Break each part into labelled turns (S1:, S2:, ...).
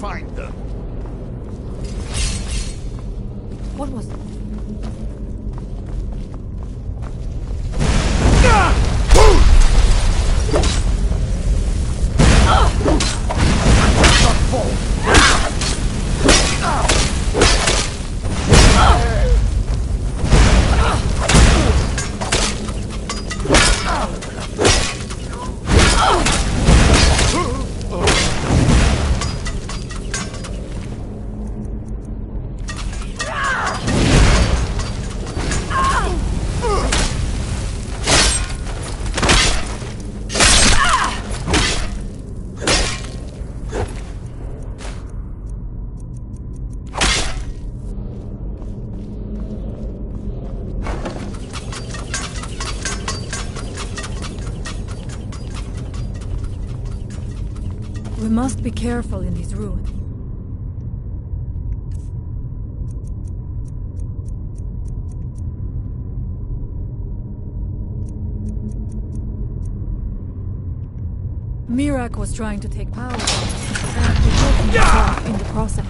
S1: find them.
S2: What was it? We must be careful in these ruins. Mirak was trying to take power, and we took him in the process.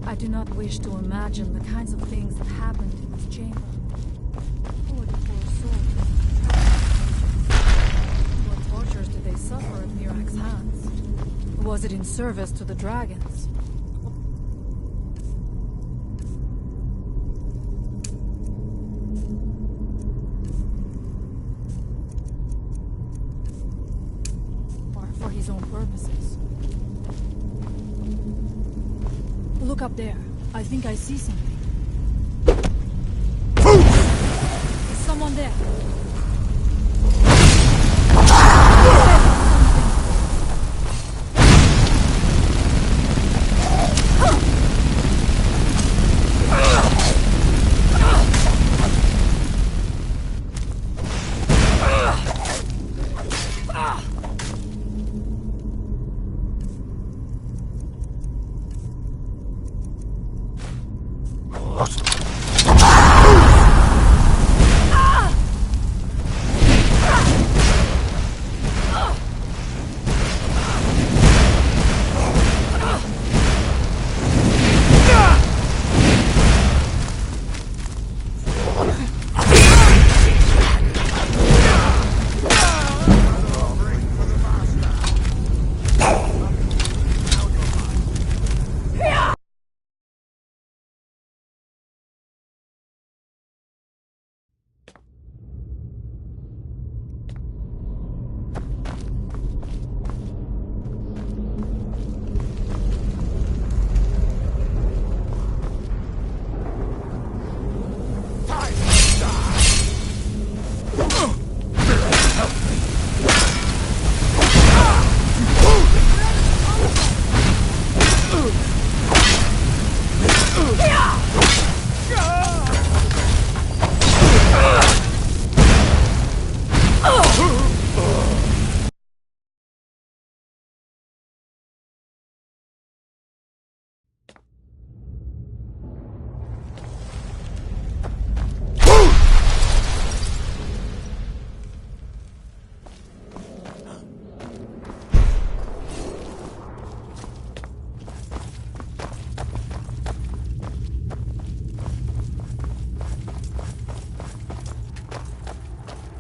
S2: I do not wish to imagine the kinds of things that happened in this chamber. Poor souls. What tortures did they suffer at Mirak's hands? Was it in service to the dragons? Or for his own purposes? Look up there. I think I see something. There's someone there.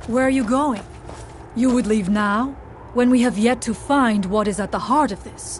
S2: Where are you going? You would leave now? When we have yet to find what is at the heart of this?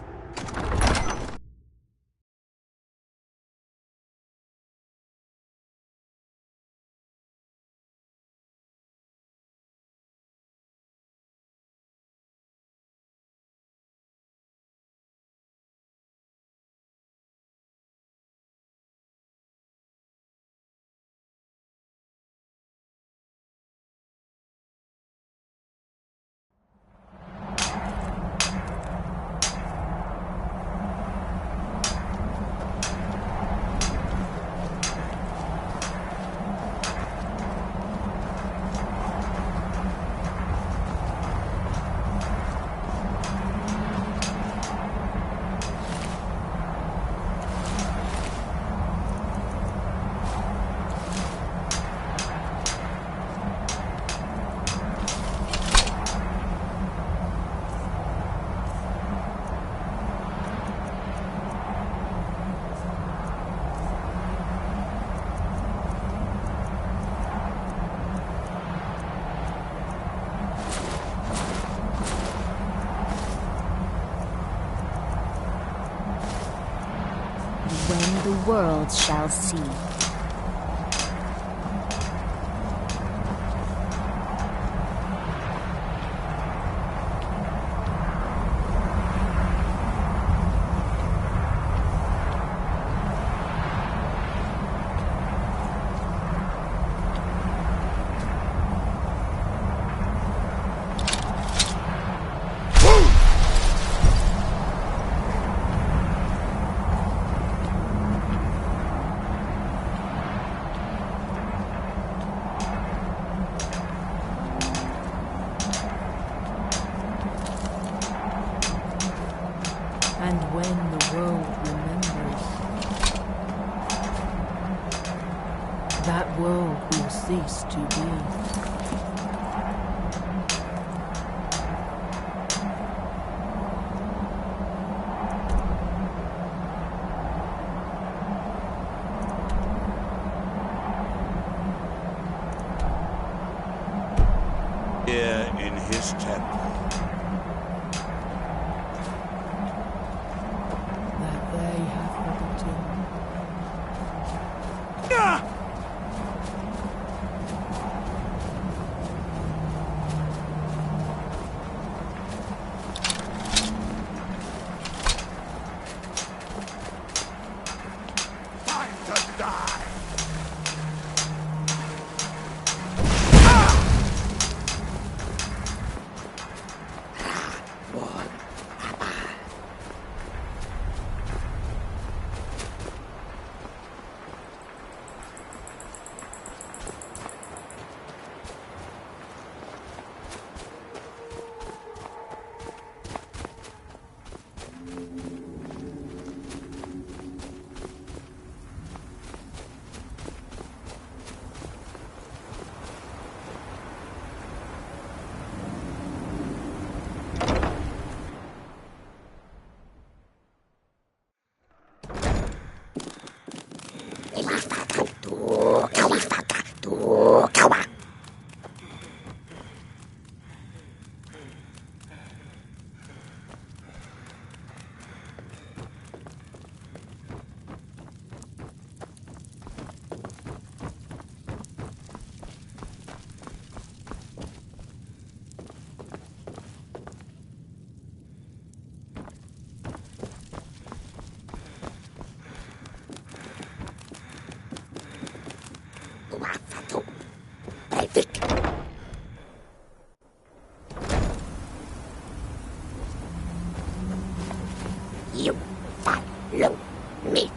S1: When the world shall see.
S2: And when the world remembers, that world will cease to be.
S3: Here in his temple.
S2: That they have forgotten.
S3: Time to die!
S4: You follow me.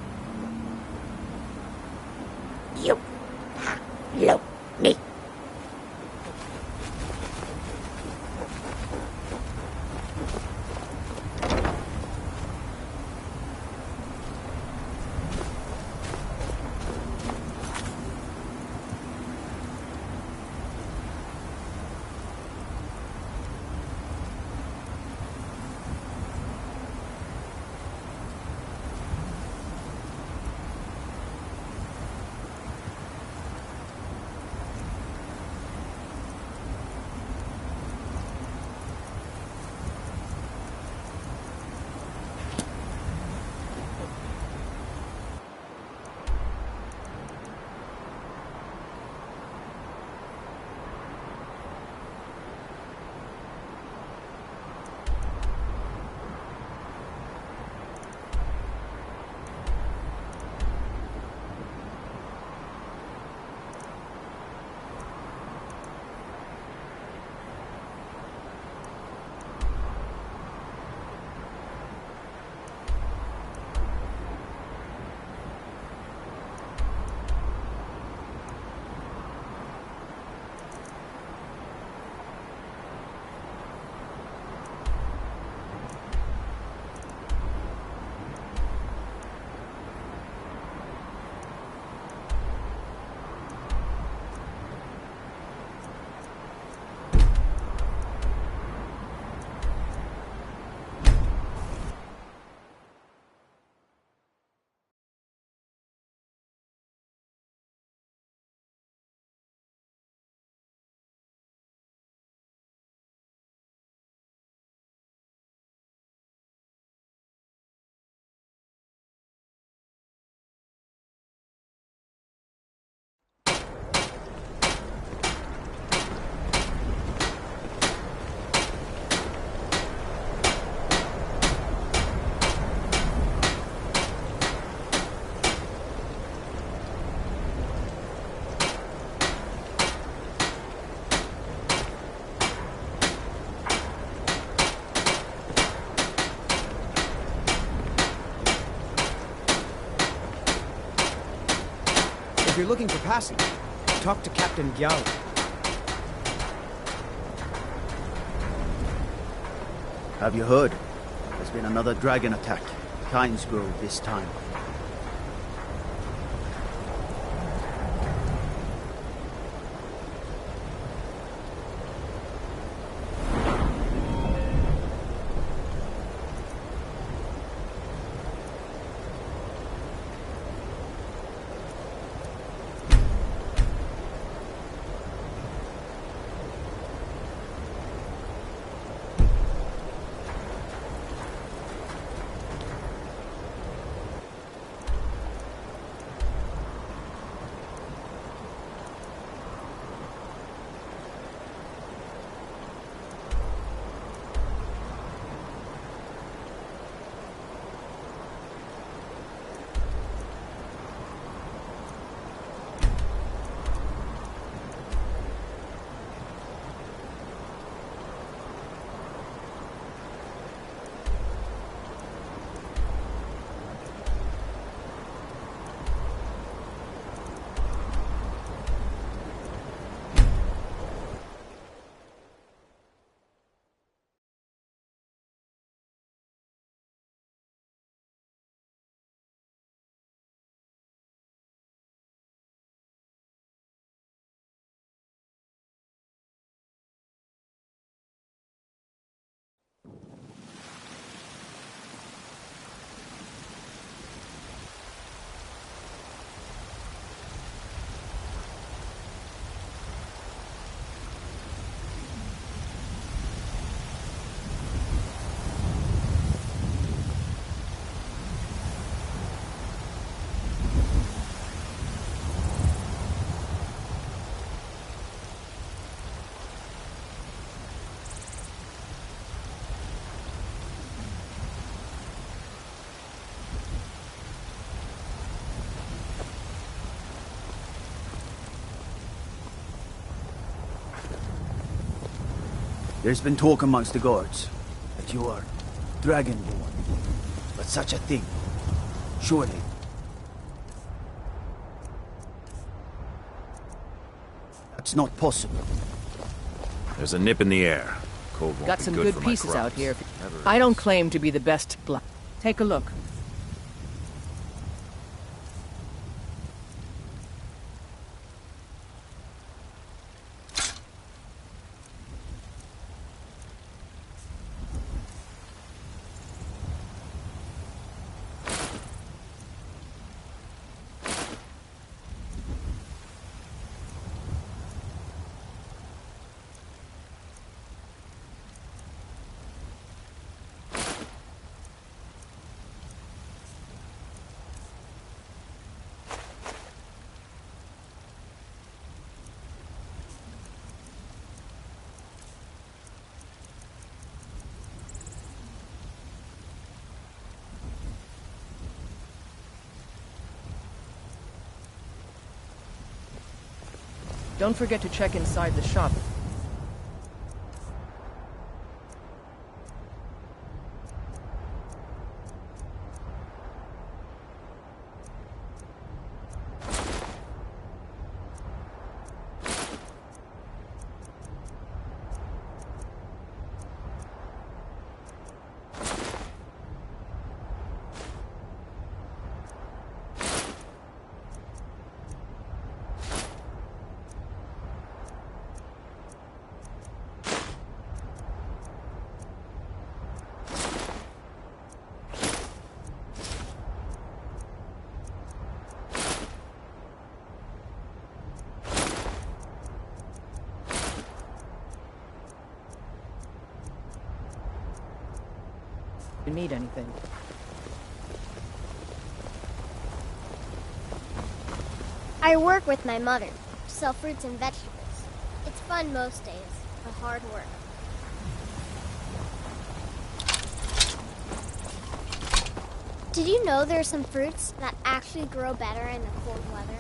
S4: You follow me.
S5: you're looking for passage, talk to Captain Gyal.
S6: Have you heard? There's been another dragon attack. Kynes Grove this time. There's been talk amongst the guards that you are dragonborn. But such a thing, surely. That's not possible.
S7: There's a nip in the air. Cold won't
S8: Got
S7: be
S8: some
S7: good
S8: good
S7: for
S8: pieces
S7: my
S8: out here.
S7: crops.
S8: I don't claim to be the best black. Take a look. Don't forget to check inside the shop. You need anything.
S9: I work with my mother, sell fruits and vegetables. It's fun most days, but hard work. Did you know there are some fruits that actually grow better in the cold weather?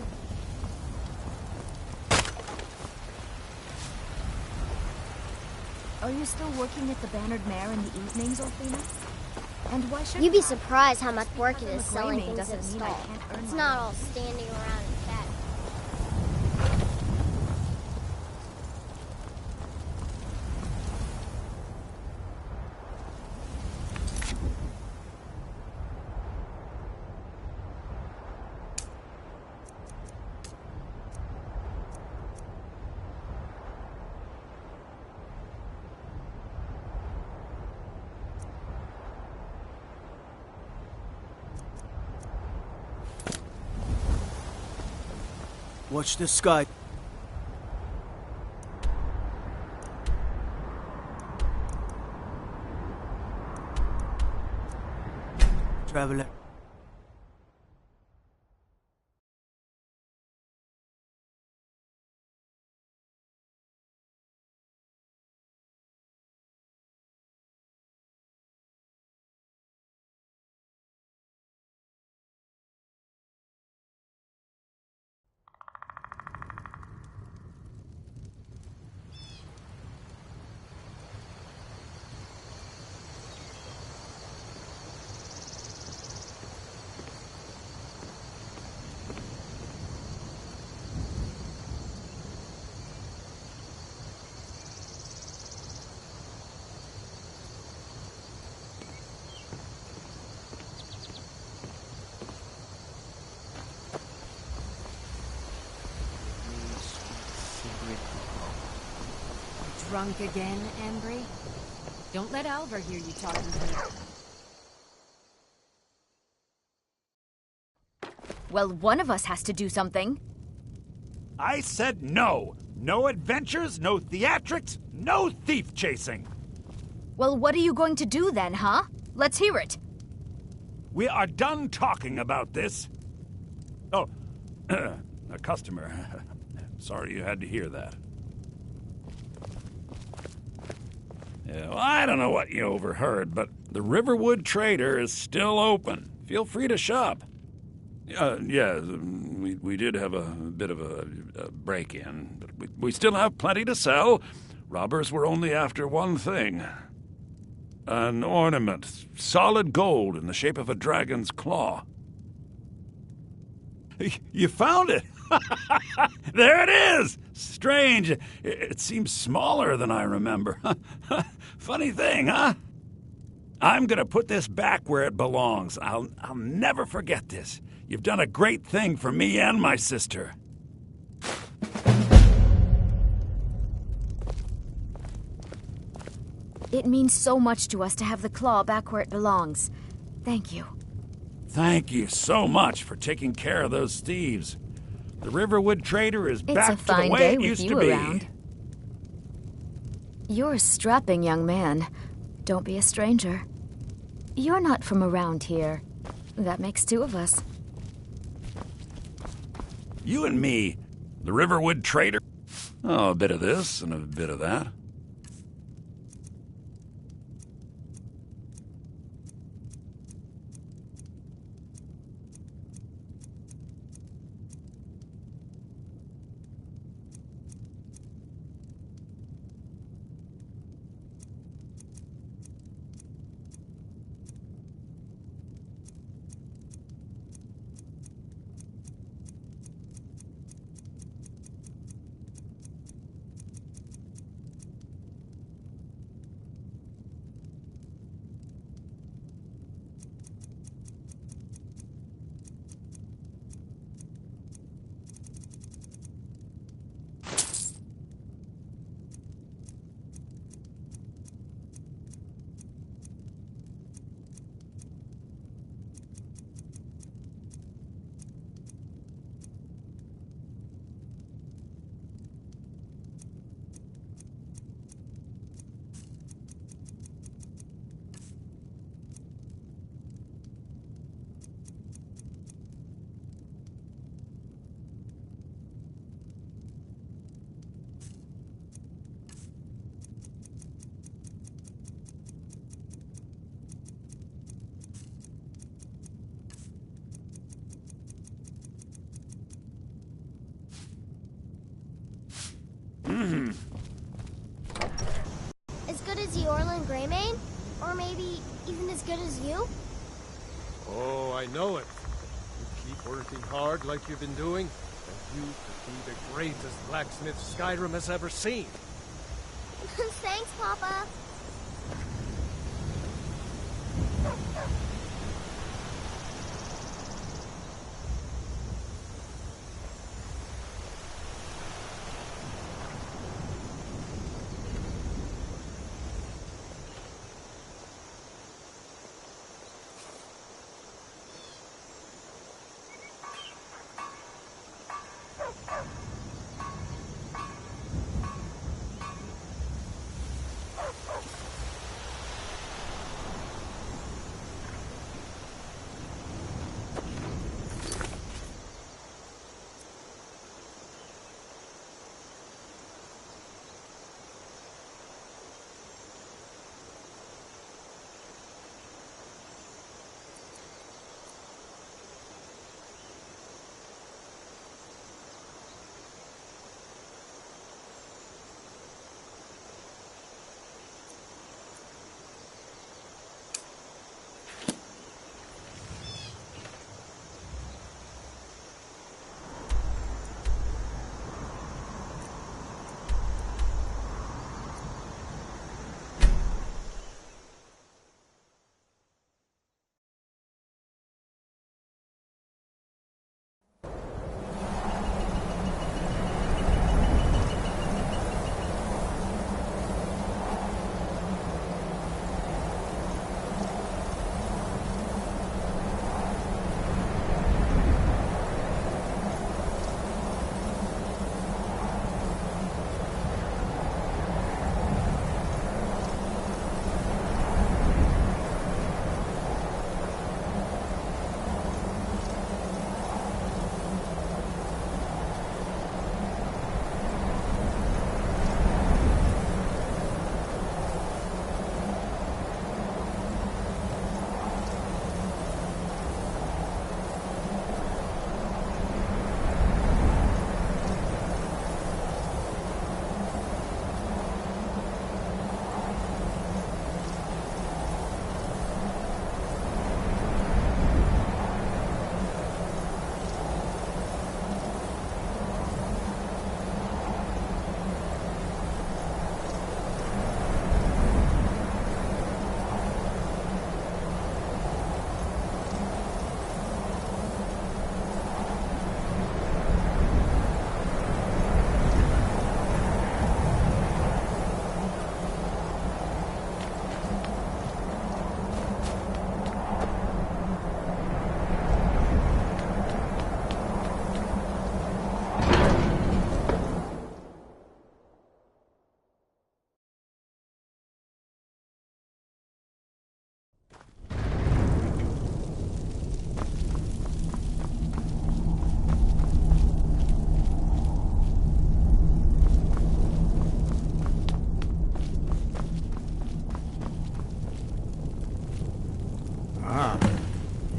S1: Are you still working at the Bannered Mare in the evenings, Orphina? And why should
S9: You'd be surprised how much work it is
S1: Because I'm a
S9: selling
S1: Greymane
S9: things in a
S1: doesn't mean I
S9: stall.
S1: can't earn
S9: It's
S1: my
S9: not
S1: own.
S9: all standing around and chatting.
S6: Watch the sky. Traveler.
S10: Drunk again, Embry? Don't let Alvar hear you talking to me.
S1: Well, one of us has to do something.
S3: I said no. No adventures, no theatrics, no thief chasing.
S1: Well, what are you going to do then, huh? Let's hear it.
S3: We are done talking about this. Oh, a customer. Sorry you had to hear that. Yeah, well, I don't know what you overheard, but the Riverwood Trader is still open. Feel free to shop. Yeah, we did have a bit of a break-in, but we still have plenty to sell. Robbers were only after one thing. An ornament, solid gold in the shape of a dragon's claw. You found it! There it is! Strange. It seems smaller than I remember. Funny thing, huh? I'm gonna put this back where it belongs. I'll never forget this. You've done a great thing for me and my sister.
S1: It means so much to us to have the claw back where it belongs. Thank you.
S3: Thank you so much for taking care of those thieves. The Riverwood Trader is back to the way it used to be.
S1: Around. You're a strapping young man. Don't be a stranger. You're not from around here. That makes two of us.
S3: You and me, the Riverwood Trader. Oh, a bit of this and a bit of that.
S9: As good as the Orland Greymane? Or maybe even as good as you?
S11: Oh, I know it. You keep working hard like you've been doing, and you could be the greatest blacksmith Skyrim has ever seen.
S9: Thanks, Papa.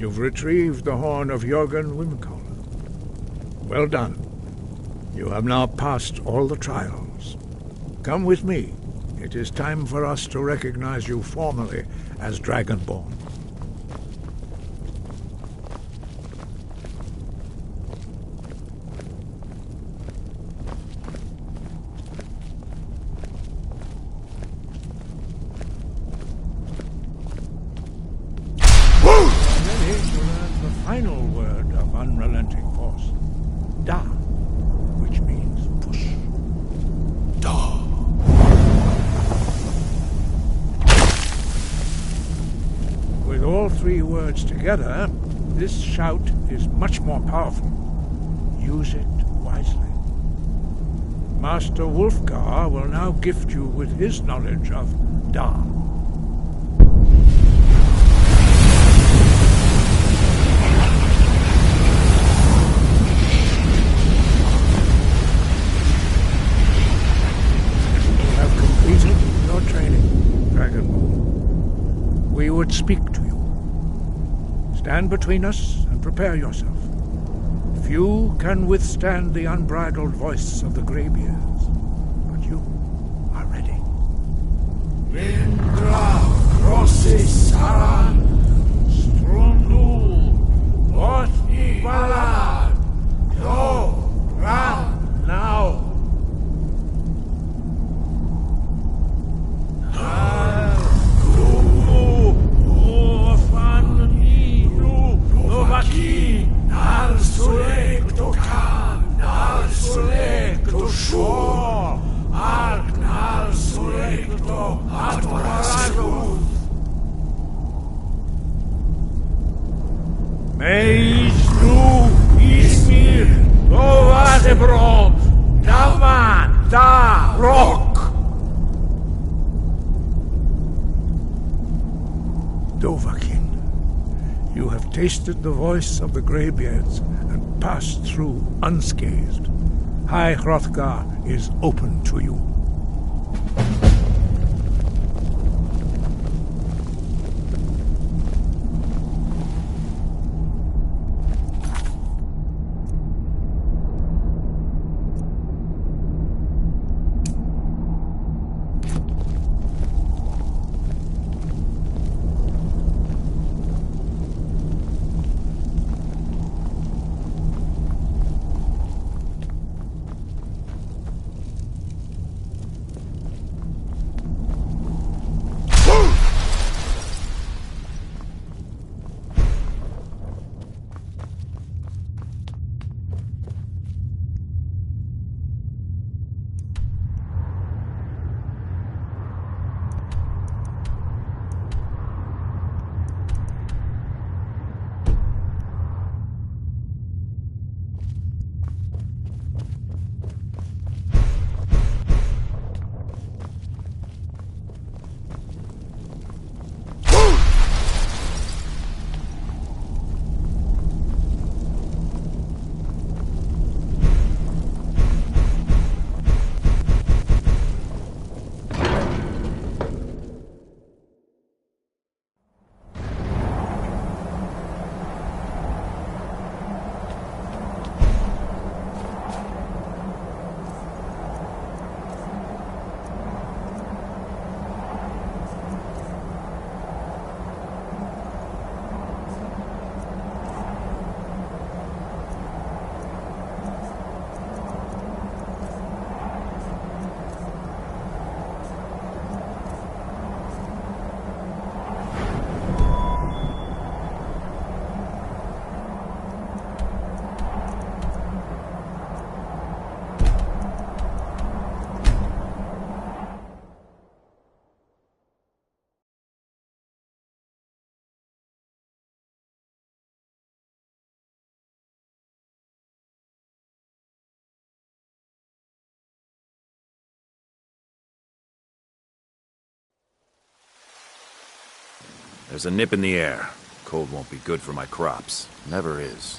S12: You've retrieved the horn of Jörgen Wimkoller. Well done. You have now passed all the trials. Come with me. It is time for us to recognize you formally as Dragonborn. Final word of unrelenting force. Da, which means push. Da. With all three words together, this shout is much more powerful. Use it wisely. Master Wulfgar will now gift you with his knowledge of Da. We would speak to you. Stand between us and prepare yourself. Few can withstand the unbridled voice of the Greybeards, but you are ready. Indra, Crossis, Saran, Strundul, Botni, Balad, Go, run, now. Dovahkiin, you have tasted the voice of the Greybeards and passed through unscathed. High Hrothgar is open to you.
S7: There's a nip in the air. Cold won't be good for my crops. Never is.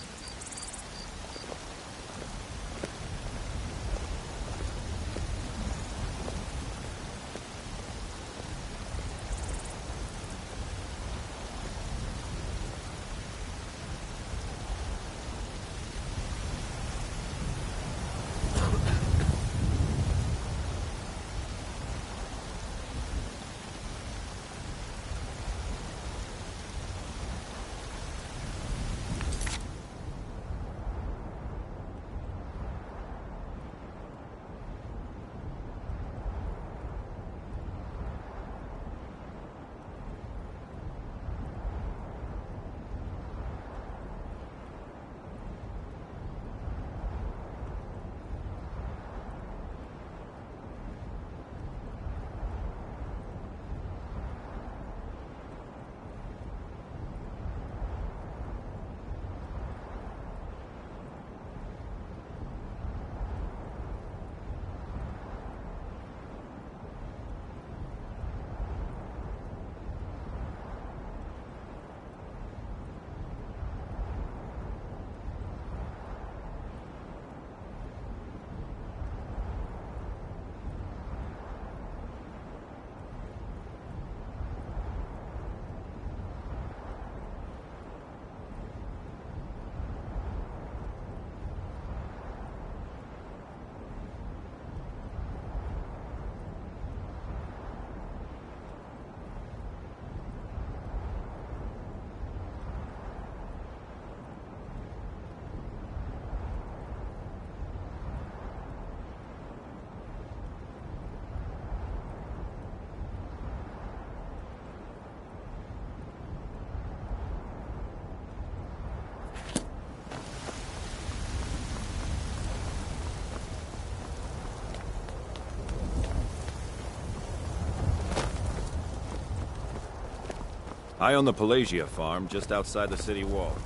S7: I own the Pelagia farm just outside the city walls.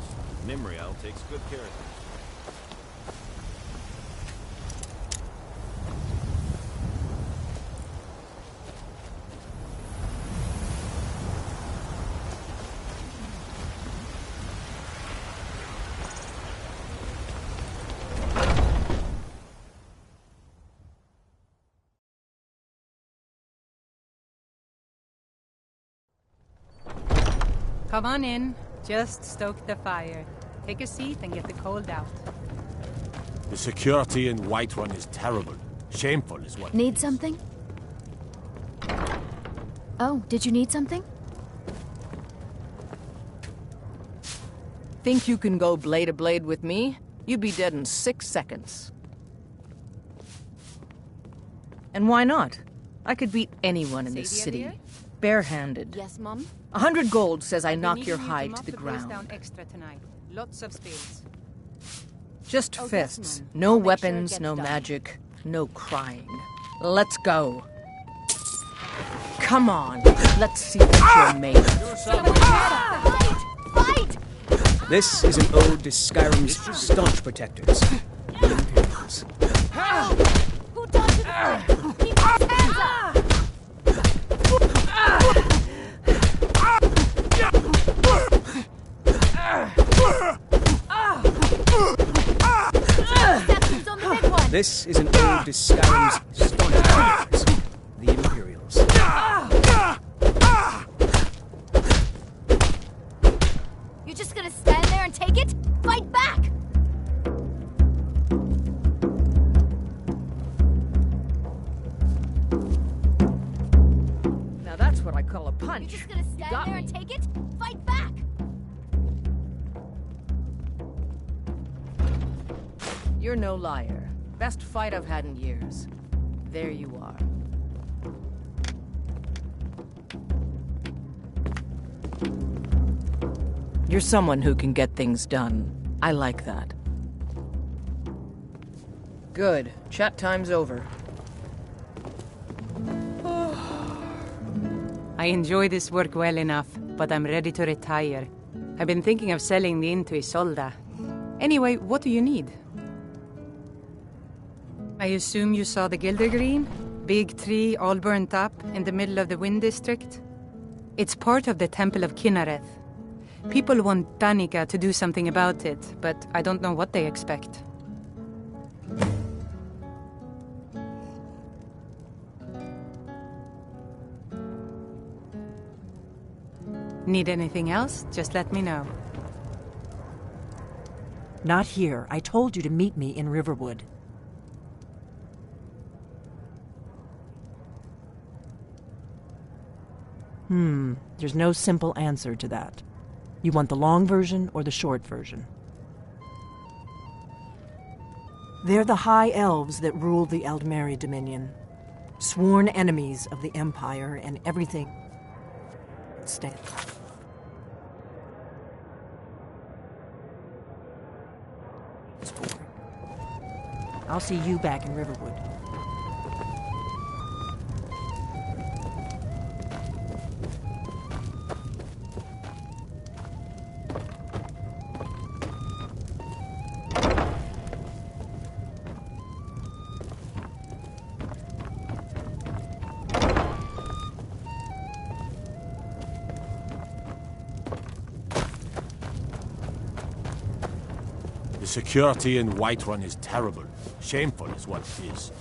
S7: Nimriel takes good care of things.
S13: Come on in. Just stoke the fire. Take a seat and get the cold out.
S11: The security in Whiterun is terrible. Shameful is what.
S1: Need something? Oh, did you need something?
S8: Think you can go blade to blade with me? You'd be dead in 6 seconds. And why not? I could beat anyone in this city. Barehanded.
S13: Yes, Mom?
S8: 100 gold says I knock your
S13: Needing you
S8: hide
S13: mop
S8: to the
S13: the place
S8: ground.
S13: down extra tonight. Lots of spills.
S8: Just
S13: Oh, yes,
S8: fists.
S13: Mom.
S8: No
S13: I'll make sure it
S8: weapons,
S13: gets
S8: no
S13: done.
S8: magic, no crying. Let's go. Come on, let's see what you're made of.
S9: Fight!
S5: This is an ode to Skyrim's staunch protectors, the Imperials.
S9: Who does it? Keep your hands up!
S5: This is an ode to Skyrim's staunch protectors, the Imperials.
S9: You just gonna stand there and take it? Fight back!
S8: Now that's what I call a punch.
S9: You just gonna stand
S8: got
S9: there
S8: me.
S9: and take it? Fight back!
S8: You're no liar. Best fight I've had in years. There you are. You're someone who can get things done. I like that. Good. Chat time's over.
S13: I enjoy this work well enough, but I'm ready to retire. I've been thinking of selling the inn to Isolda. Anyway, what do you need? I assume you saw the Gildergreen? Big tree all burnt up in the middle of the Wind District? It's part of the Temple of Kinnareth. People want Danica to do something about it, but I don't know what they expect. Need anything else? Just let me know.
S14: Not here. I told you to meet me in Riverwood. There's no simple answer to that. You want the long version or the short version? They're the High Elves that rule the Eldmeri Dominion. Sworn enemies of the Empire and everything that stands. I'll see you back in Riverwood.
S11: The security in Whiterun is terrible. Shameful is what it is.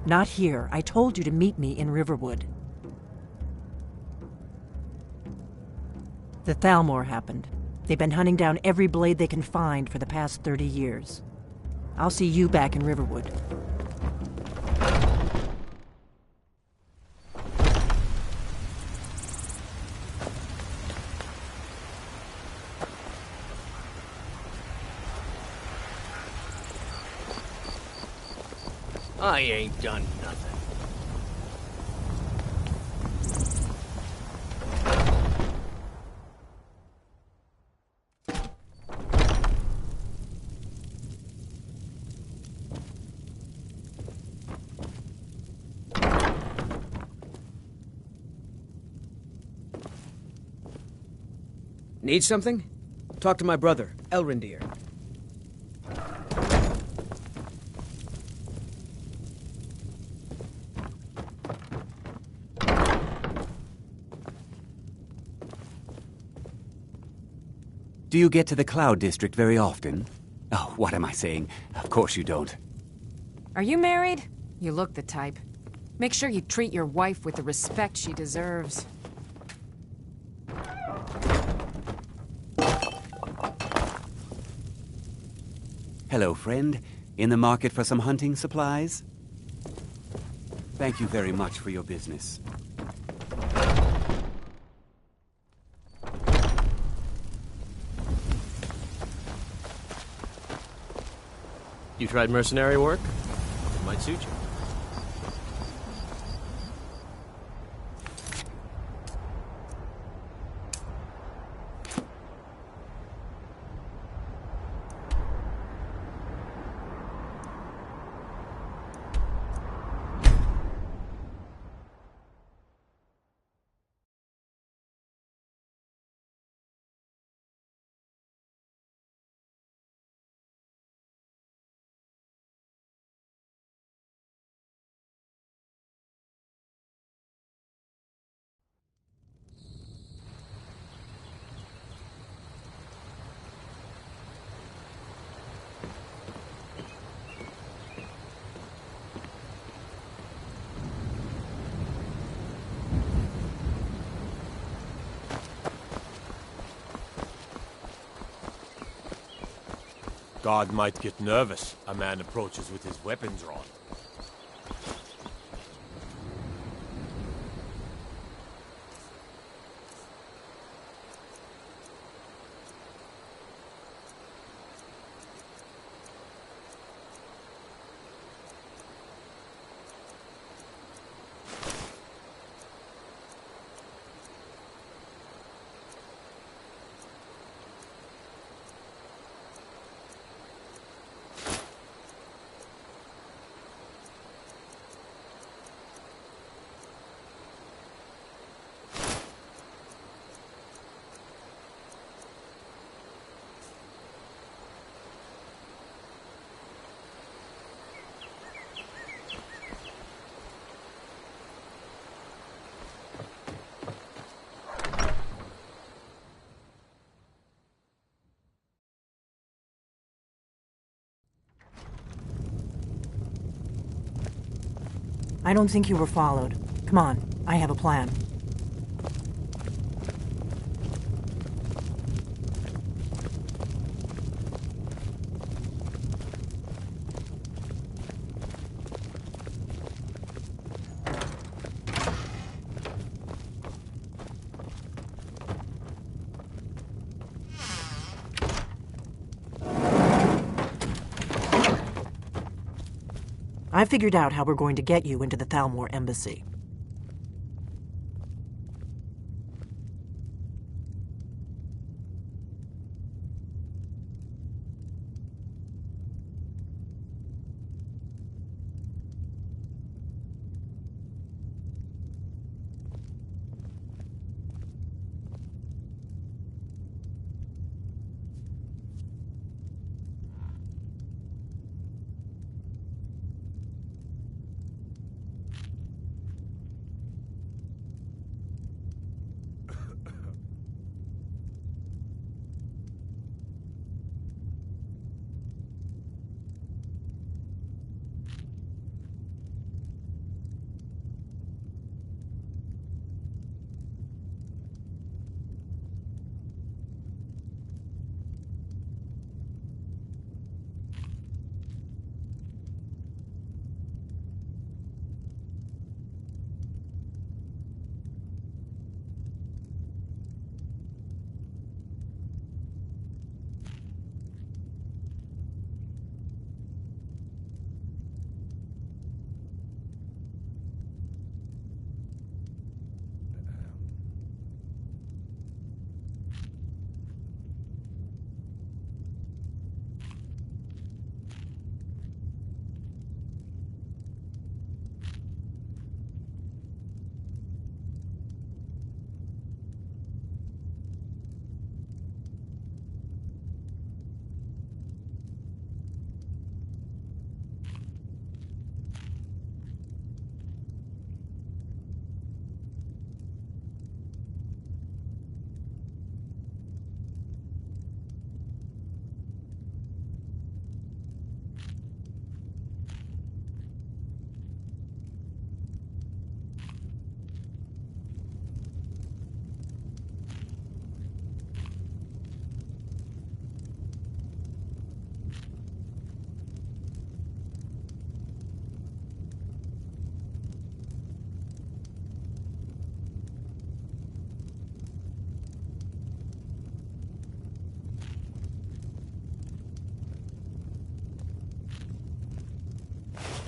S14: Not here. I told you to meet me in Riverwood. The Thalmor happened. They've been hunting down every blade they can find for the past 30 years. I'll see you back in Riverwood.
S5: I ain't done nothing. Need something? Talk to my brother, Elrendir.
S15: Do you get to the Cloud District very often? Oh, what am I saying? Of course you don't.
S10: Are you married? You look the type. Make sure you treat your wife with the respect she deserves.
S15: Hello, friend. In the market for some hunting supplies? Thank you very much for your business.
S5: You tried mercenary work? It might suit you.
S16: God might get nervous. A man approaches with his weapon drawn.
S14: I don't think you were followed. Come on, I have a plan. I figured out how we're going to get you into the Thalmor embassy.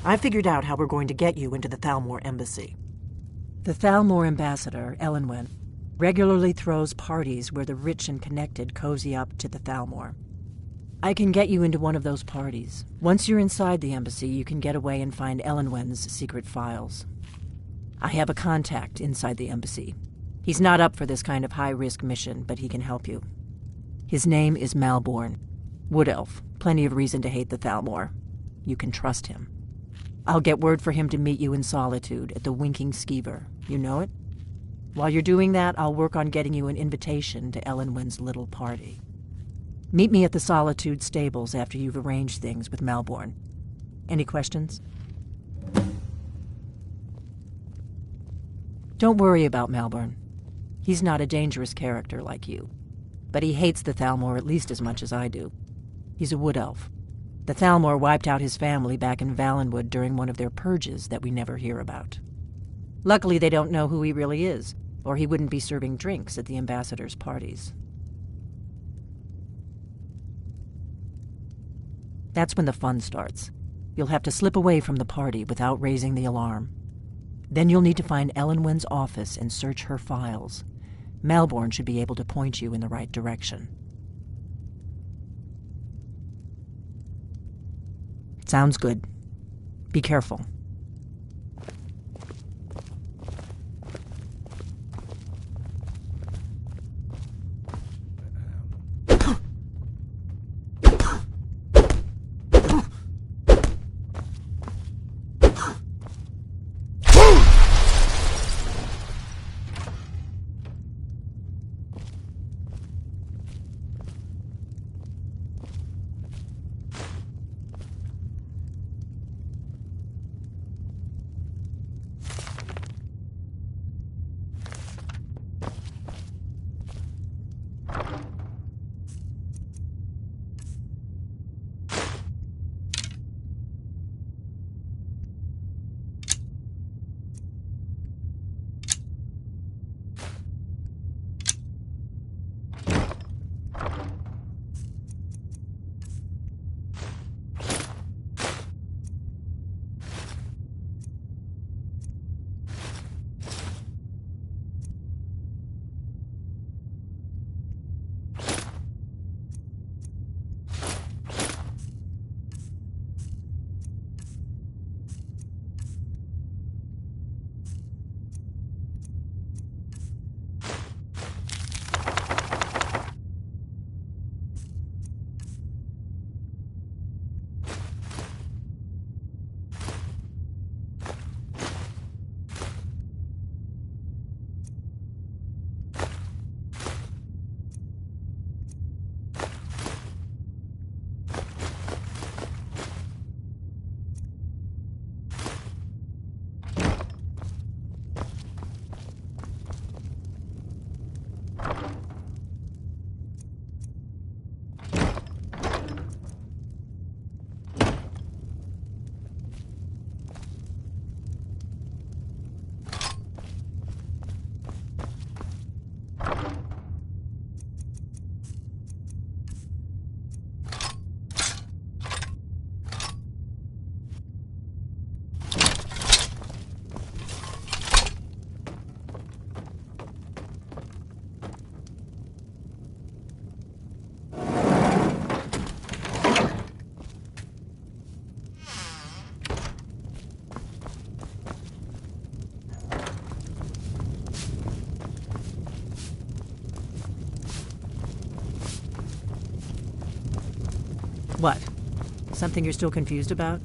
S14: I figured out how we're going to get you into the Thalmor embassy. The Thalmor ambassador, Elenwen, regularly throws parties where the rich and connected cozy up to the Thalmor. I can get you into one of those parties. Once you're inside the embassy, you can get away and find Elenwen's secret files. I have a contact inside the embassy. He's not up for this kind of high-risk mission, but he can help you. His name is Malborn. Wood Elf. Plenty of reason to hate the Thalmor. You can trust him. I'll get word for him to meet you in Solitude at the Winking Skeever. You know it? While you're doing that, I'll work on getting you an invitation to Elenwen's little party. Meet me at the Solitude stables after you've arranged things with Malborn. Any questions? Don't worry about Malborn. He's not a dangerous character like you. But he hates the Thalmor at least as much as I do. He's a wood elf. The Thalmor wiped out his family back in Valenwood during one of their purges that we never hear about. Luckily, they don't know who he really is, or he wouldn't be serving drinks at the ambassador's parties. That's when the fun starts. You'll have to slip away from the party without raising the alarm. Then you'll need to find Elenwen's office and search her files. Malborn should be able to point you in the right direction. Sounds good. Be careful. What? Something you're still confused about?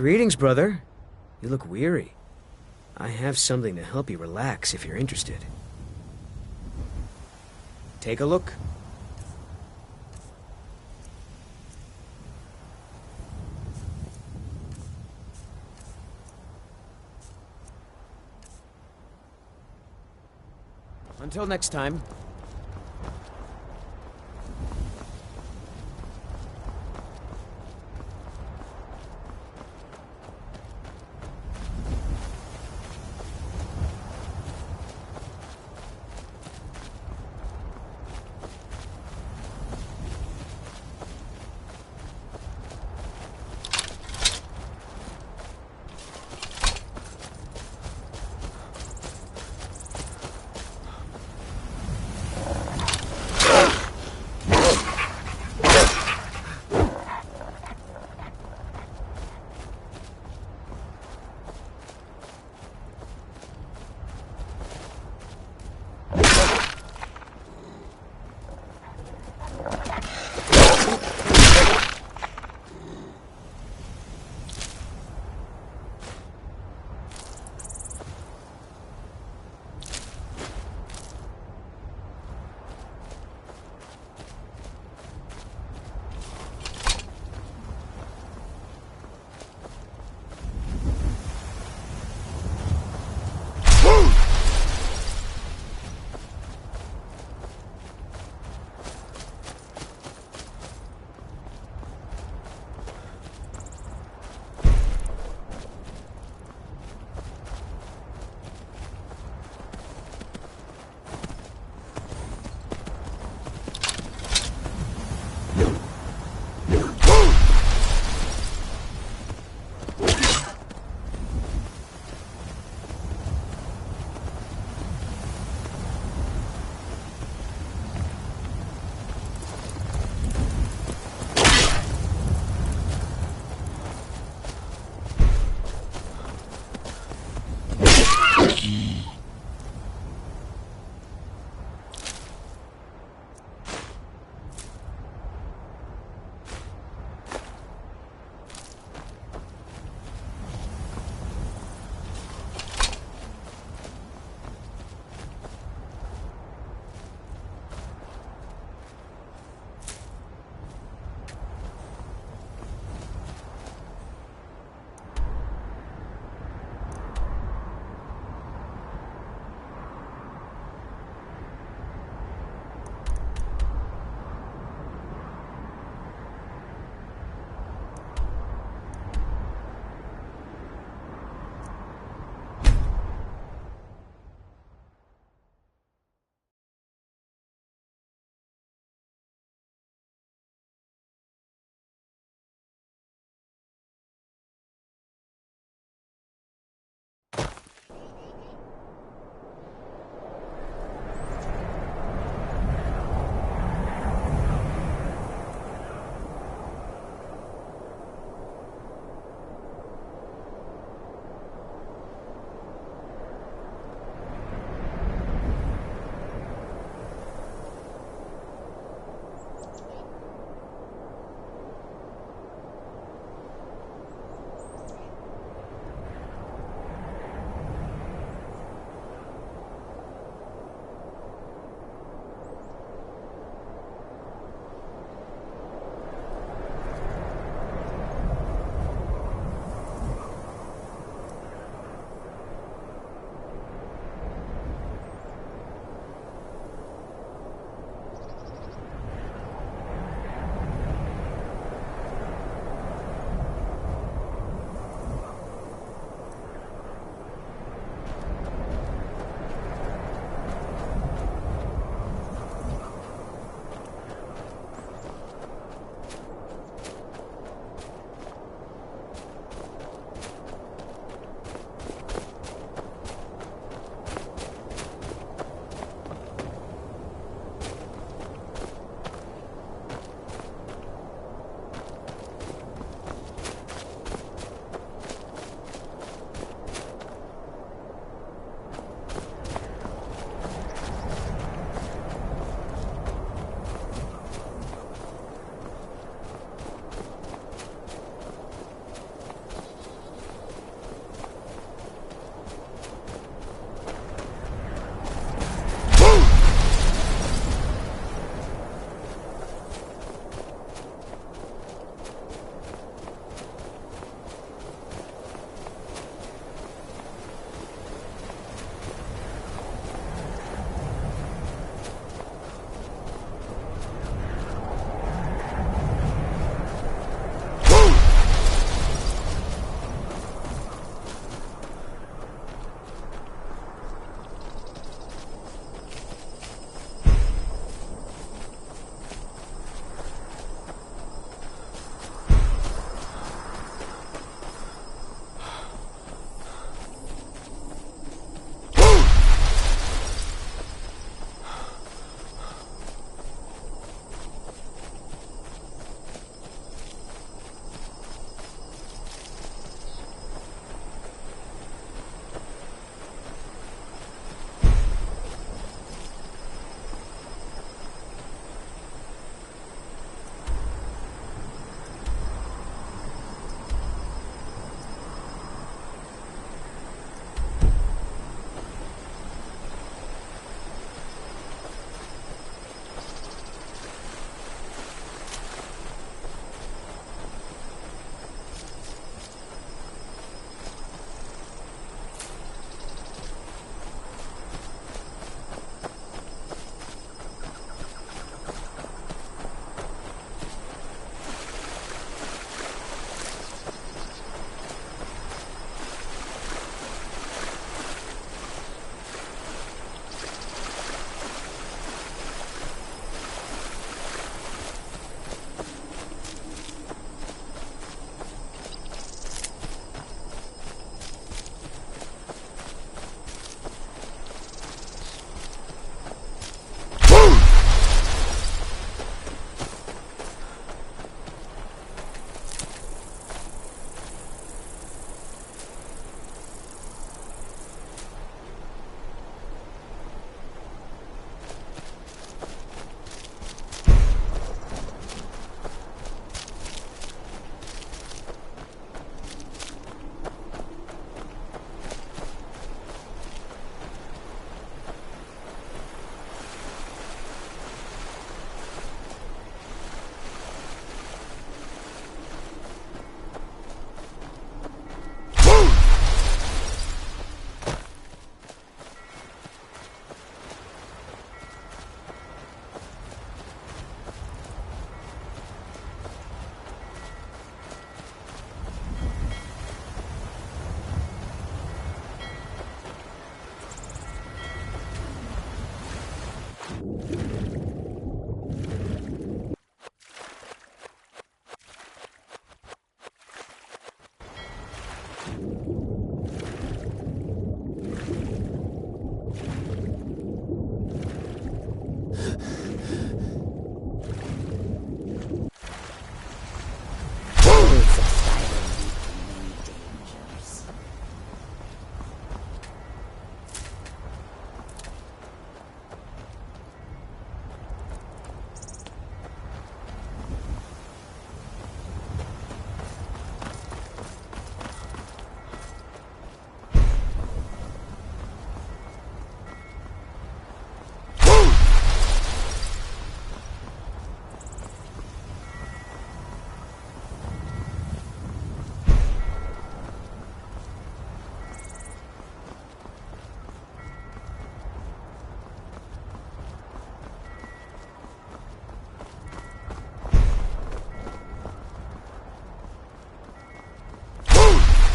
S17: Greetings, brother. You look weary. I have something to help you relax if you're interested. Take a look. Until next time.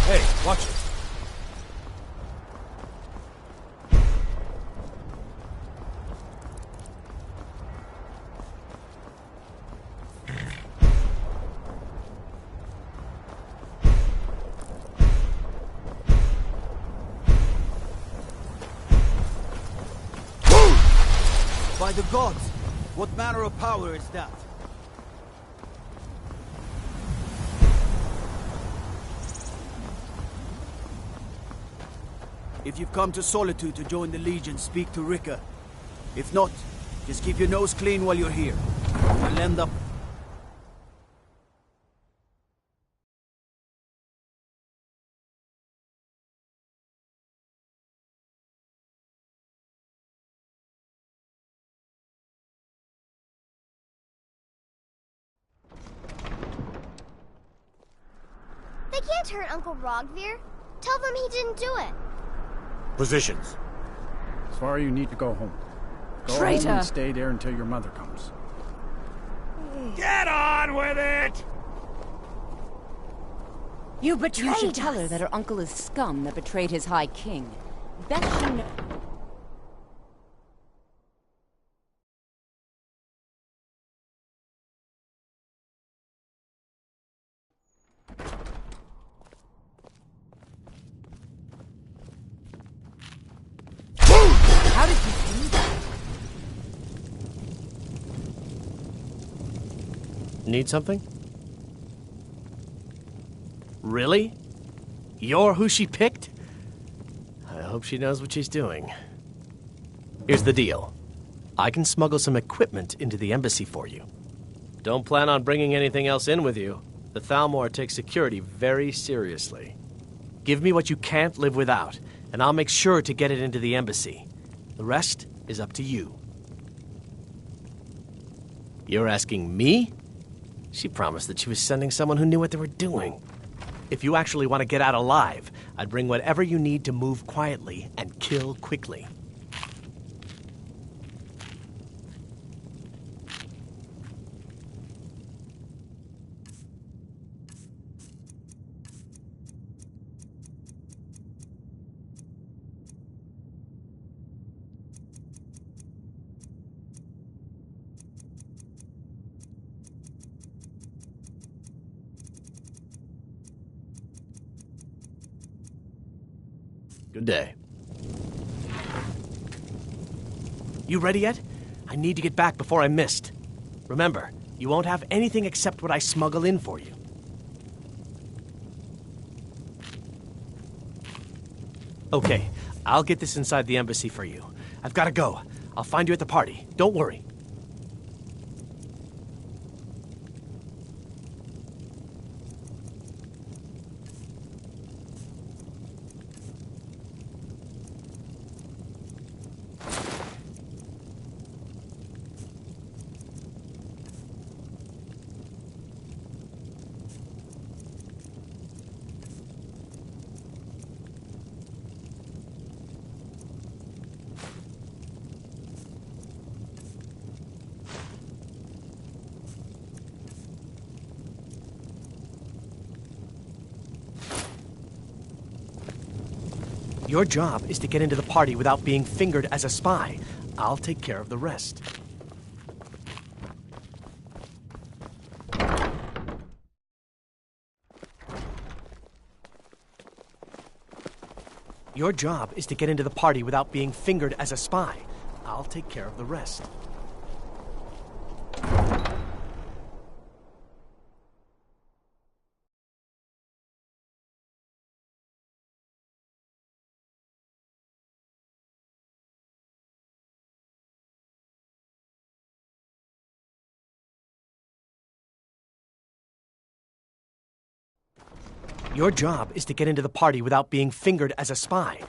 S16: Hey, watch it.
S6: By the gods! What manner of power is that? If you've come to Solitude to join the Legion, speak to Rika. If not, just keep your nose clean while you're here. You'll end up...
S9: They can't hurt Uncle Rogvir. Tell them he didn't do it.
S16: Positions.
S18: Sorry, you need to go home. Go
S1: Traitor!
S18: home and stay there until your mother comes.
S3: Get on with it!
S19: You should tell her that her uncle is scum that betrayed his High King. Bet she knows. How did you do that?
S11: Need something? Really? You're who she picked? I hope she knows what she's doing. Here's the deal. I can smuggle some equipment into the embassy for you. Don't plan on bringing anything else in with you. The Thalmor takes security very seriously. Give me what you can't live without, and I'll make sure to get it into the embassy. The rest is up to you. You're asking me? She promised that she was sending someone who knew what they were doing. If you actually want to get out alive, I'd bring whatever you need to move quietly and kill quickly. Good day. You ready yet? I need to get back before I'm missed. Remember, you won't have anything except what I smuggle in for you. Okay, I'll get this inside the embassy for you. I've got to go. I'll find you at the party. Don't worry. Your job is to get into the party without being fingered as a spy. I'll take care of the rest. Your job is to get into the party without being fingered as a spy. I'll take care of the rest. Your job is to get into the party without being fingered as a spy.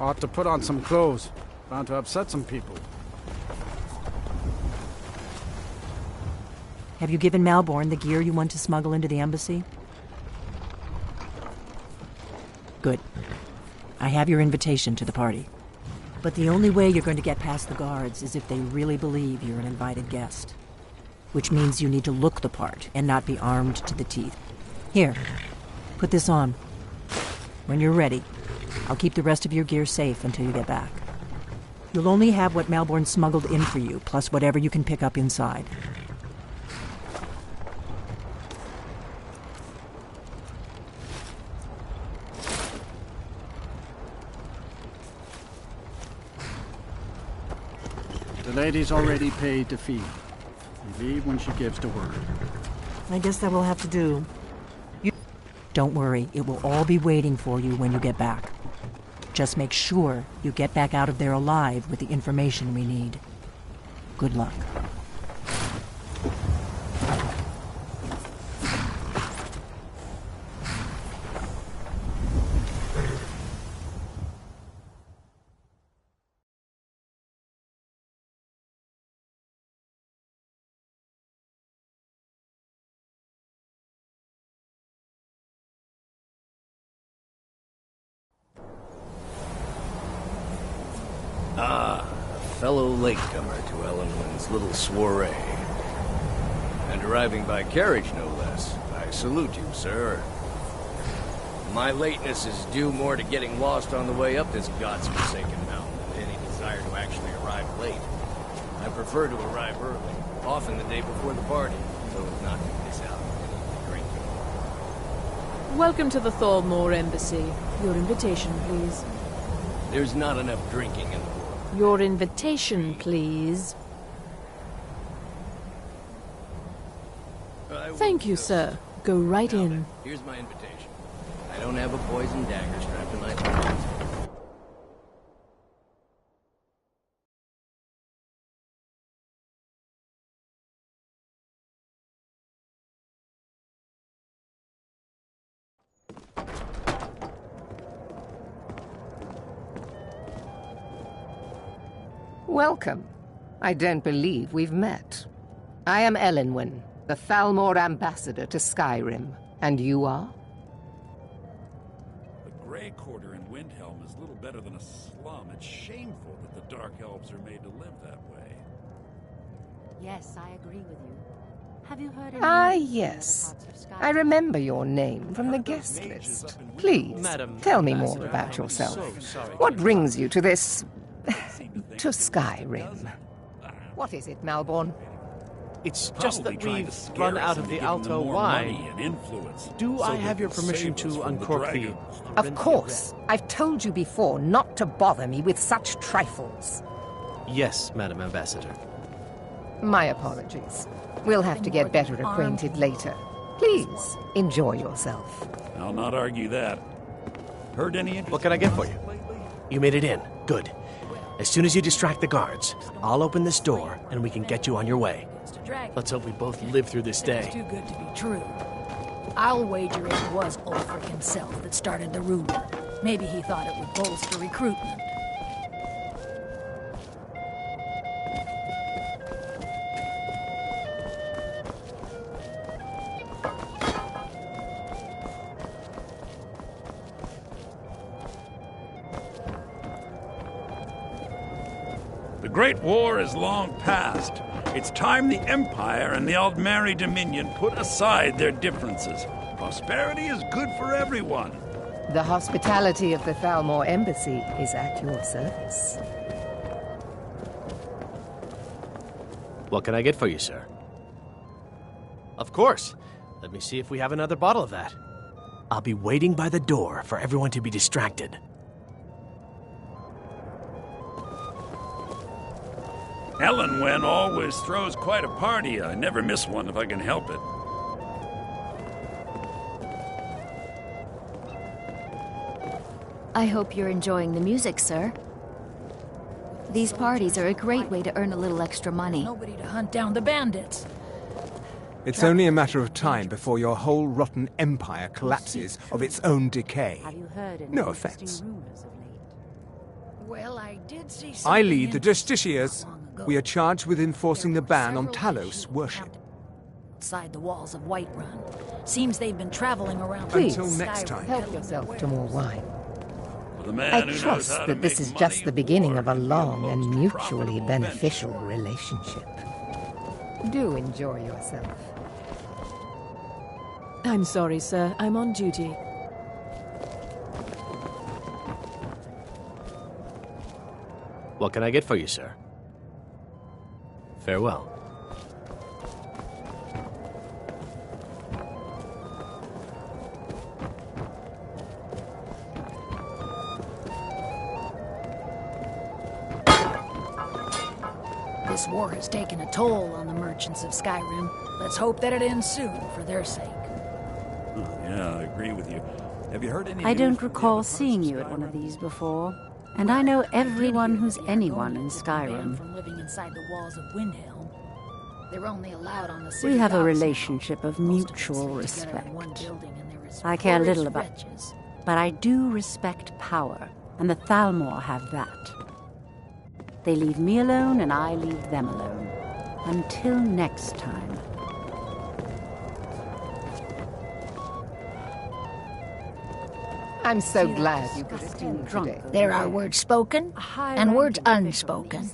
S18: Ought to put on some clothes. Bound to upset some people.
S14: Have you given Malborn the gear you want to smuggle into the embassy? Good. I have your invitation to the party. But the only way you're going to get past the guards is if they really believe you're an invited guest. Which means you need to look the part and not be armed to the teeth. Here, put this on. When you're ready, I'll keep the rest of your gear safe until you get back. You'll only have what Malborn smuggled in for you, plus whatever you can pick up inside.
S18: The lady's already paid the fee. You leave when she gives the word.
S14: I guess that will have to do. Don't worry, it will all be waiting for you when you get back. Just make sure you get back out of there alive with the information we need. Good luck.
S20: Ah, a fellow latecomer to Ellenwyn's little soiree. And arriving by carriage, no less. I salute you, sir. My lateness is due more to getting lost on the way up this godforsaken mountain than any desire to actually arrive late. I prefer to arrive early, often the day before the party, so as not to miss out on any drinking.
S21: Welcome to the Thalmor Embassy. Your invitation, please.
S20: There's not enough drinking in the world.
S21: Your invitation, please. Thank you, sir. Go right in.
S20: Here's my invitation. I don't have a poison dagger strapped to my throat.
S8: Welcome. I don't believe we've met. I am Elenwen, the Thalmor ambassador to Skyrim. And you are?
S3: The Grey Quarter in Windhelm is little better than a slum. It's shameful that the Dark Elves are made to live that way.
S19: Yes, I agree with you. Have you heard
S8: Yes. I remember your name from the guest list. Please, tell me more about yourself. What brings you to this... to Skyrim? What is it, Malborn?
S11: It's just that we've run out of the Alto wine. Do I have your permission to uncork the...
S8: Of course. I've told you before not to bother me with such trifles.
S11: Yes, Madam Ambassador.
S8: My apologies. We'll have to get better acquainted later. Please, enjoy yourself.
S3: I'll not argue that. Heard any...
S11: What can I get for you? You made it in. Good. As soon as you distract the guards, I'll open this door and we can get you on your way. Let's hope we both live through this day.
S22: It's too good to be true. I'll wager it was Ulfric himself that started the rumor. Maybe he thought it would bolster recruitment.
S3: The Great War is long past. It's time the Empire and the Aldmeri Dominion put aside their differences. Prosperity is good for everyone.
S8: The hospitality of the Thalmor Embassy is at your service.
S11: What can I get for you, sir? Of course. Let me see if we have another bottle of that. I'll be waiting by the door for everyone to be distracted.
S3: Elenwen always throws quite a party. I never miss one if I can help it.
S1: I hope you're enjoying the music, sir. These parties are a great way to earn a little extra money.
S22: Nobody to hunt down the bandits.
S23: It's only a matter of time before your whole rotten empire collapses of its own decay.
S19: Have you heard any
S23: No offense.
S22: Well, I did see
S23: I
S22: something
S23: lead the
S22: interesting
S23: Justiciars.
S22: not long ago.
S23: We are charged with enforcing the ban on
S22: Several
S23: Talos worship.
S22: Outside the walls of Whiterun. Seems they've been traveling around.
S8: Please,
S23: Until next time.
S8: help yourself to more wine.
S3: For the man
S8: I
S3: who knows
S8: trust
S3: how to
S8: that this
S3: make
S8: is just
S3: money,
S8: the beginning
S3: war
S8: of a
S3: can be the
S8: long and
S3: most
S8: mutually
S3: profitable
S8: beneficial
S3: venture.
S8: relationship. Do enjoy yourself.
S21: I'm sorry, sir. I'm on duty.
S11: What can I get for you, sir? Farewell.
S22: This war has taken a toll on the merchants of Skyrim. Let's hope that it ends soon, for their sake.
S3: Oh, yeah, I agree with you. Have you heard any
S2: I
S3: news
S2: don't
S3: from the
S2: recall
S3: other
S2: seeing
S3: parts
S2: you
S3: of
S2: at one of
S3: Skyrim?
S2: these before, and I know everyone who's
S22: The
S2: anyone in
S22: Argonians have been banned
S2: Skyrim.
S22: from living inside the walls of Windhelm. They're only allowed on the city
S2: We have a
S22: docks now.
S2: relationship of
S22: Most of us
S2: mutual
S22: live together in one
S2: respect.
S22: building, and there is
S2: I care
S22: horrid
S2: little about,
S22: wretches.
S2: but I do respect power, and the Thalmor have that. They leave me alone, and I leave them alone. Until next time.
S8: I'm so glad you could attend today.
S22: There are words spoken and words unspoken.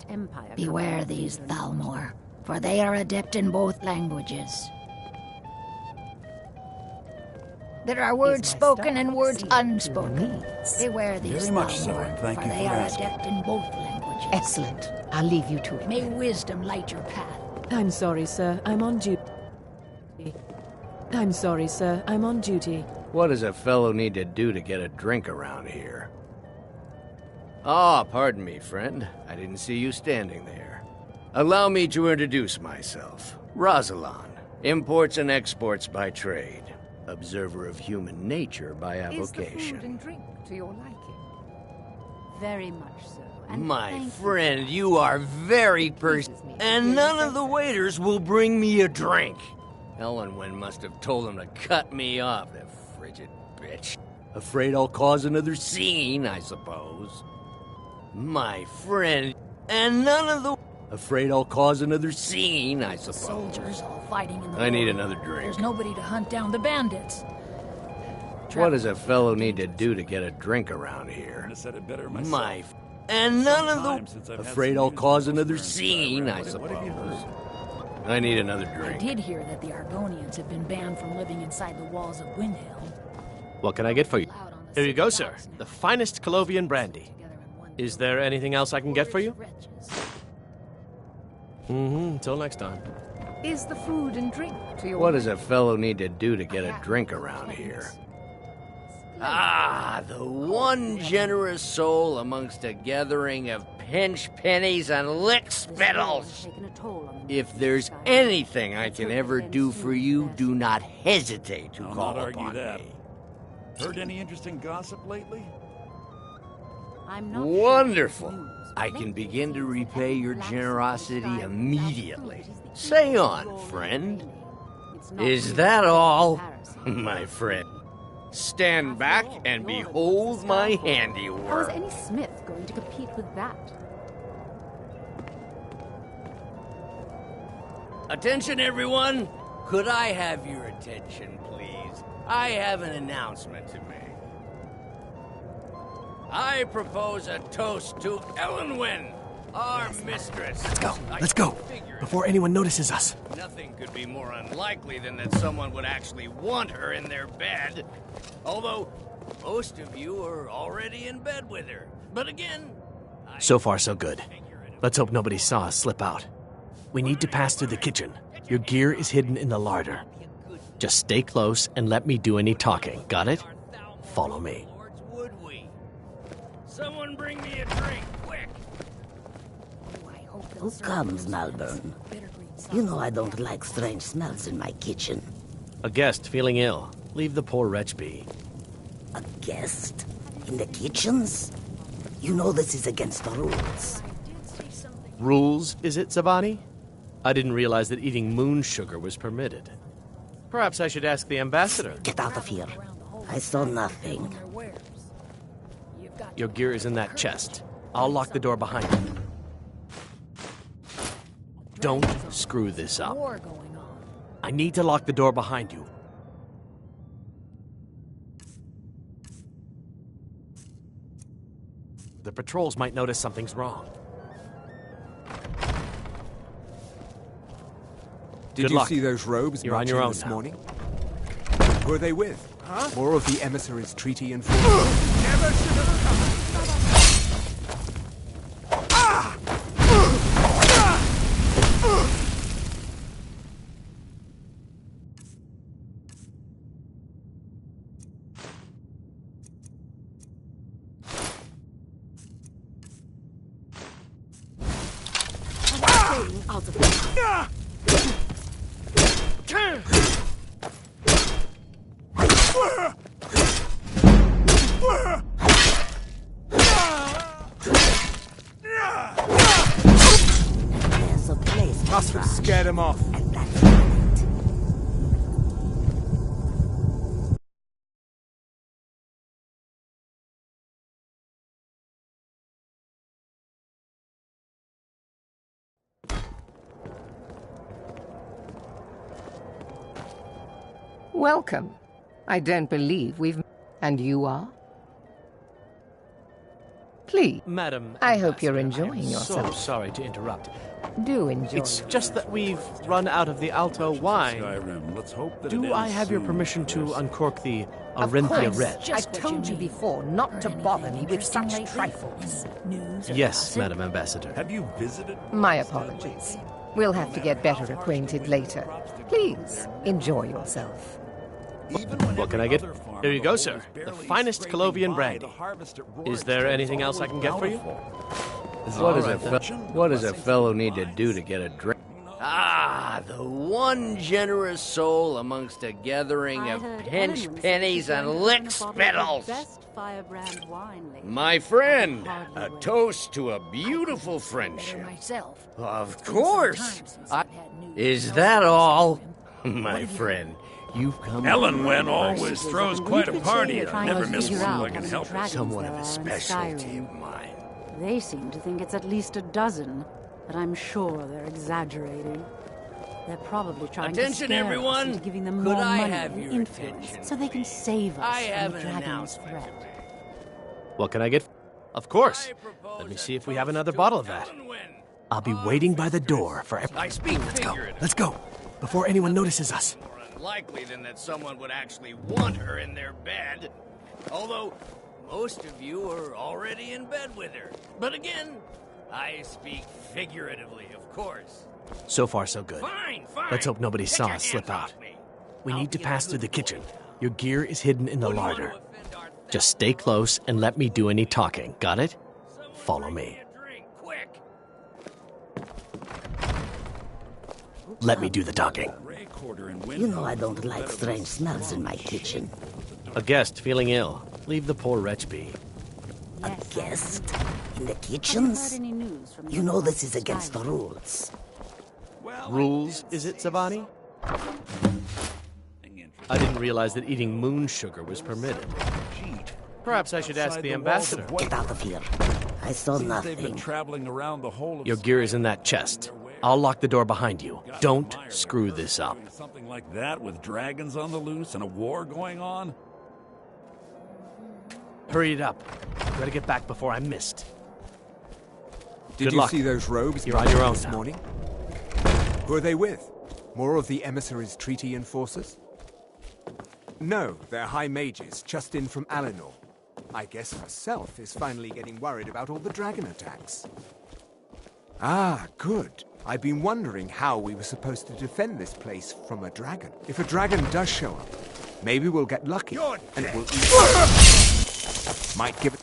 S22: Beware these Thalmor, for they are adept in both languages. There are words spoken and words unspoken. Beware these
S3: Very much so,
S22: Thalmor,
S3: and thank
S22: for
S3: you
S22: they
S3: for
S22: are
S3: asking.
S22: adept in both languages.
S8: Excellent. I'll leave you to it.
S22: May wisdom light your path.
S21: I'm sorry, sir. I'm on duty. I'm sorry, sir. I'm on duty.
S20: What does a fellow need to do to get a drink around here? Ah, pardon me, friend. I didn't see you standing there. Allow me to introduce myself. Rosalan, imports and exports by trade. Observer of human nature by
S8: Is the food
S20: avocation.
S8: and drink to your liking?
S2: Very much so. And
S20: My
S2: thank you.
S20: friend, you are very and none of the waiters will bring me a drink. Ellenwen must have told them to cut me off, that frigid bitch. Afraid I'll cause another scene, I suppose. My friend, and none of the... Afraid I'll cause another scene, I suppose.
S22: Soldiers all fighting in the
S20: I need
S22: war.
S20: another drink.
S22: There's nobody to hunt down the bandits.
S20: What does a fellow need to do to get a drink around here?
S3: I said it better myself.
S20: My... And none of
S3: Time since
S20: the...
S3: I've had
S20: Afraid
S3: some
S20: I'll
S3: news
S20: cause
S3: from
S20: another
S3: elsewhere in
S20: scene,
S3: Skyrim.
S20: I
S3: What have you
S20: suppose.
S3: heard?
S20: I need another
S22: I
S20: drink.
S22: did hear that the Argonians have been banned from living inside the walls of Windhelm.
S11: What can I get for you? Here you go, sir. The finest Colovian brandy. Is there anything else I can get for you? Until next time.
S8: Is the food and drink to your
S20: What does a fellow need to do to get a drink around here? Ah, the one generous soul amongst a gathering of pinch pennies and lick spittles. If there's anything I can ever do for you, do not hesitate to
S3: I'll
S20: call
S3: not argue
S20: upon
S3: that.
S20: me.
S3: Heard any interesting gossip lately?
S2: I'm not
S20: Wonderful. I can begin to repay your generosity immediately. Say on, friend. Is that all? My friend. Stand back and behold my
S2: How is
S20: handiwork.
S2: any smith going to compete with that?
S20: Attention, everyone! Could I have your attention, please? I have an announcement to make. I propose a toast to Ellenwen, our mistress.
S11: Let's go. Let's go. Before anyone notices us.
S20: Nothing could be more unlikely than that someone would actually want her in their bed. Although, most of you are already in bed with her. But again,
S11: So far, so good. Let's hope nobody saw us slip out. We need to pass through the kitchen. Your gear is hidden in the larder. Just stay close and let me do any talking. Got it? Follow me.
S20: would we? Someone bring me a drink, quick!
S4: Who comes, Malburn? You know I don't like strange smells in my kitchen.
S11: A guest feeling ill. Leave the poor wretch be.
S4: A guest? In the kitchens? You know this is against the rules.
S11: Rules, is it, Zavani? I didn't realize that eating moon sugar was permitted. Perhaps I should ask the ambassador.
S4: Get out of here. I saw nothing.
S11: Your gear is in that chest. I'll lock the door behind you. Don't screw this up.
S22: War going on.
S11: I need to lock the door behind you. The patrols might notice something's wrong.
S23: Did
S11: Good
S23: you
S11: luck.
S23: see those robes
S11: You're on
S23: marching
S11: your own
S23: this
S11: now.
S23: morning? Who are they with?
S11: Huh?
S23: More of the emissaries' treaty enforcement? Never should have come.
S19: Out of here.
S4: There's a place.
S23: Must have scared him off.
S4: And that's
S8: Welcome. I don't believe we've... And you are? Please.
S11: Madam,
S8: I hope you're
S11: Ambassador,
S8: enjoying
S11: I am
S8: yourself.
S11: So sorry to interrupt.
S8: Do enjoy.
S11: It's just that we've run out of the Alto wine.
S3: Skyrim. Let's hope that it
S11: Do
S3: ends
S11: I have your
S3: soon,
S11: permission to
S3: Chris.
S11: uncork the
S8: Of
S11: Arinthia
S8: course.
S11: Red?
S8: I told you before not to bother me with such trifles.
S11: Yes, Madam Ambassador.
S3: Have you visited?
S8: My apologies. We'll have to get better acquainted later. Please, enjoy yourself.
S11: What can I get? Here you go, sir. The finest Colovian brandy. Is there anything else I can get for you?
S20: What does a fellow need to do to get a drink? Ah, the one generous soul amongst a gathering of pinch pennies and lick spittles. My friend, a toast to a beautiful friendship.
S22: Myself.
S20: Of course. Is that all? My friend, you've come...
S3: Ellenwen always throws quite a party. I've never missed one
S19: out
S3: who I can help it.
S20: Someone of a specialty of mine.
S2: They seem to think it's at least a dozen, but I'm sure they're exaggerating. They're probably trying
S20: Attention,
S2: to scare
S20: everyone!
S2: us into giving them
S20: Could
S2: more
S20: I
S2: money
S20: have
S2: and
S20: your
S2: influence,
S20: attention,
S2: so they can save us
S20: I
S2: from
S20: have
S2: the
S20: an
S2: dragon's
S20: announcement to
S2: threat.
S11: What can I get? Of course. Let me see if we have another bottle of that. I'll be waiting by the door for
S20: I speak
S11: Let's go, before anyone notices us.
S20: Unlikely than that someone would actually want her in their bed. Although, most of you are already in bed with her. But again, I speak figuratively, of course.
S11: So far, so good.
S20: Fine.
S11: Let's hope nobody saw us slip out. We need to pass through the kitchen. Your gear is hidden in the larder. Just stay close and let me do any talking. Got it? Follow me. Let me do the talking.
S4: You know I don't like strange smells in my kitchen.
S11: A guest feeling ill. Leave the poor wretch be.
S4: A guest? In the kitchens? You know this is against the rules.
S11: Rules, is it, Savani? I didn't realize that eating moon sugar was permitted. Perhaps I should ask the ambassador.
S4: Get out of here. I saw
S3: They've been
S4: nothing.
S3: traveling around the whole of
S11: Your gear is in that chest. I'll lock the door behind you. Don't screw this up.
S3: something like that with dragons on the loose and a war going on.
S11: Hurry it up. Gotta get back before I'm missed.
S23: Did
S11: Good
S23: you
S11: luck.
S23: see those robes
S11: You're on
S23: marching
S11: your own
S23: this
S11: now.
S23: morning? Who are they with? More of the emissaries' treaty enforcers? No, they're high mages, just in from Alinor. I guess herself is finally getting worried about all the dragon attacks. Ah, good. I've been wondering how we were supposed to defend this place from a dragon. If a dragon does show up, maybe we'll get lucky. And we'll might give it...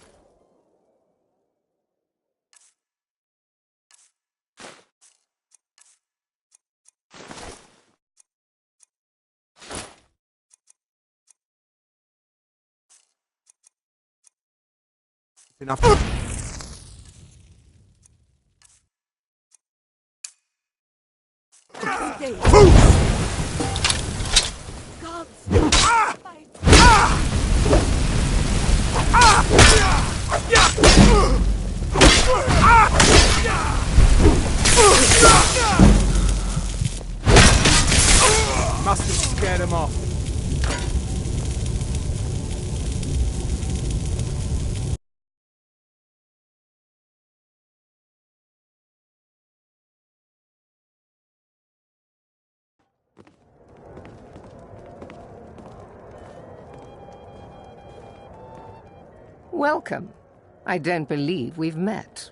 S23: enough. Must have scared him off.
S8: Welcome. I don't believe we've met.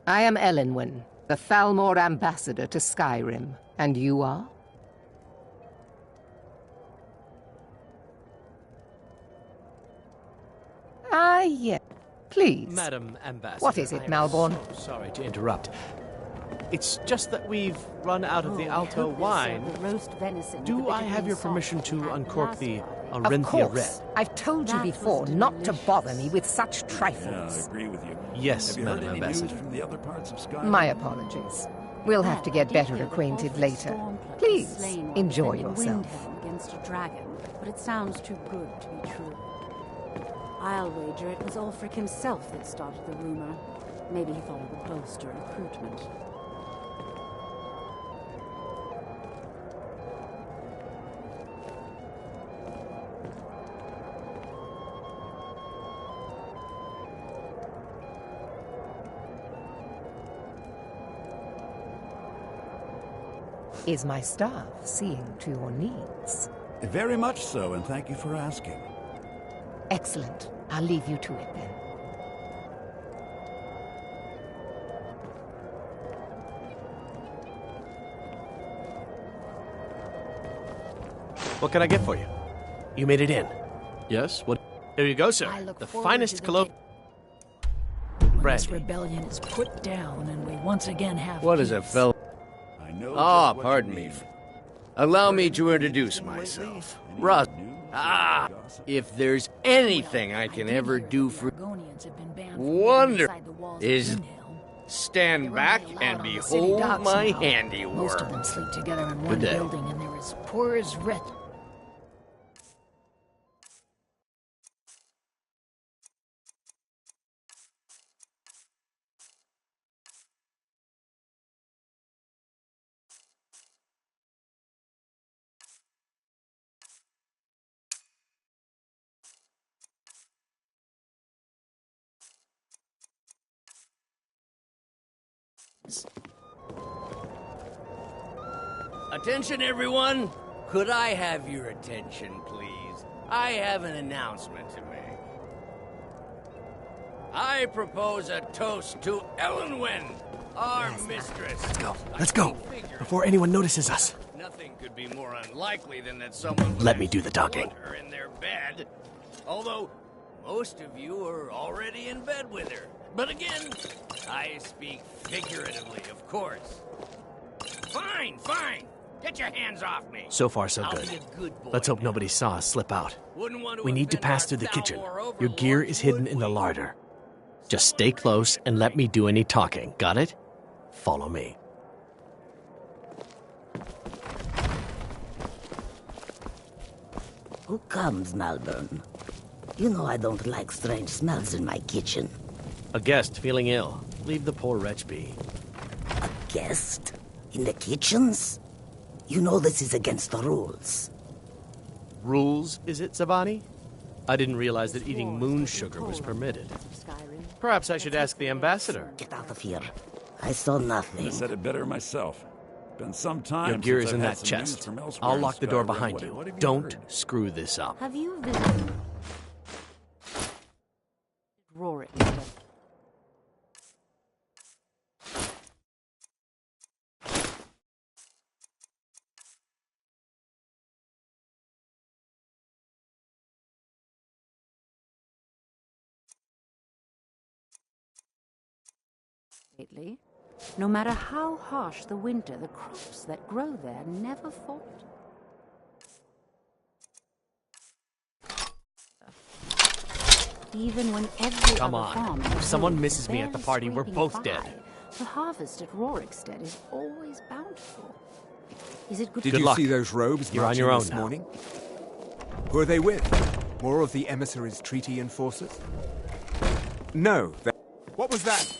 S8: I am Elenwen, the Thalmor ambassador to Skyrim. And you are? Ah, yes. Please.
S11: Madam Ambassador.
S8: What is it,
S11: I am
S8: Malborn?
S11: so sorry to interrupt. It's just that we've run out of the Alto wine. Do I have your permission to uncork the
S8: Of
S11: Arinthia Red?
S8: course. I've told you before not to bother me with such trifles.
S3: I agree with you.
S11: Yes,
S3: Have you
S11: Madam
S3: heard any
S11: Ambassador.
S3: news from the other parts of Skyrim?
S8: My apologies. We'll have to get better acquainted later. Please, enjoy yourself.
S2: Against a dragon, but it sounds too good to be true. I'll wager it was Ulfric himself that started the rumor. Maybe he thought it would bolster recruitment.
S8: Is my staff seeing to your needs?
S3: Very much so, and thank you for asking.
S8: Excellent. I'll leave you to it then.
S11: What can I get for you? You made it in.
S17: Yes? What?
S11: Here you go, sir.
S22: I look
S11: The
S22: forward
S11: finest
S22: to the
S11: cologne.
S22: day when this
S11: Brandy.
S22: rebellion is put down and we once again have
S20: What is a
S22: peace.
S20: fellow?
S3: I know
S20: Ah,
S3: just what
S20: pardon
S3: you
S20: me.
S3: mean.
S20: Allow me to introduce myself. Russ. Ah, if there's anything I can ever do for wonder is stand back and behold my
S22: Most of
S20: handiwork.
S22: them sleep together in
S20: Good
S22: one
S20: day.
S22: building, and they're as poor as wretch.
S20: Attention, everyone! Could I have your attention, please? I have an announcement to make. I propose a toast to Elenwen, our mistress.
S11: Let's go. Before anyone notices us.
S20: Nothing could be more unlikely than that someone would
S11: Let me do the talking.
S20: put her in their bed. Although most of you are already in bed with her. But again, I speak figuratively, of course. Fine, fine. Get your hands off me.
S11: So far, so
S20: I'll
S11: good.
S20: be a good boy
S11: Let's hope
S20: now.
S11: nobody saw us slip out.
S20: Wouldn't want to
S11: We need to
S20: offend
S11: pass
S20: our
S11: through the kitchen.
S20: Thalmor
S11: Your gear
S20: overlords,
S11: is hidden
S20: would
S11: in the
S20: we?
S11: larder. Just stay close and let me do any talking. Got it? Follow me.
S4: Who comes, Malborn? You know I don't like strange smells in my kitchen.
S11: A guest feeling ill. Leave the poor wretch be.
S4: Guest? In the kitchens? You know this is against the rules.
S11: Rules, is it, Zavani? I didn't realize that eating moon sugar was permitted. Perhaps I should ask the ambassador.
S4: Get out of here. I saw nothing.
S3: I said it better myself. Been some time.
S11: Your gear
S3: since
S11: is in
S3: I've had
S11: that
S3: some news
S11: chest.
S3: from elsewhere
S11: I'll
S3: in
S11: lock the door
S3: Skyrim.
S11: behind
S3: What
S11: you.
S3: have
S11: Don't
S3: heard?
S11: screw this up.
S2: Have you visited Rorik? Lately, no matter how harsh the winter, the crops that grow there never falter. Even when every
S11: Come
S2: other
S11: on.
S2: farm in
S11: If
S2: the
S11: someone
S2: village
S11: misses
S2: is
S11: me at the
S2: barely
S11: party, we're
S2: scraping
S11: both
S2: by,
S11: dead.
S2: The harvest at Rorikstead is always bountiful. Is it good?
S23: Did
S11: Good
S23: you
S11: luck.
S23: see those robes
S11: You're on
S23: marching
S11: your own
S23: this
S11: now.
S23: morning? Who are they with? More of the emissaries' treaty enforcers? No. What was that?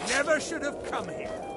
S23: Never should have come here.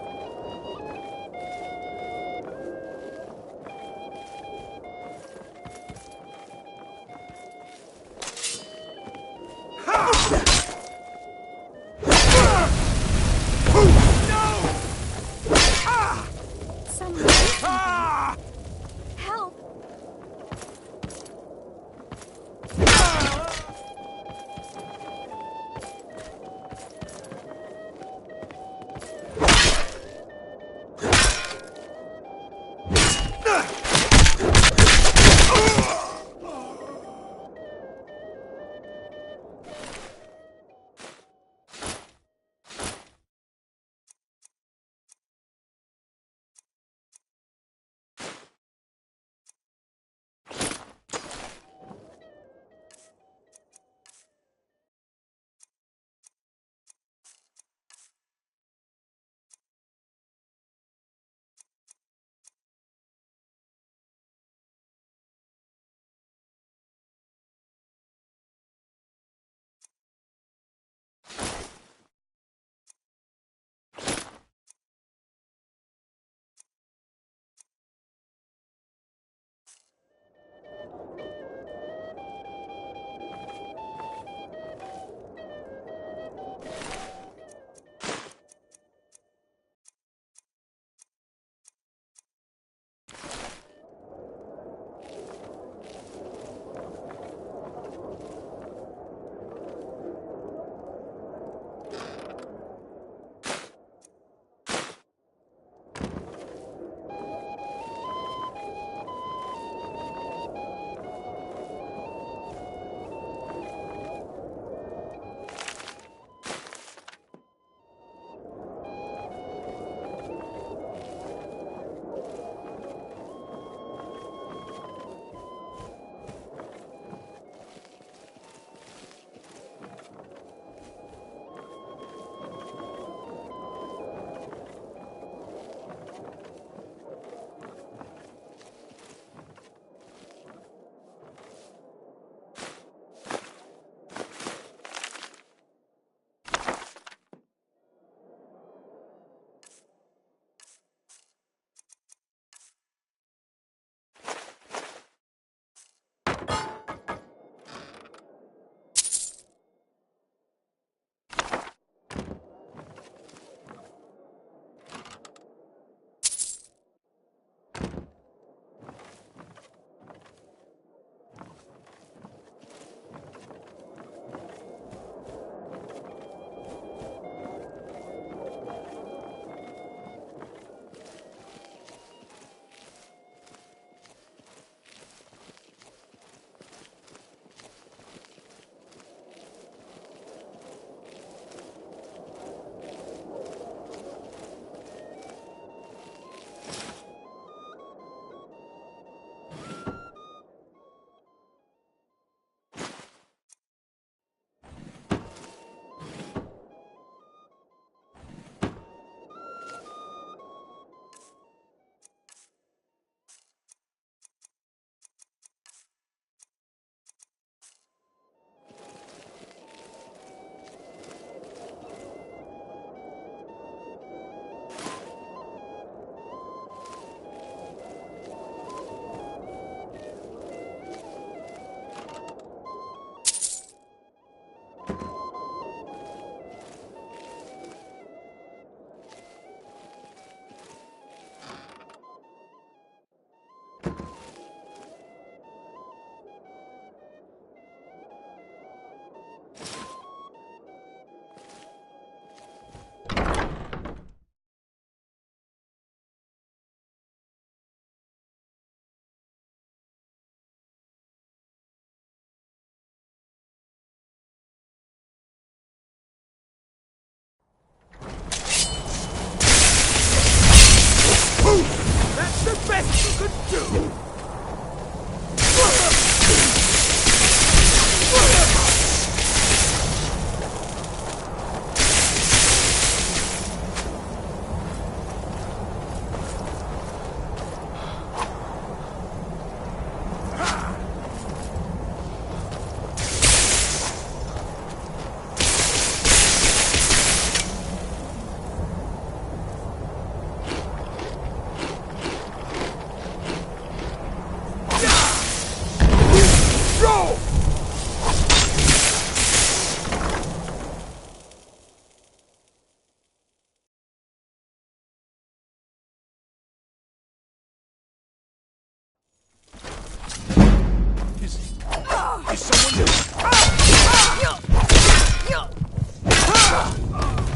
S20: someone new.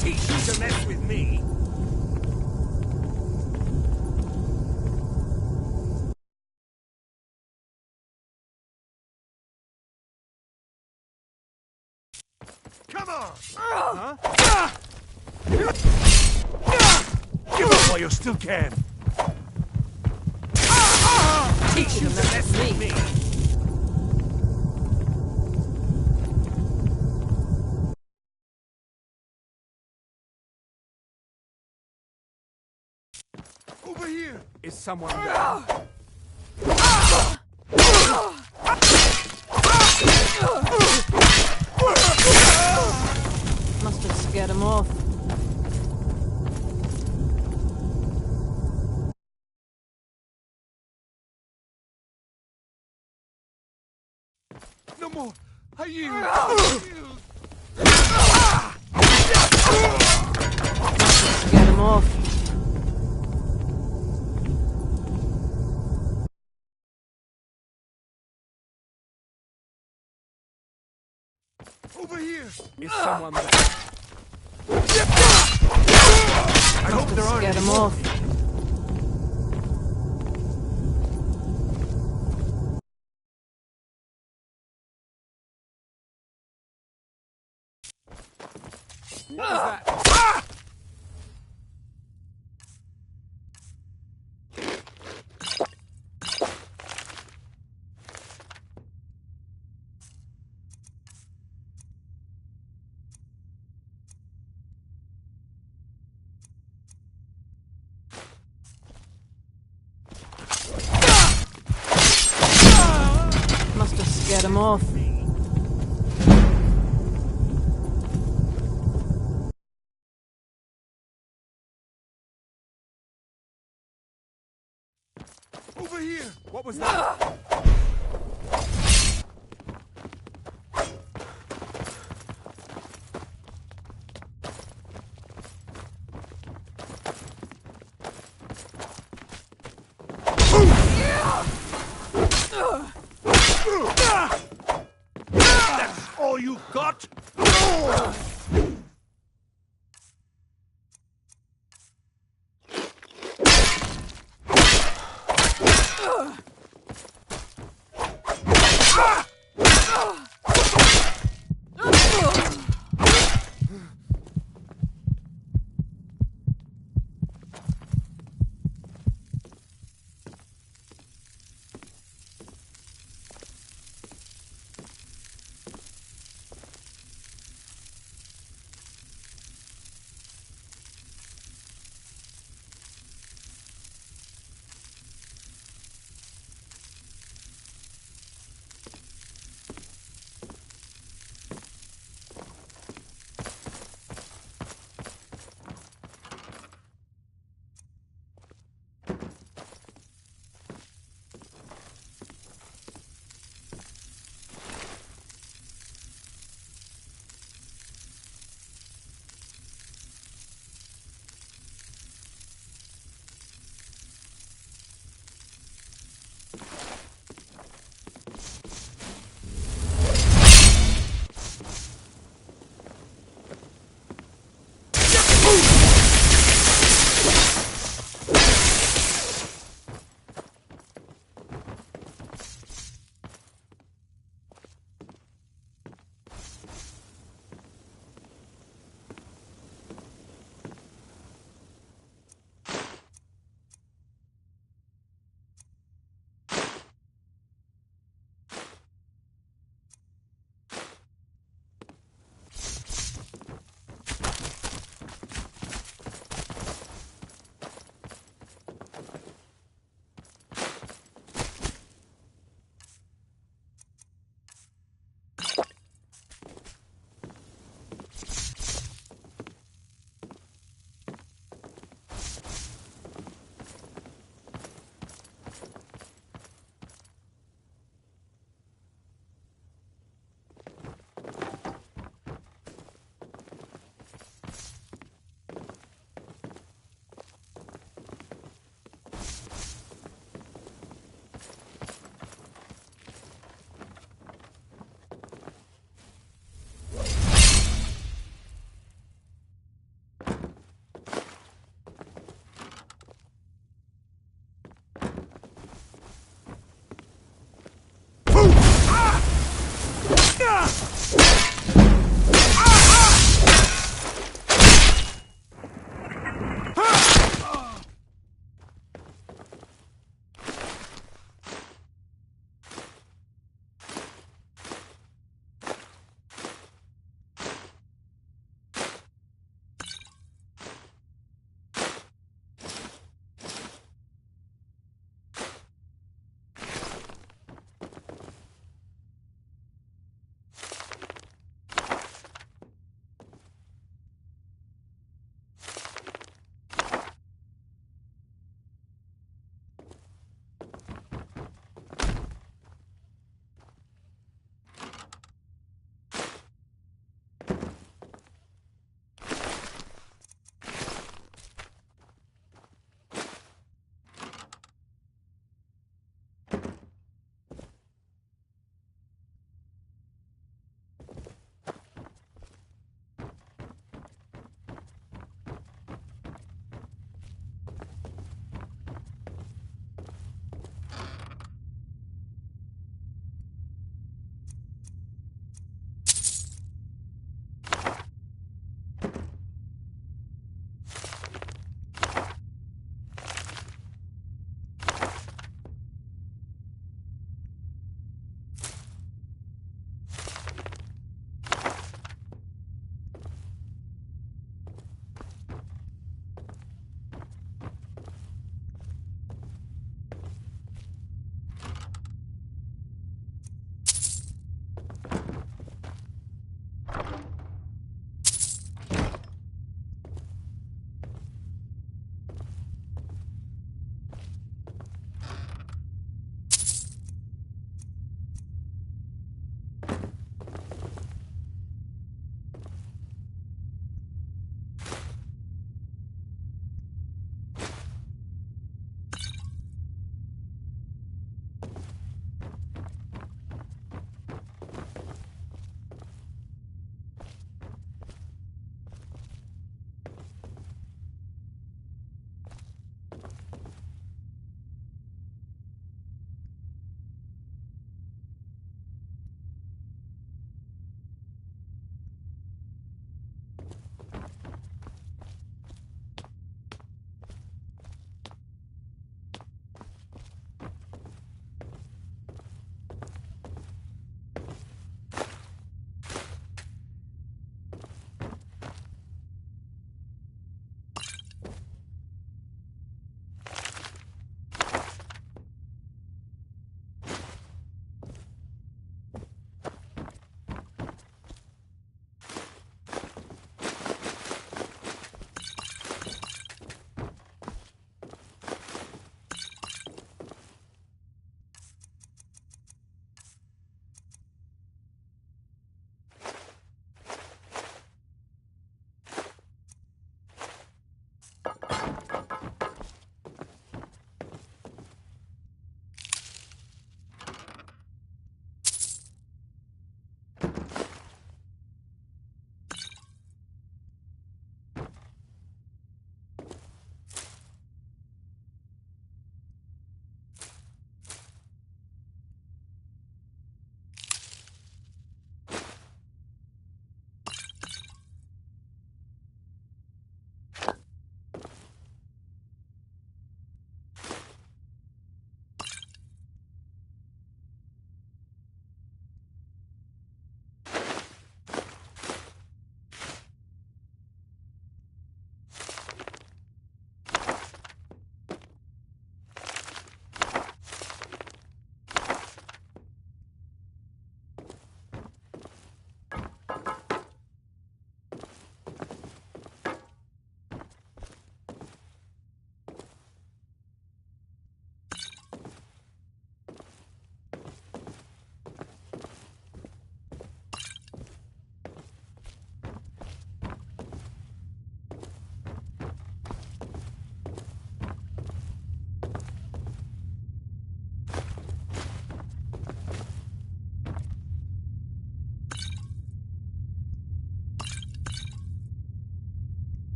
S20: Teach you to mess with me. Come on! Huh? Give up while you still can. Teach you to mess with me. Over here! Is someone there?
S21: Must have scared him off.
S20: No more! I yield!
S21: Scared him off.
S20: Over here! Is someone there? I hope there aren't
S21: Scared
S20: any
S21: him
S20: more.
S21: off.
S20: What was that?
S21: Must have scared him off.
S20: Over here! What was that? That's all you got?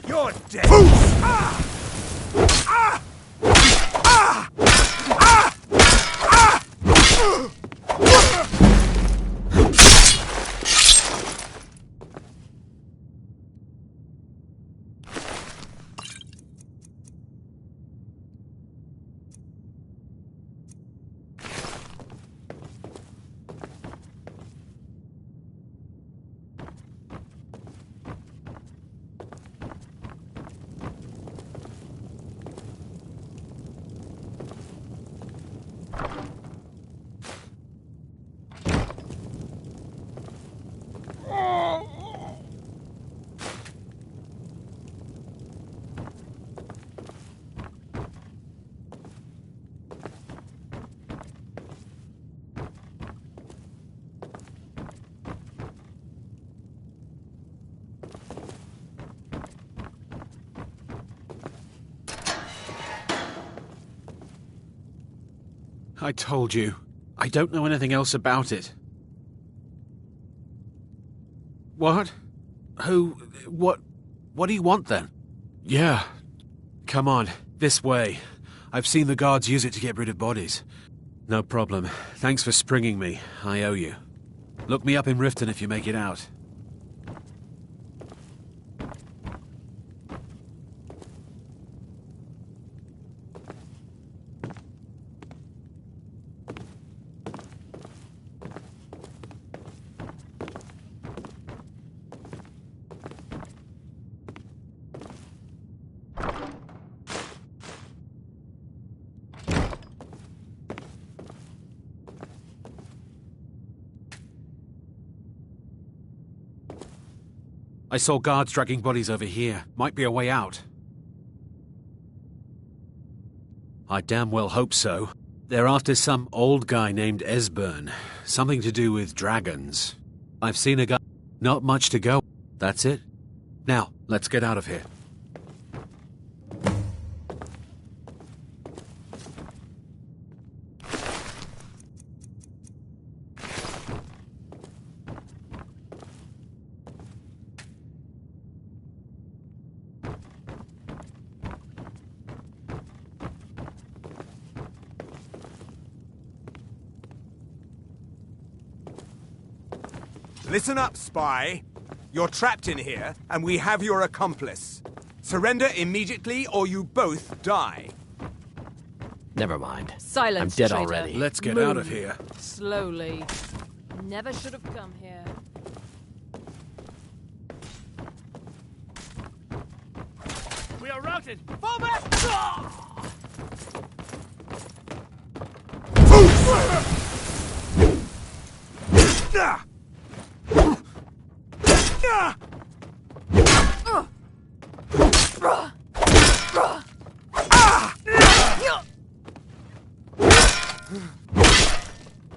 S7: You're dead! Ah! Ah! Ah! Ah! Ah!
S10: I told you. I don't know anything else about it. What? Who? What do you want then? Yeah. Come on, this way. I've seen the guards use it to get rid of bodies. No problem. Thanks for springing me. I owe you. Look me up in Riften if you make it out. I saw guards dragging bodies over here. Might be a way out. I damn well hope so. They're after some old guy named Esbern. Something to do with dragons. I've seen a guy... Not much to go. That's it. Now, let's get out of here.
S23: Listen up, spy. You're trapped in here, and we have your accomplice. Surrender immediately, or you both die.
S11: Never mind.
S21: Silence,
S11: I'm dead
S21: traitor.
S11: already.
S10: Let's get
S21: Move
S10: out of here.
S21: Slowly. Never should have come here.
S7: We are routed! Fall back!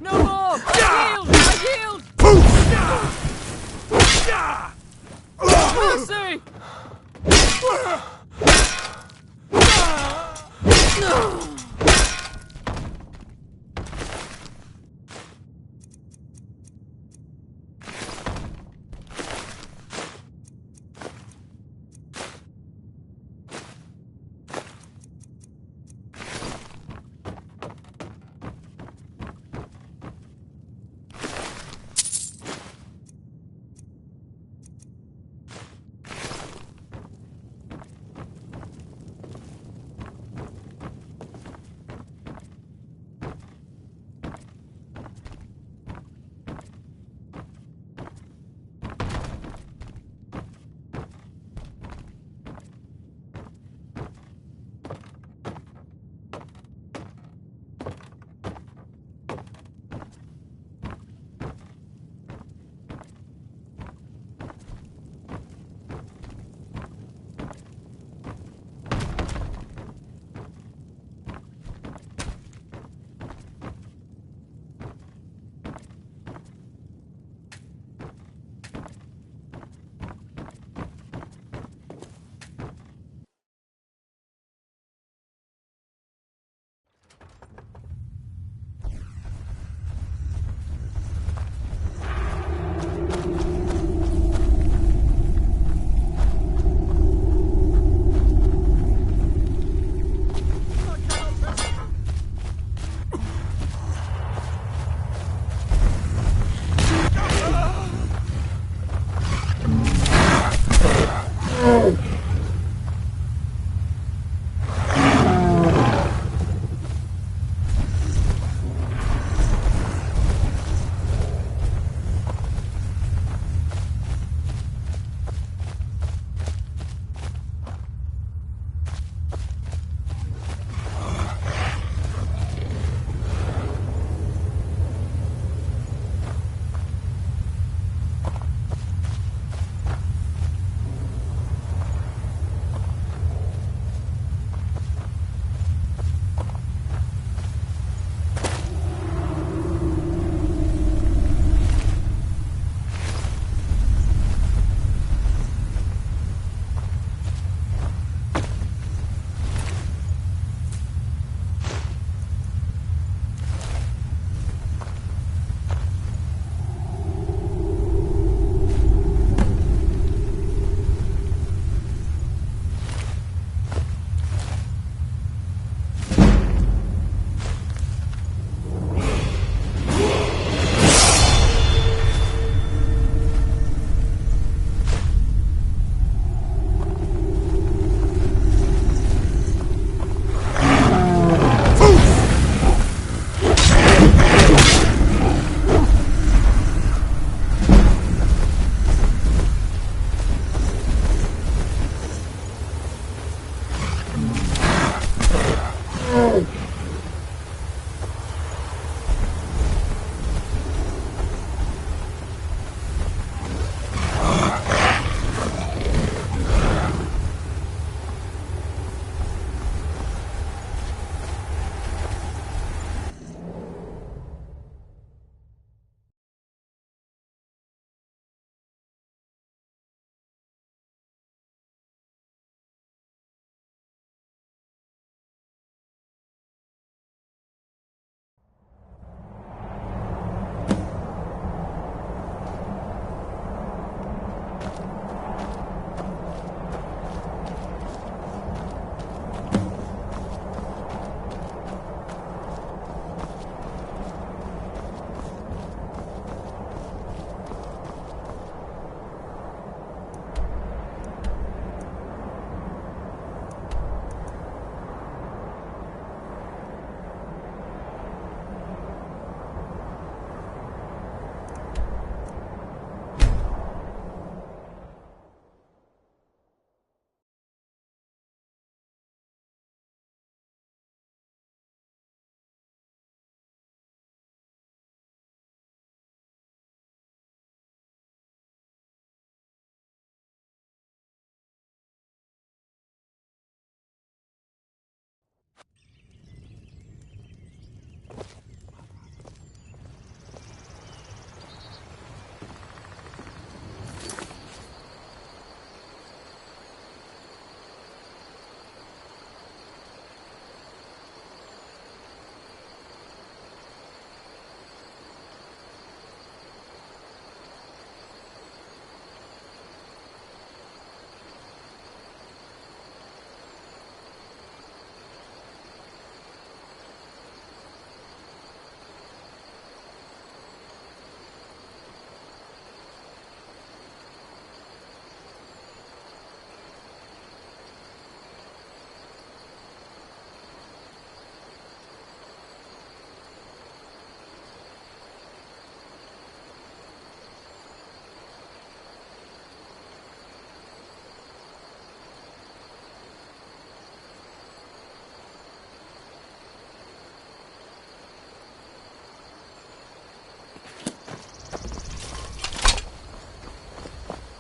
S21: No more! I yield! Mercy!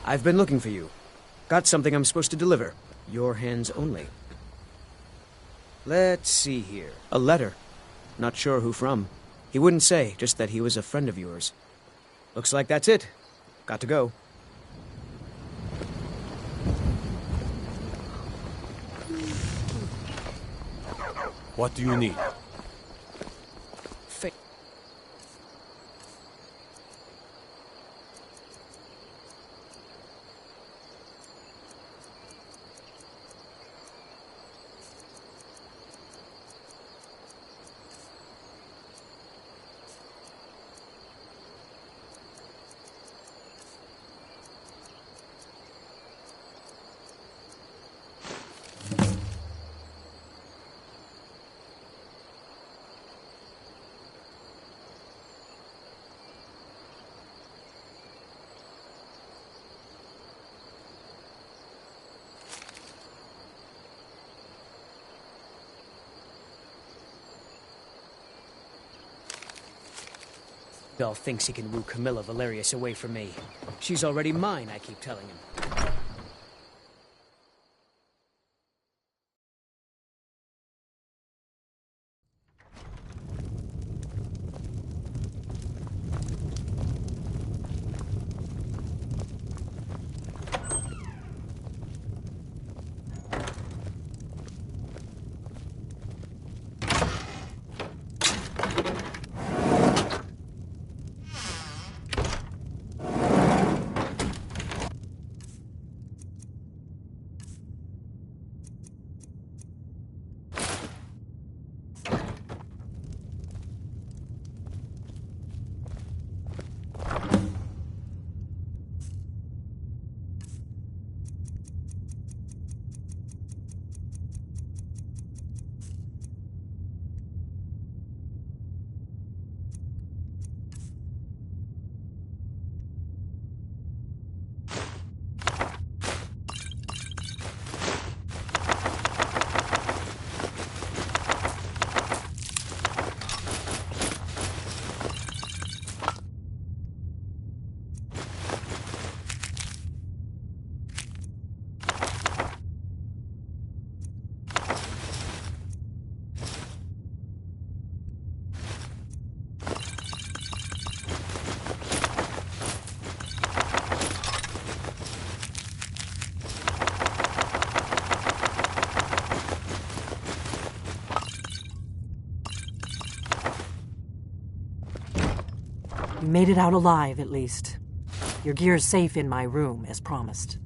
S17: I've been looking for you. Got something I'm supposed to deliver. Your hands only. Let's see here. A letter. Not sure who from. He wouldn't say, just that he was a friend of yours. Looks like that's it. Got to go.
S16: What do you need?
S17: Bell thinks he can woo Camilla Valerius away from me. She's already mine, I keep telling him.
S14: You made it out alive, at least. Your gear's safe in my room, as promised.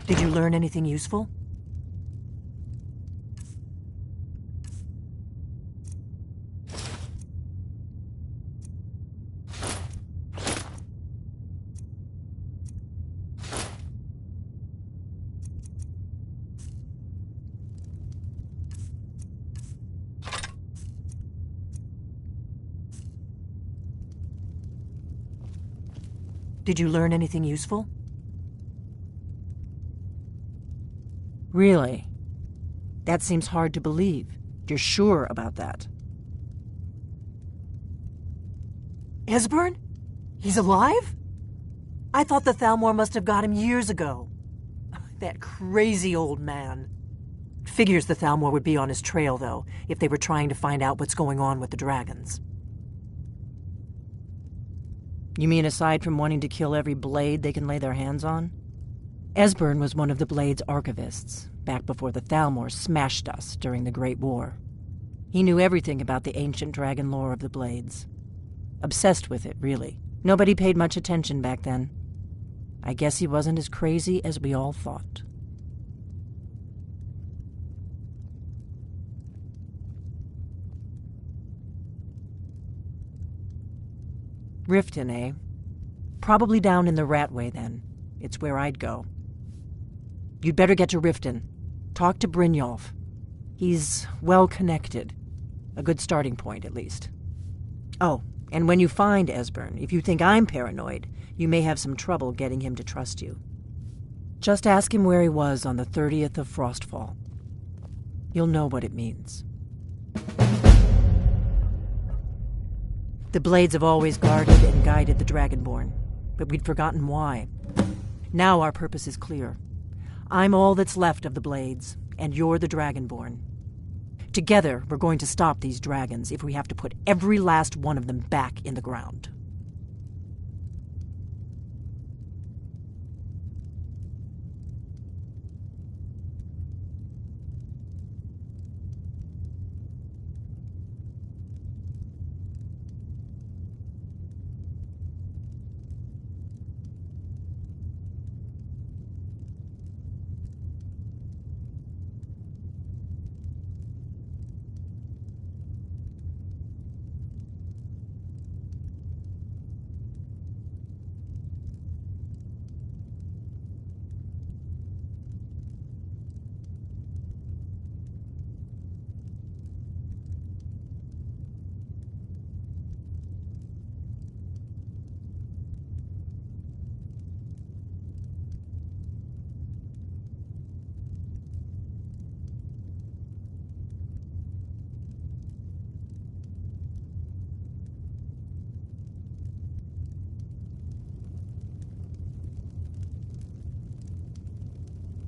S14: Did you learn anything useful? Did you learn anything useful? Really? That seems hard to believe. You're sure about that? Esbern? He's alive? I thought the Thalmor must have got him years ago. That crazy old man. Figures the Thalmor would be on his trail, though, if they were trying to find out what's going on with the dragons. You mean aside from wanting to kill every blade they can lay their hands on? Esbern was one of the Blade's archivists, back before the Thalmor smashed us during the Great War. He knew everything about the ancient dragon lore of the Blades. Obsessed with it, really. Nobody paid much attention back then. I guess he wasn't as crazy as we all thought. Riften, eh? Probably down in the Ratway, then. It's where I'd go. You'd better get to Riften. Talk to Brynjolf. He's well-connected. A good starting point, at least. Oh, and when you find Esbern, if you think I'm paranoid, you may have some trouble getting him to trust you. Just ask him where he was on the 30th of Frostfall. You'll know what it means. The Blades have always guarded and guided the Dragonborn, but we'd forgotten why. Now our purpose is clear. I'm all that's left of the Blades, and you're the Dragonborn. Together, we're going to stop these dragons if we have to put every last one of them back in the ground.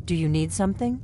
S14: Do you need something?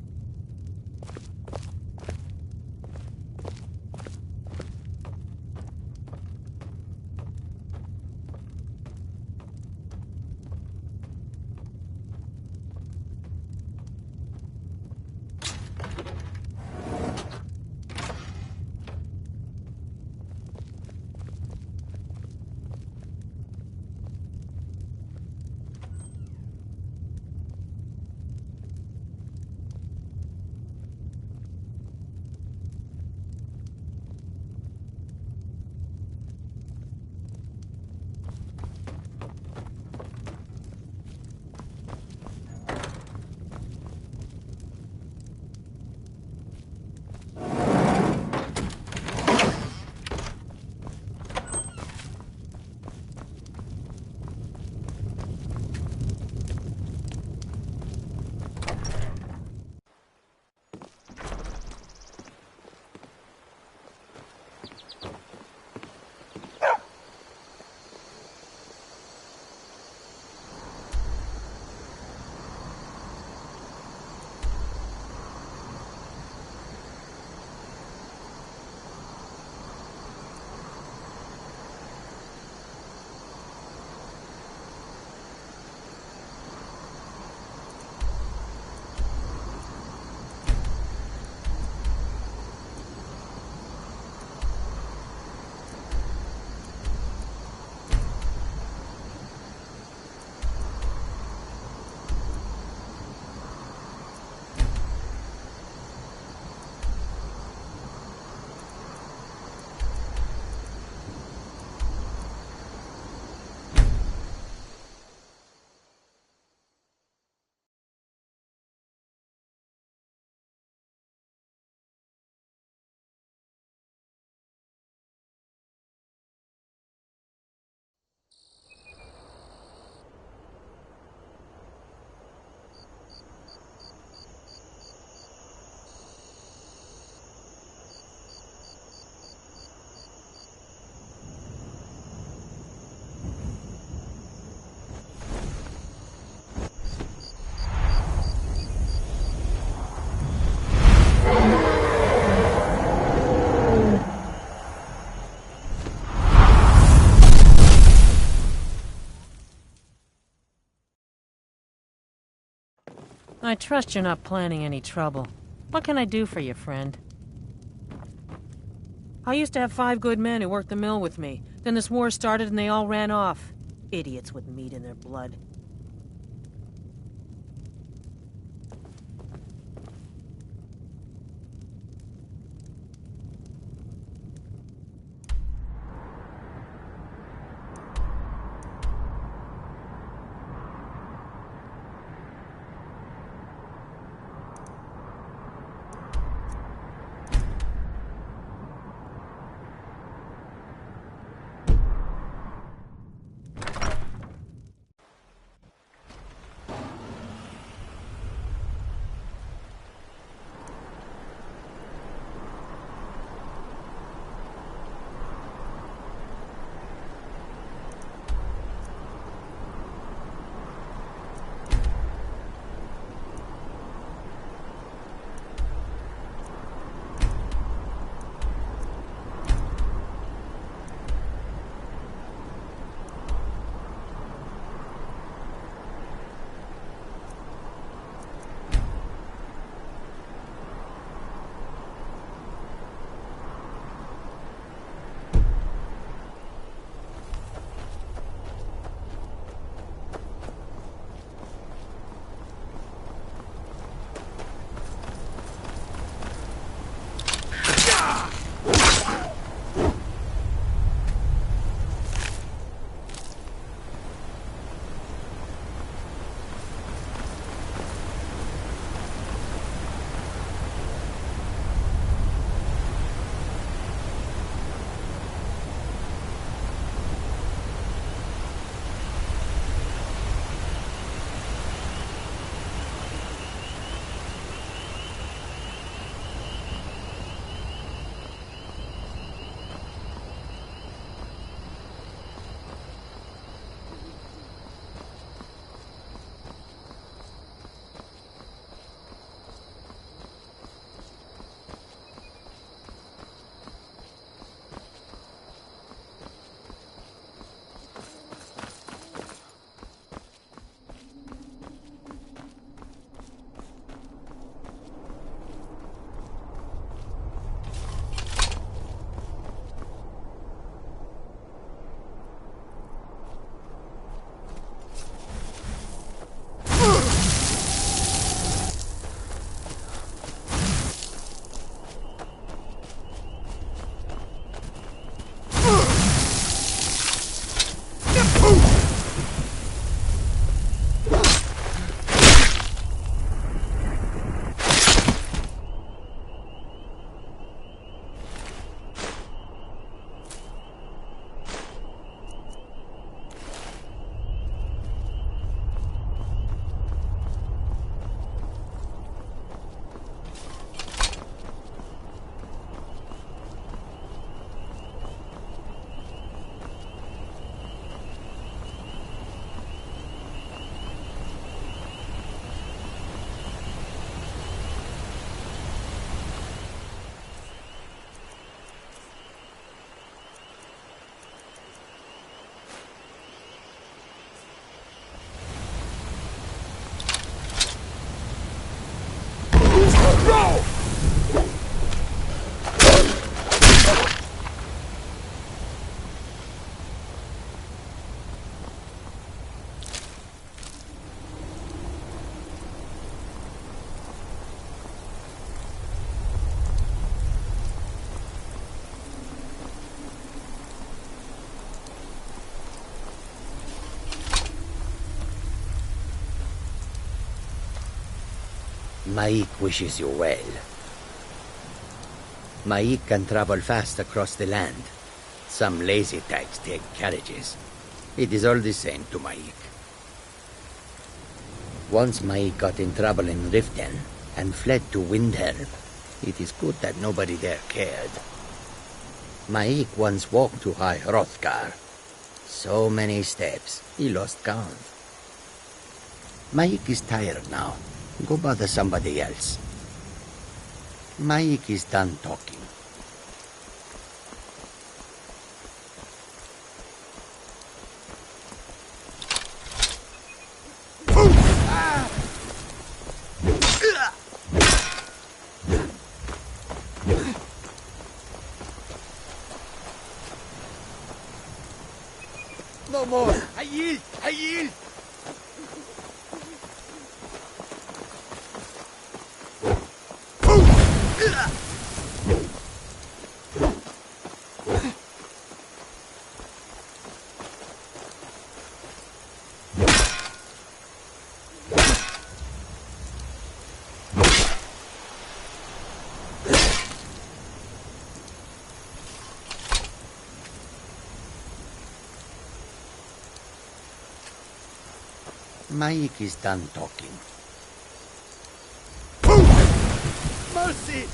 S12: I trust you're not planning any trouble. What can I do for you, friend? I used to have 5 good men who worked the mill with me. Then this war started and they all ran off. Idiots with meat in their blood.
S13: Maik wishes you well. Maik can travel fast across the land. Some lazy types take carriages. It is all the same to Maik. Once Maik got in trouble in Riften and fled to Windhelm. It is good that nobody there cared. Maik once walked to High Hrothgar. So many steps, he lost count. Maik is tired now. Go bother somebody else. Maik is done talking.
S20: no more. I yield. I yield.
S13: Mike is done talking.
S20: Mercy!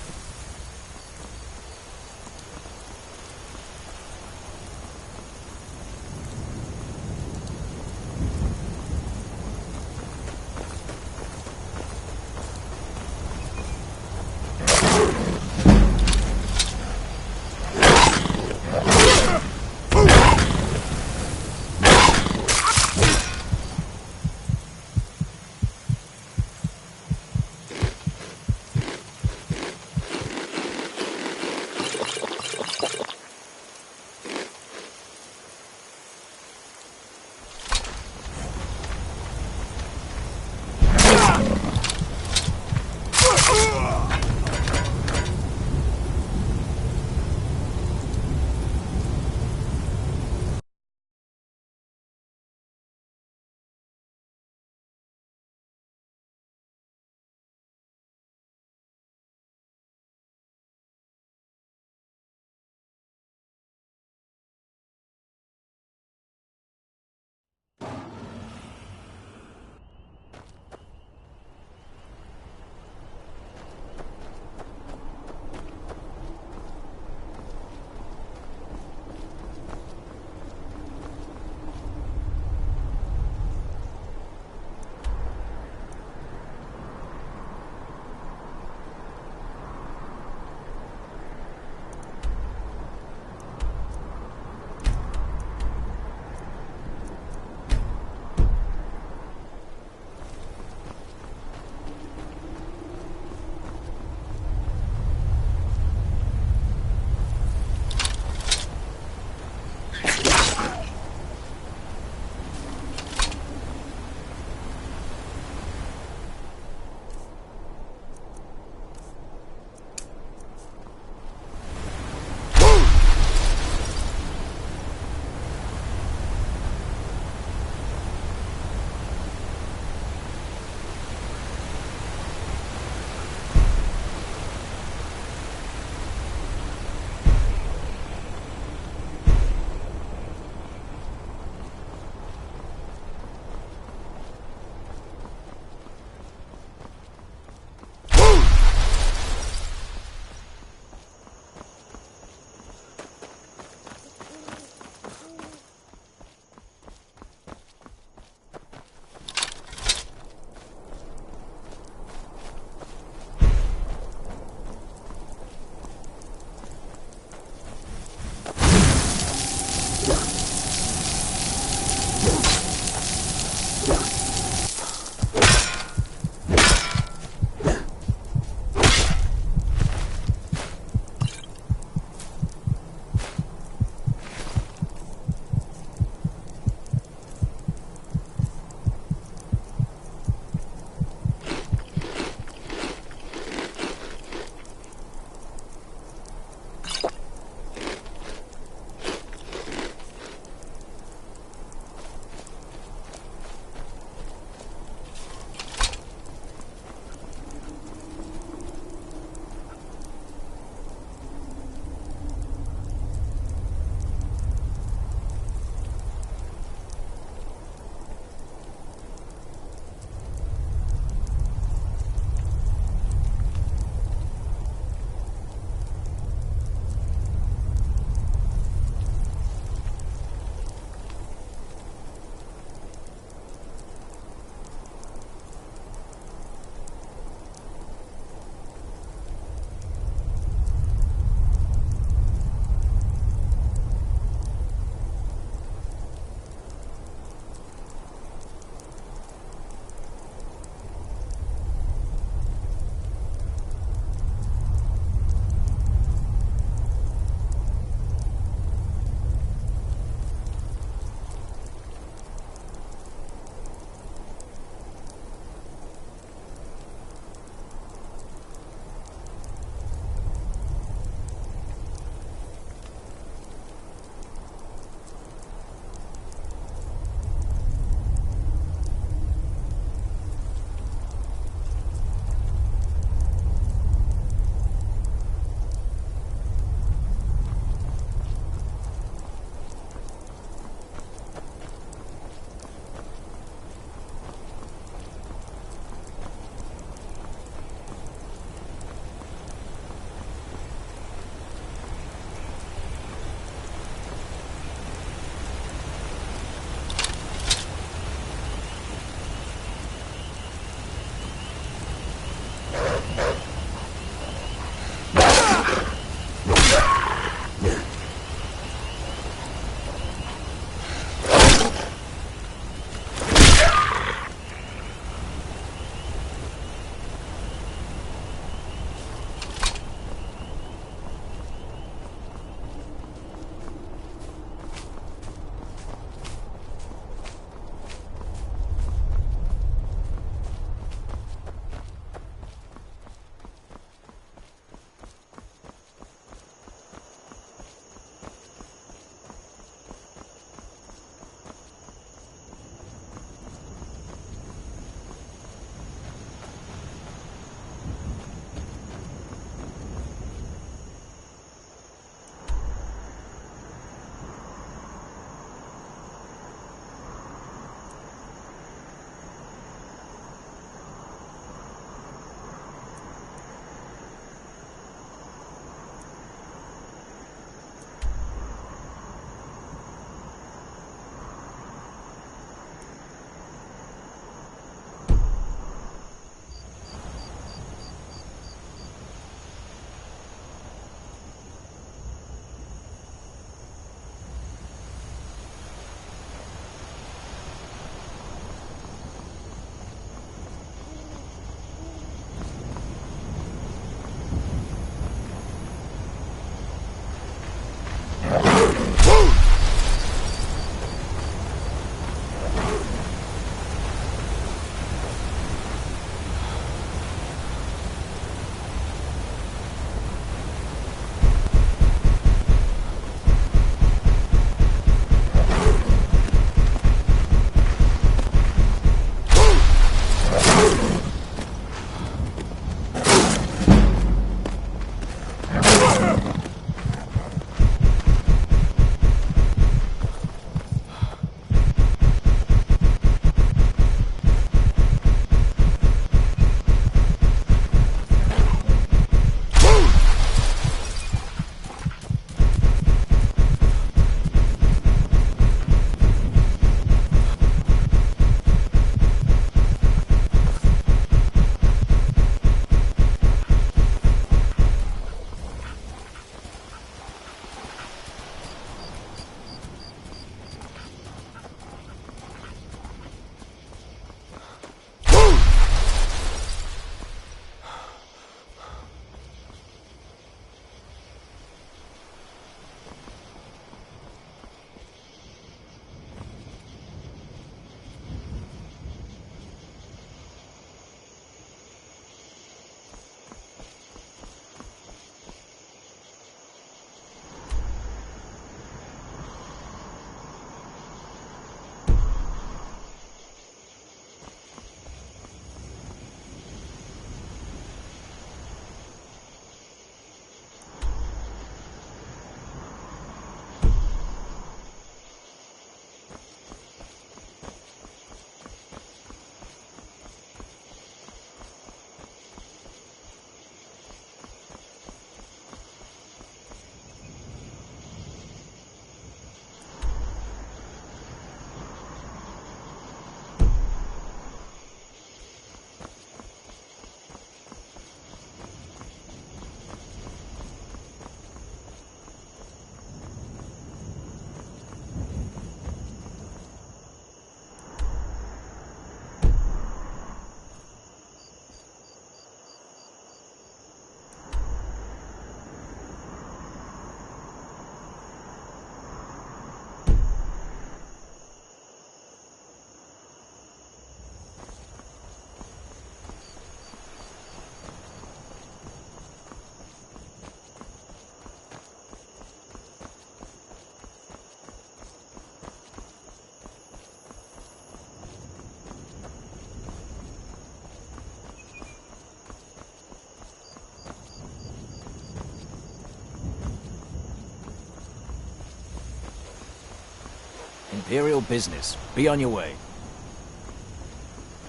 S5: Imperial business. Be on your way.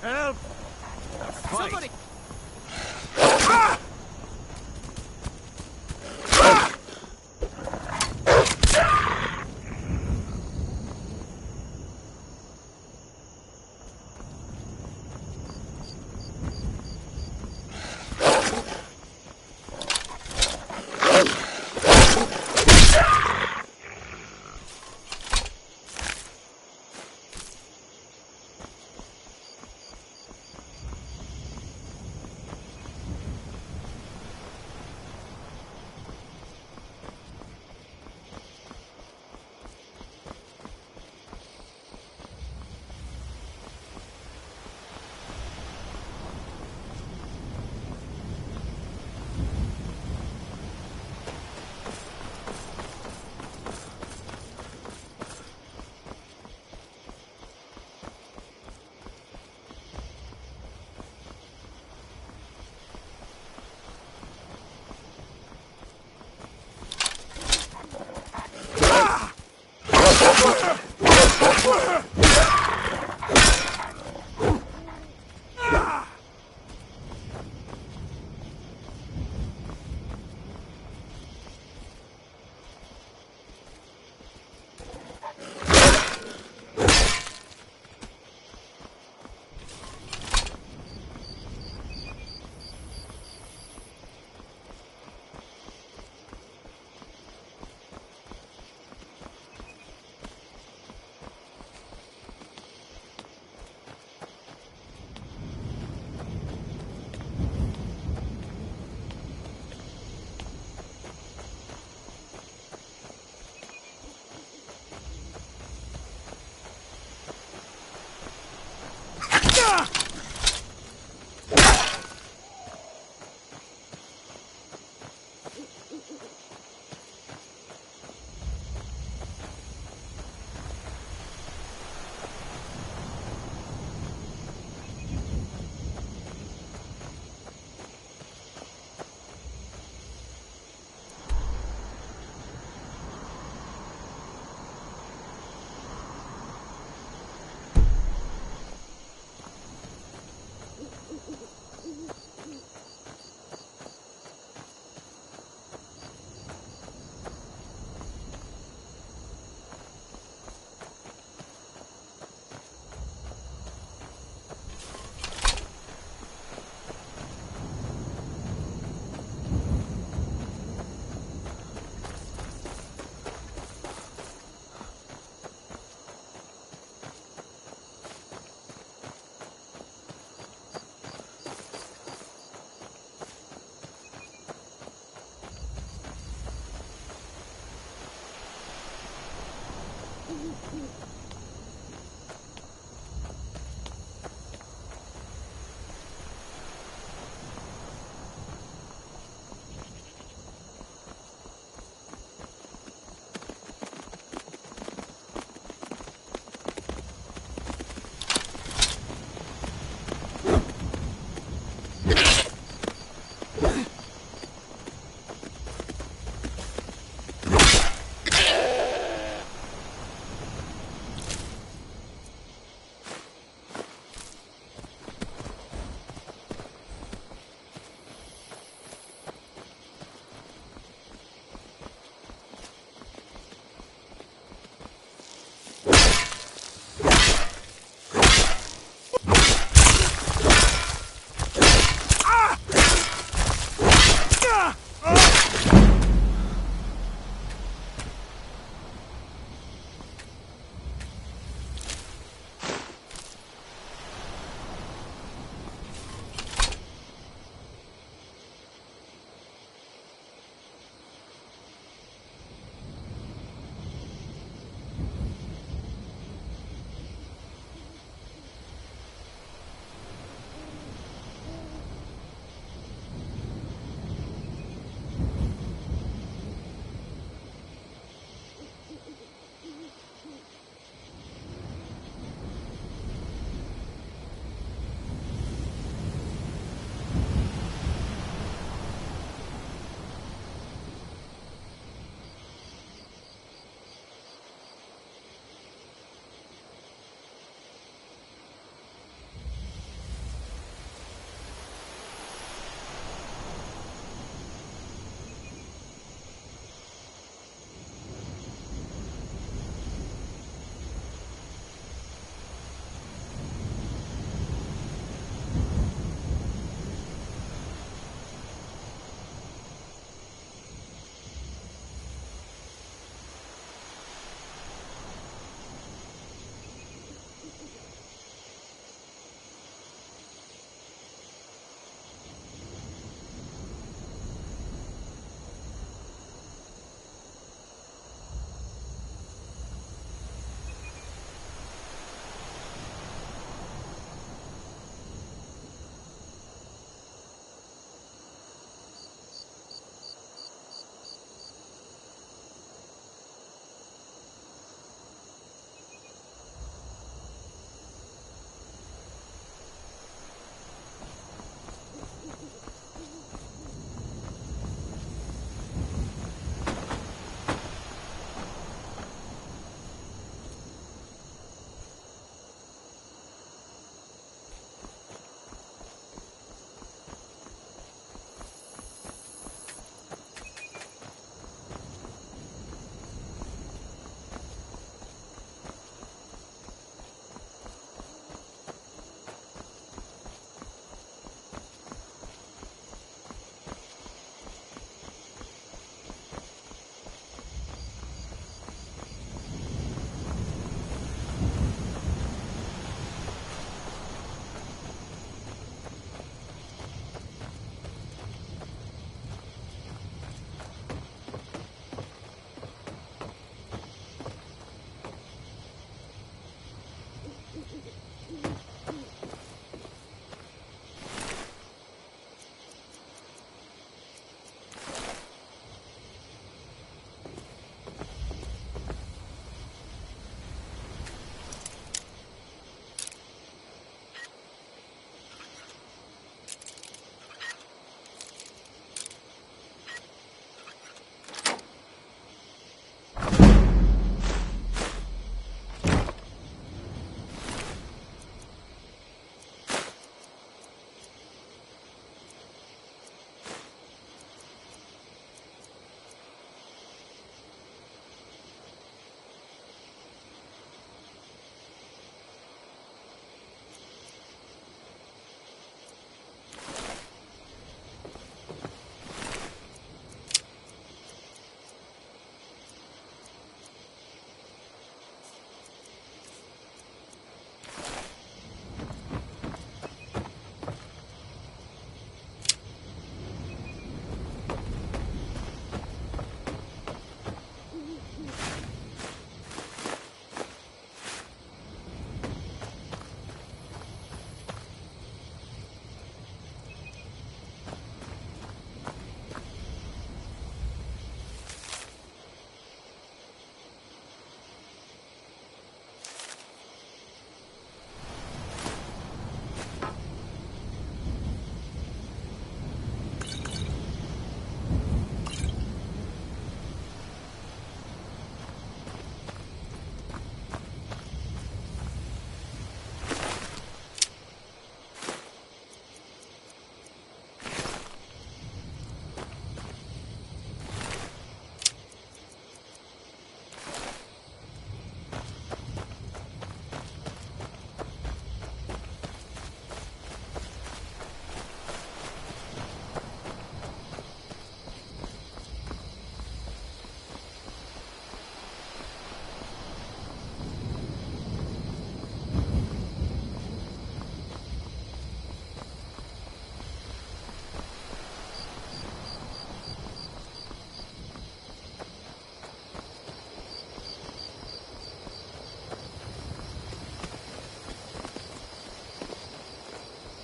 S7: Help! Somebody!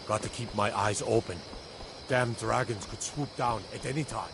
S16: Got to keep my eyes open. Damn dragons could swoop down at any time.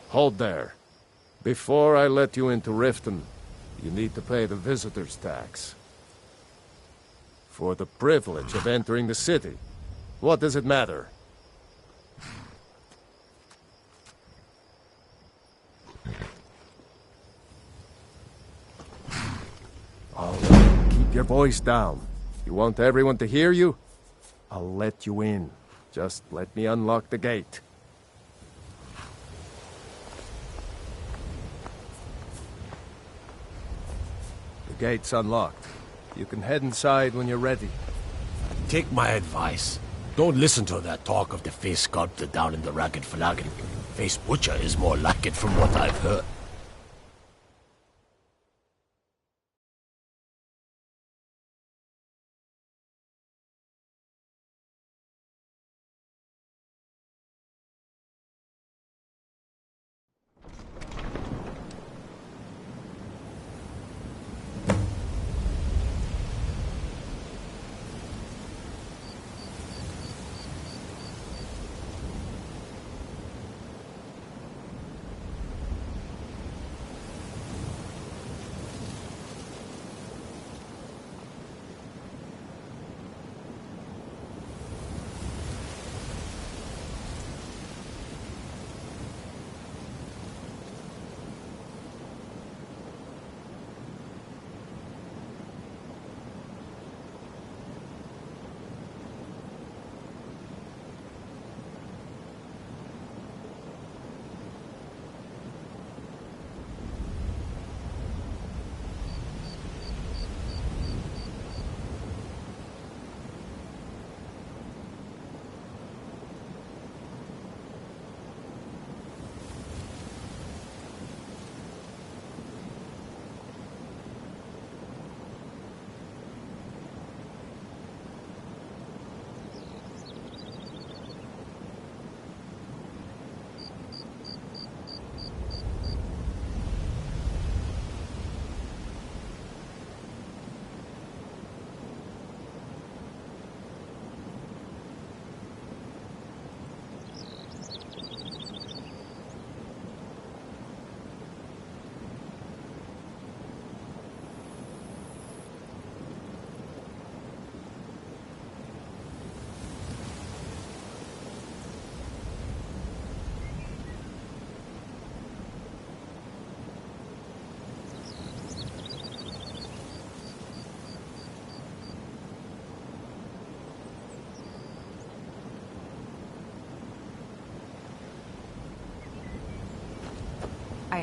S6: Hold there. Before I let you into Riften, you need to pay the visitor's tax. For the privilege of entering the city. What does it matter? All right, keep your voice down. You want everyone to hear you? I'll let you in. Just let me unlock the gate. The gate's unlocked. You can head inside when you're ready.
S16: Take my advice. Don't listen to that talk of the face sculptor down in the Ragged Flagon. Face Butcher is more like it from what I've heard.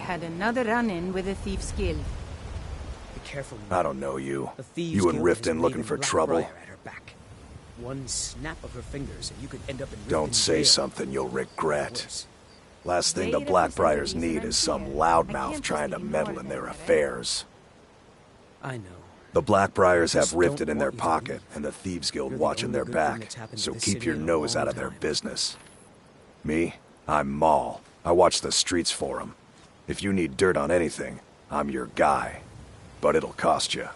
S9: had another run-in with a thief's guild.
S17: Be careful.
S16: I don't know you.
S17: The thieves
S16: You and
S17: guild has
S16: Riften looking
S17: Maiden
S16: for trouble?
S17: Blackbriar at her back. One snap of her fingers, and you could end up in
S16: Don't
S17: Riften
S16: say
S17: jail.
S16: something you'll regret.
S17: Worse.
S16: Last thing the Blackbriars need is some loudmouth trying to meddle in their affairs.
S17: I know.
S16: The Blackbriars have
S17: Just
S16: Riften
S17: don't
S16: in their
S17: want you to
S16: pocket, and the Thieves Guild
S17: You're the
S16: watching
S17: only
S16: their
S17: good thing
S16: back,
S17: that's happened to
S16: so
S17: this
S16: keep
S17: city
S16: your
S17: in a
S16: nose out
S17: long
S16: of their
S17: time.
S16: business. Me? I'm Maul. I watch the streets for 'em. If you need dirt on anything, I'm your guy. But it'll cost you.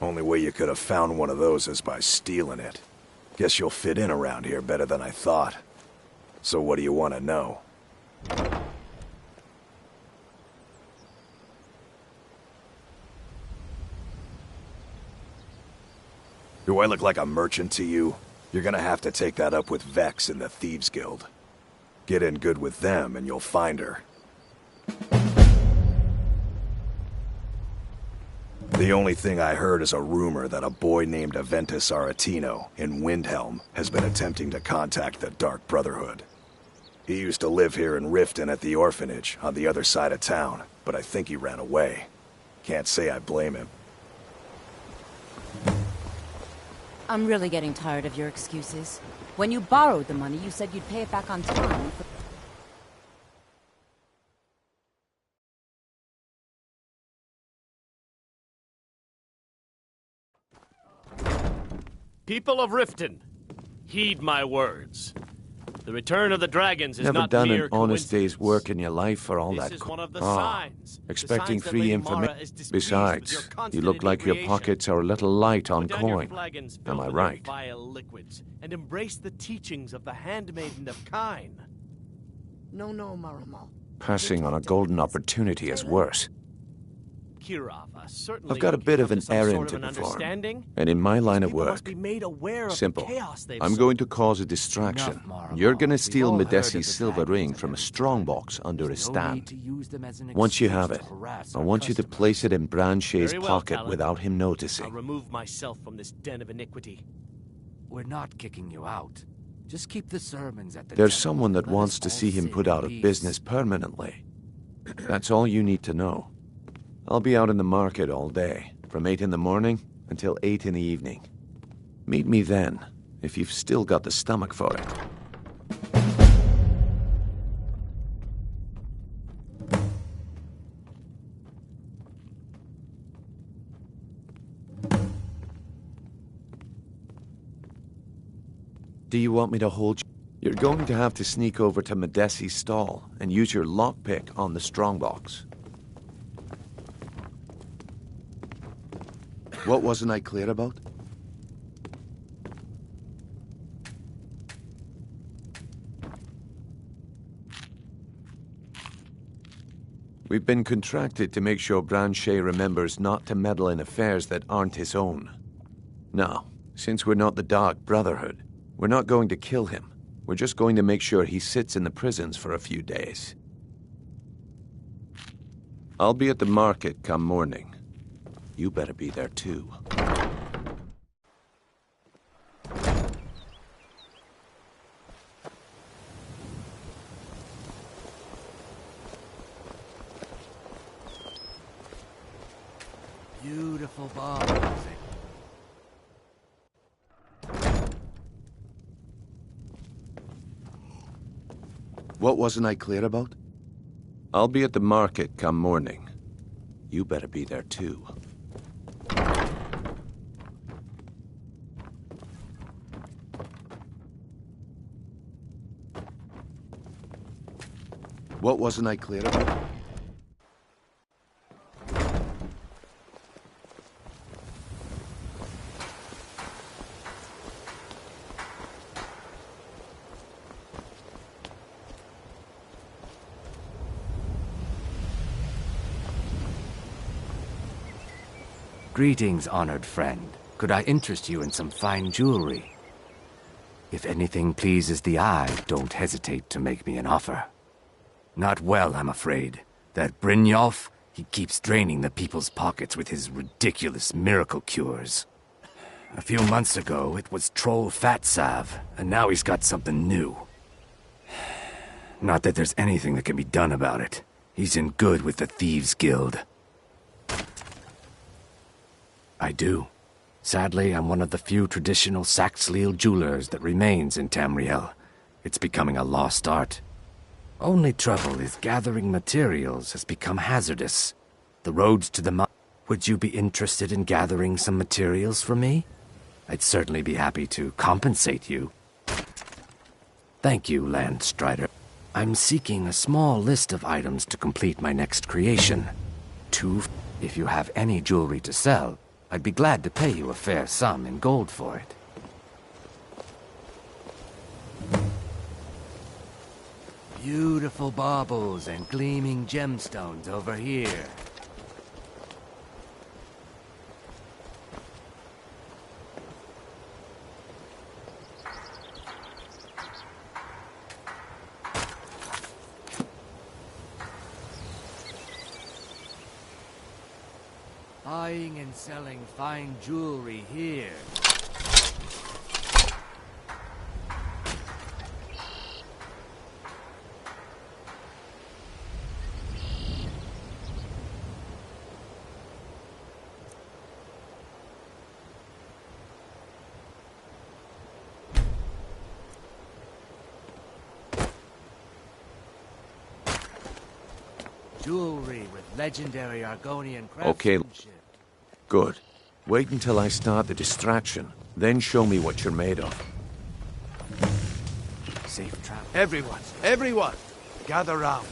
S16: Only way you could have found one of those is by stealing it. Guess you'll fit in around here better than I thought. So what do you want to know? Do I look like a merchant to you? You're gonna have to take that up with Vex in the Thieves Guild. Get in good with them and you'll find her. The only thing I heard is a rumor that a boy named Aventus Aretino in Windhelm has been attempting to contact the Dark Brotherhood. He used to live here in Riften at the orphanage on the other side of town, but I think he ran away. Can't say I blame him.
S19: I'm really getting tired of your excuses. When you borrowed the money, you said you'd pay it back on time.
S11: People of Riften, heed my words. The return of the dragons is
S15: Never
S11: not
S15: done
S11: mere
S15: an honest
S11: coincidence.
S15: day's work in your life for all
S11: This
S15: that.
S11: is one of the
S15: Ah,
S11: signs. The
S15: expecting
S11: signs that
S15: free
S11: Lady
S15: information.
S11: Mara is displeased with
S15: Besides,
S11: your
S15: you
S11: constant
S15: look like your
S11: inebriation.
S15: pockets are a little light on
S11: Put down your
S15: coin.
S11: flagons
S15: Am
S11: filled
S15: I
S11: with
S15: right?
S11: their vile liquids, and embrace the teachings of the handmaiden of Kine.
S4: No, Marama.
S15: Passing on a golden opportunity is worse.
S11: Kirava, certainly
S15: I've got a
S11: you
S15: bit
S11: can
S15: of
S11: come
S15: an
S11: to some
S15: errand
S11: sort
S15: to
S11: of an
S15: perform.
S11: understanding.
S15: And in my line of
S11: People
S15: work,
S11: must be made aware of the
S15: simple.
S11: chaos they've
S15: I'm
S11: sown.
S15: going to cause a distraction. You're going to steal Medesi's silver ring from a strongbox under his stand. Once you have it, I want you to place it in Branshay's
S11: Very well,
S15: pocket
S11: Talon.
S15: without him
S11: I'll
S15: noticing.
S11: remove myself from this den of iniquity.
S18: We're not kicking you out. Just keep the sermons at the
S15: There's
S18: temple.
S15: someone that
S18: Let
S15: wants
S18: us
S15: to
S18: all
S15: see him
S18: sit
S15: put
S18: in
S15: out of
S18: peace.
S15: business permanently. That's all you need to know. I'll be out in the market all day, from 8 in the morning until 8 in the evening. Meet me then, if you've still got the stomach for it. Do you want me to hold you? You're going to have to sneak over to Medesi's stall and use your lockpick on the strongbox. What wasn't I clear about? We've been contracted to make sure Branshay remembers not to meddle in affairs that aren't his own. Now, since we're not the Dark Brotherhood, we're not going to kill him. We're just going to make sure he sits in the prisons for a few days. I'll be at the market come morning. You better be there too.
S18: Beautiful bar music.
S15: What wasn't I clear about? I'll be at the market come morning. You better be there too. What wasn't I clear about?
S18: Greetings, honored friend. Could I interest you in some fine jewelry? If anything pleases the eye, don't hesitate to make me an offer. Not well, I'm afraid. That Brynjolf, he keeps draining the people's pockets with his ridiculous miracle cures. A few months ago, it was Troll Fat Salve, and now he's got something new. Not that there's anything that can be done about it. He's in good with the Thieves' Guild. I do. Sadly, I'm one of the few traditional Saxhleel jewelers that remains in Tamriel. It's becoming a lost art. Only trouble is gathering materials has become hazardous. The roads to the mine... Would you be interested in gathering some materials for me? I'd certainly be happy to compensate you. Thank you, Landstrider. I'm seeking a small list of items to complete my next creation. If you have any jewelry to sell, I'd be glad to pay you a fair sum in gold for it. Beautiful baubles and gleaming gemstones over here. Buying and selling fine jewelry here. Jewelry with legendary Argonian
S15: Okay.
S18: craftsmanship.
S15: Good. Wait until I start the distraction, then show me what you're made of.
S18: Safe travel.
S15: Everyone! Gather round.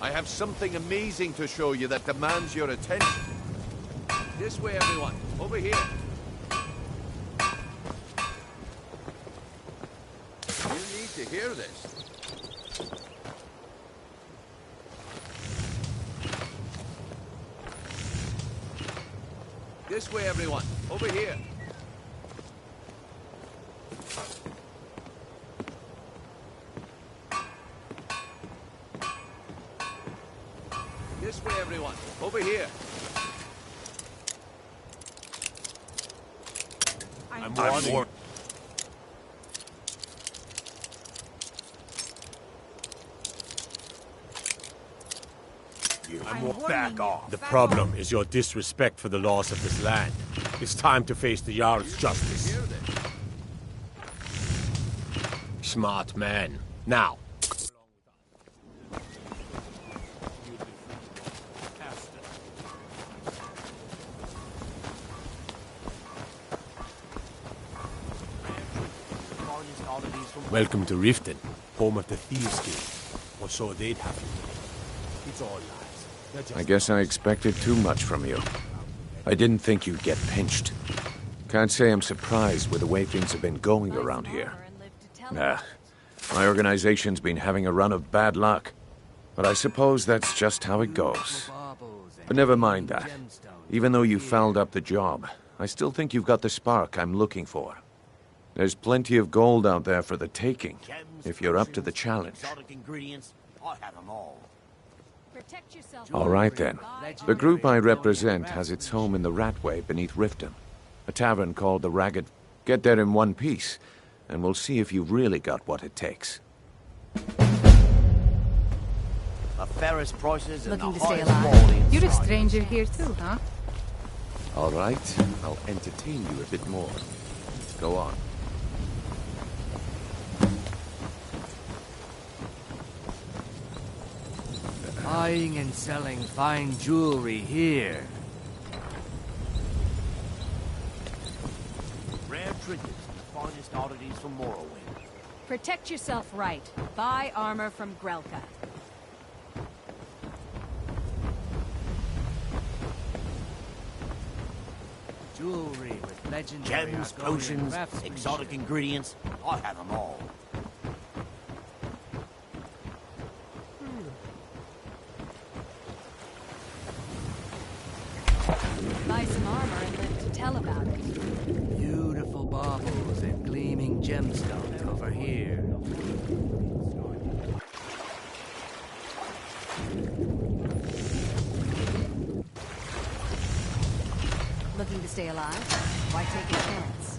S15: I have something amazing to show you that demands your attention. This way, everyone. Over here. You need to hear this. This way, everyone. Over here. This way, everyone. Over here. I'm warning.
S1: Back off. The problem is your disrespect for the laws of this land. It's time to face the Jarl's justice. Smart man. Now. Welcome to Riften, home of the Thieves' Guild. Or so they'd have you. It's all lies.
S15: I guess I expected too much from you. I didn't think you'd get pinched. Can't say I'm surprised with the way things have been going around here. Nah, my organization's been having a run of bad luck. But I suppose that's just how it goes. But never mind that. Even though you fouled up the job, I still think you've got the spark I'm looking for. There's plenty of gold out there for the taking, if you're up to the challenge. All right then. The group I represent has its home in the Ratway beneath Riften. A tavern called the Ragged. Get there in one piece, and we'll see if you've really got what it takes.
S13: The fairest prices and
S9: Looking
S13: the
S9: to stay
S13: highest
S9: alive.
S13: quality
S9: You're a
S13: inside.
S9: stranger here too, huh?
S15: All right, I'll entertain you a bit more. Go on.
S18: Buying and selling fine jewelry here.
S13: Rare trinkets and the finest oddities from Morrowind.
S19: Protect yourself right. Buy armor from Grelka.
S18: Jewelry with legendary
S13: Gems,
S18: Argonian
S13: potions,
S18: craftsmanship.
S13: exotic ingredients. I have them all.
S19: Buy some armor and live to tell about it.
S18: Beautiful baubles and gleaming gemstones over here.
S19: Looking to stay alive? Why take a chance?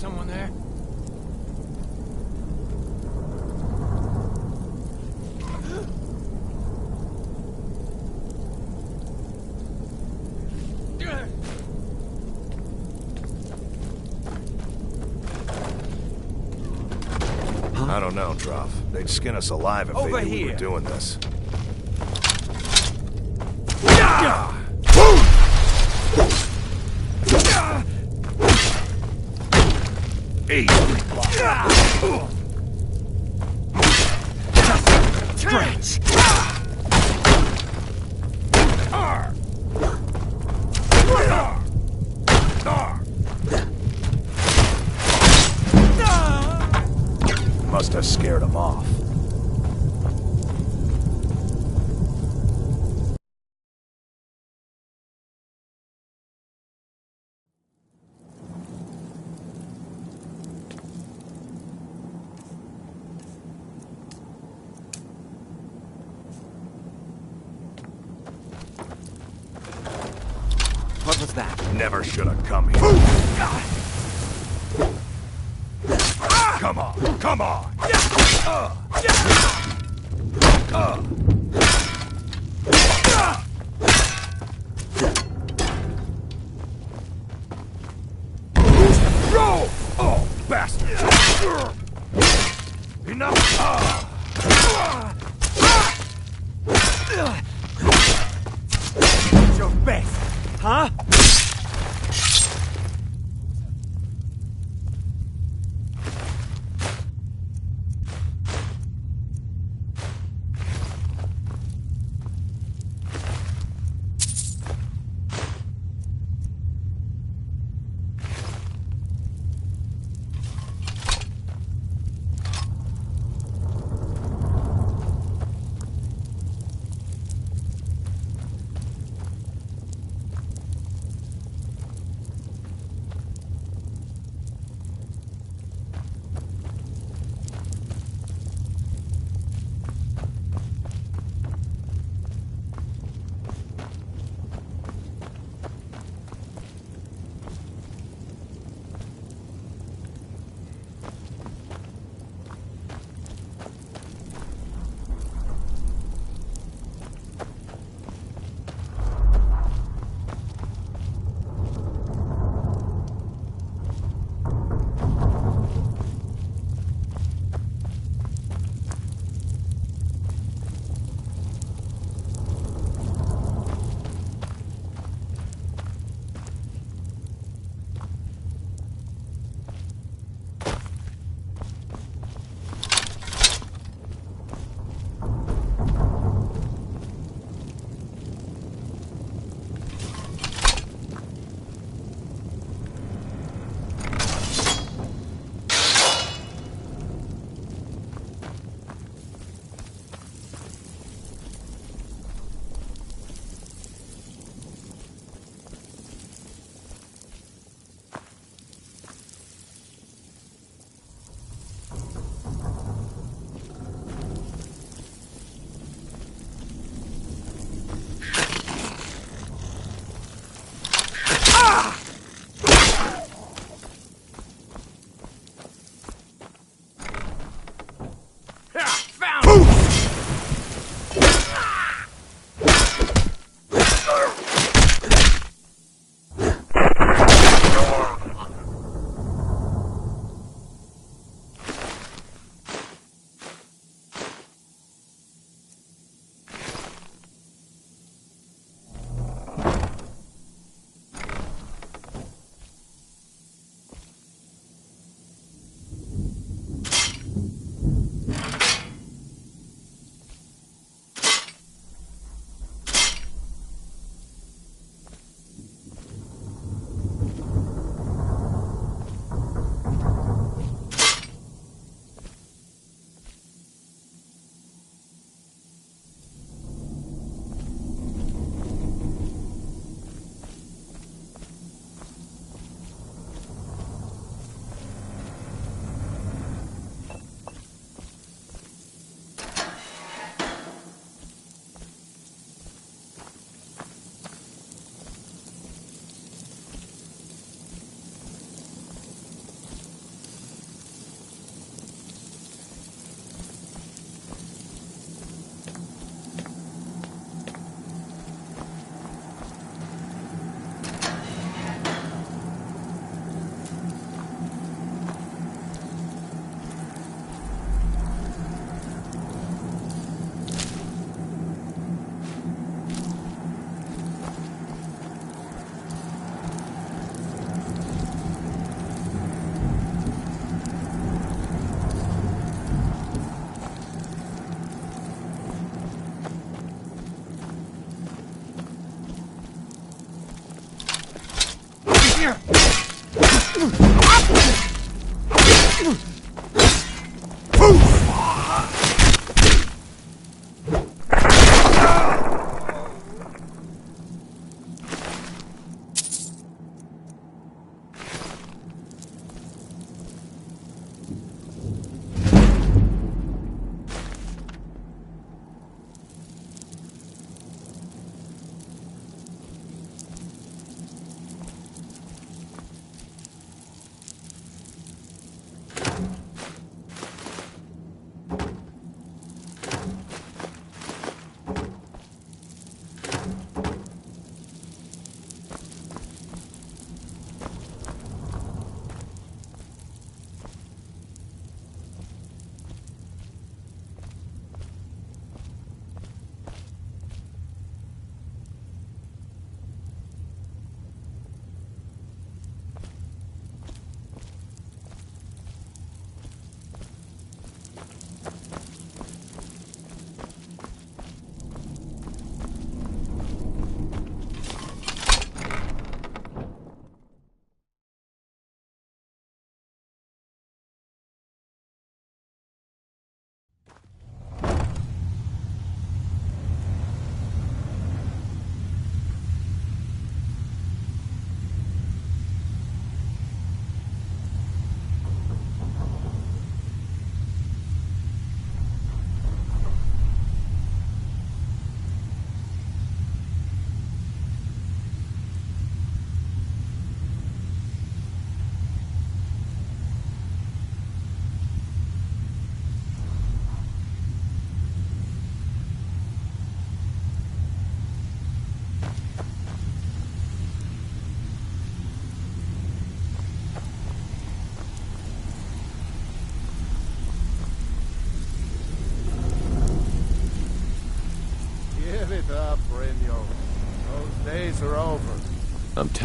S7: someone there?
S16: I don't know, Droff. They'd skin us alive if
S23: Over
S16: they knew we
S23: here.
S16: were doing this.
S23: Stretch!
S16: Must have scared them off.
S23: What was that?
S16: Never should have come here. Come on, come on! Roll! Oh, bastard! Enough!
S23: Your best, huh?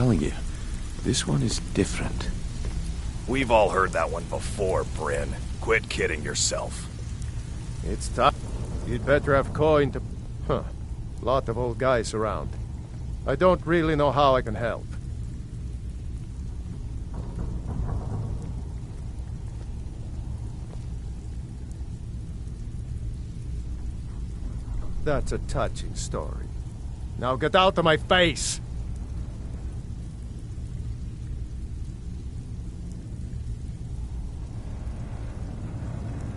S15: telling you, this one is different.
S16: We've all heard that one before, Bryn. Quit kidding yourself.
S6: It's tough. You'd better have coin to... Huh. Lot of old guys around. I don't really know how I can help. That's a touching story. Now get out of my face!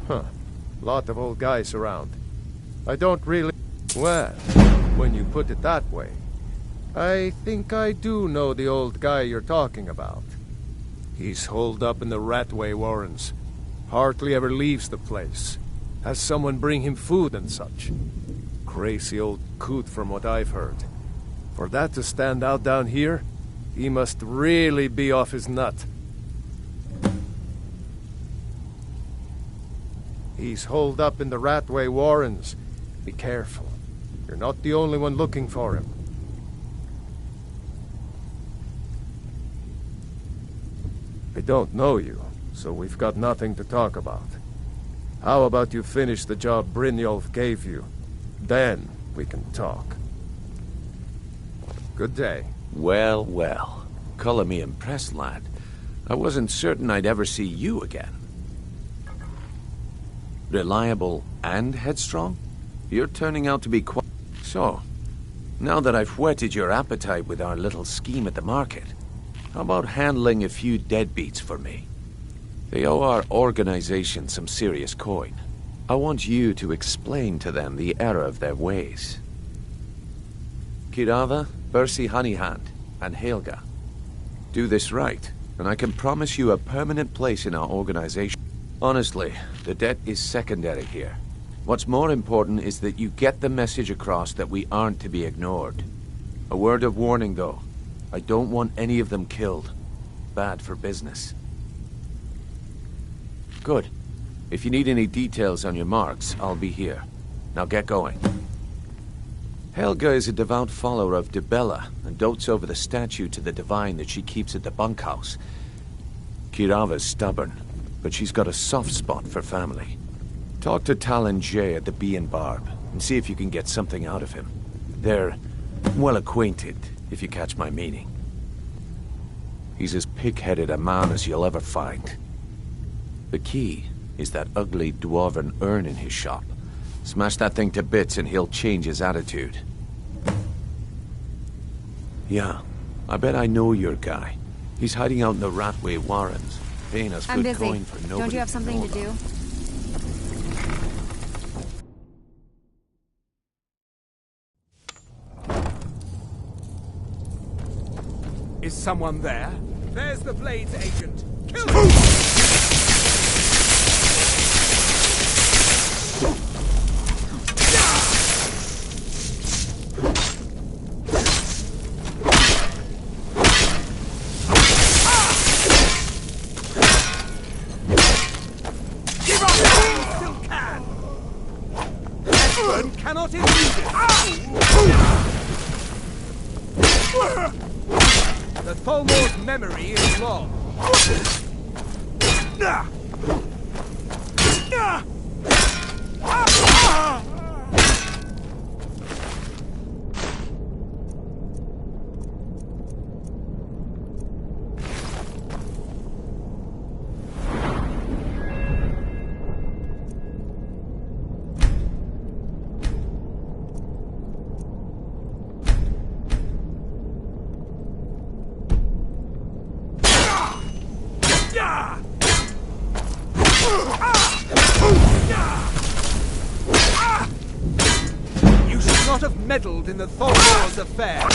S6: Huh. Lot of old guys around. I don't really... Well, when you put it that way, I think I do know the old guy you're talking about. He's holed up in the Ratway Warrens. Hardly ever leaves the place. Has someone bring him food and such. Crazy old coot from what I've heard. For that to stand out down here, he must really be off his nut. He's holed up in the Ratway Warrens. Be careful. You're not the only one looking for him. I don't know you, so we've got nothing to talk about. How about you finish the job Brynjolf gave you? Then we can talk. Good day.
S15: Well, well. Color me impressed, lad. I wasn't certain I'd ever see you again. Reliable and headstrong? You're turning out to be quite... So, now that I've whetted your appetite with our little scheme at the market, how about handling a few deadbeats for me? They owe our organization some serious coin. I want you to explain to them the error of their ways. Kirava, Bersi Honeyhand, and Helga. Do this right, and I can promise you a permanent place in our organization. Honestly, the debt is secondary here. What's more important is that you get the message across that we aren't to be ignored. A word of warning, though. I don't want any of them killed. Bad for business. Good. If you need any details on your marks, I'll be here. Now get going. Helga is a devout follower of Dibella and dotes over the statue to the divine that she keeps at the bunkhouse. Kirava's stubborn, but she's got a soft spot for family. Talk to Talon Jay at the Bee and Barb and see if you can get something out of him. They're well acquainted, if you catch my meaning. He's as pig-headed a man as you'll ever find. The key is that ugly dwarven urn in his shop. Smash that thing to bits and he'll change his attitude. Yeah, I bet I know your guy. He's hiding out in the Ratway Warrens, paying us
S3: I'm
S15: good
S3: busy.
S15: coin for nobody.
S3: Don't you have something
S15: know
S3: to do?
S23: Is someone there? There's the Blades agent. Kill him! Give up! Still can! Edward cannot elude it! The Thalmor's memory is long. You should not have meddled in the Thalmor's affair.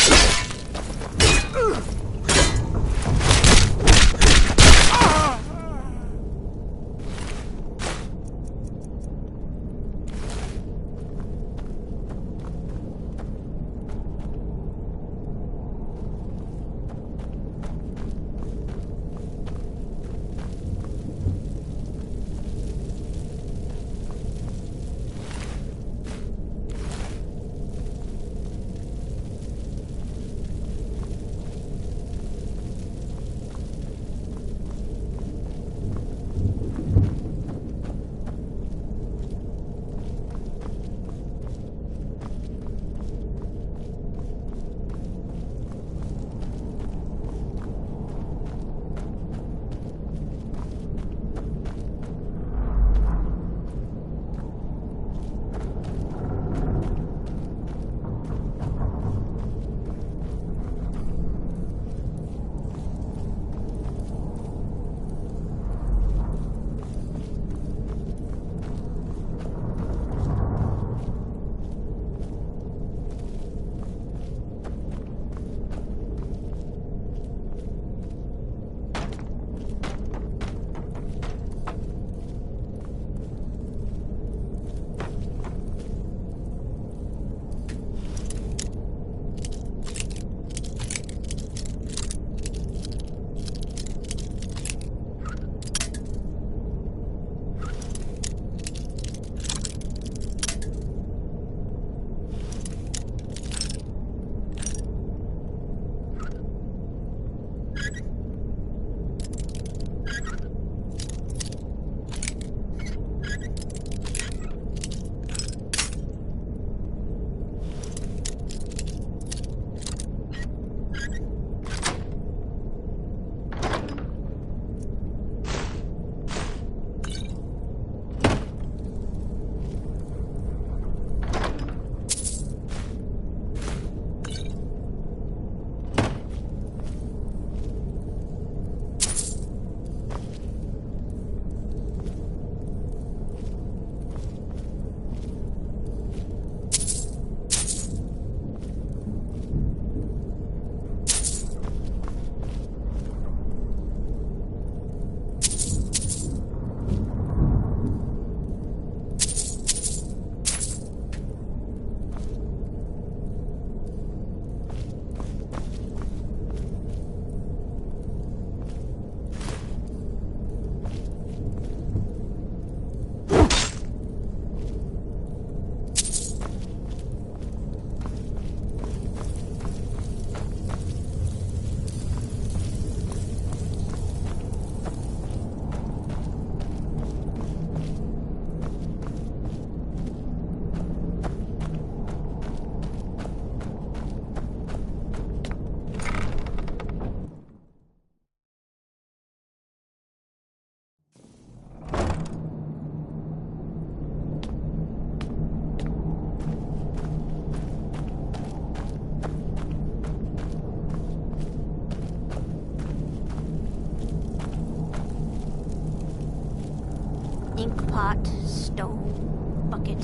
S3: ink pot, stove, bucket,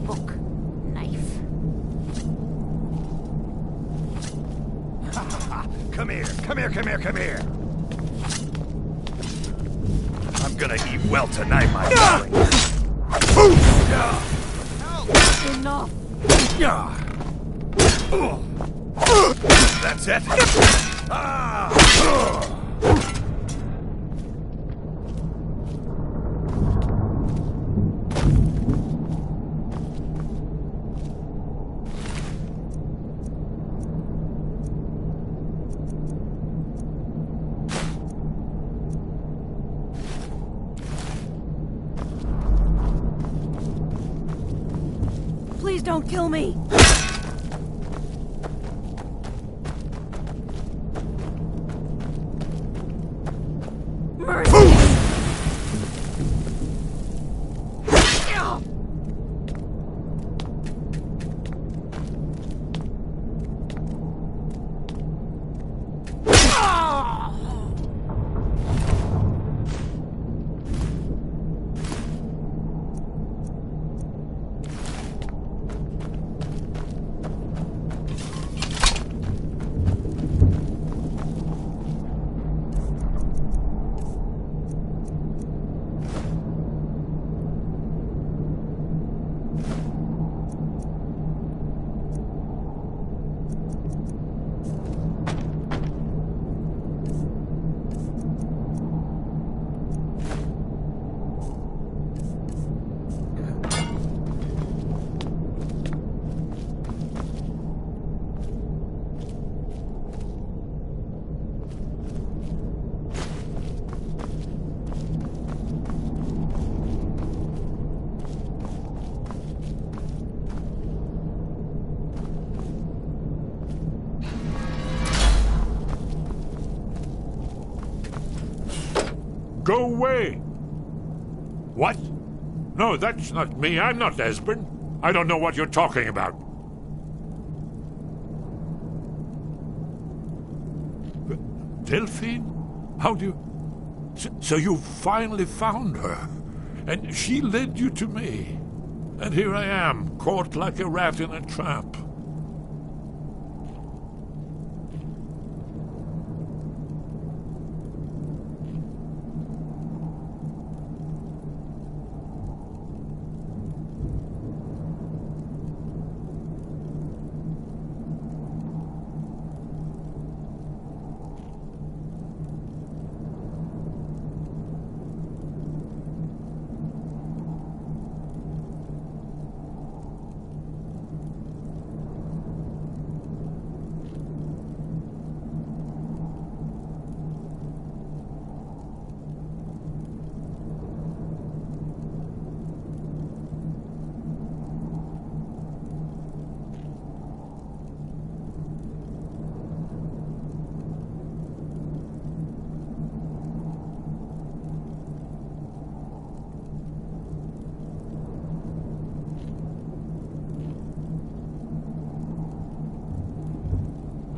S3: book, knife.
S16: Come here, come here, come here, come here. I'm gonna eat well tonight, my darling.
S3: Enough!
S16: That's it.
S3: Please don't kill me! Mercy!
S8: Go away! What? No, that's not me. I'm not Esbern. I don't know what you're talking about. Delphine? How do you... So you finally found her, and she led you to me. And here I am, caught like a rat in a trap.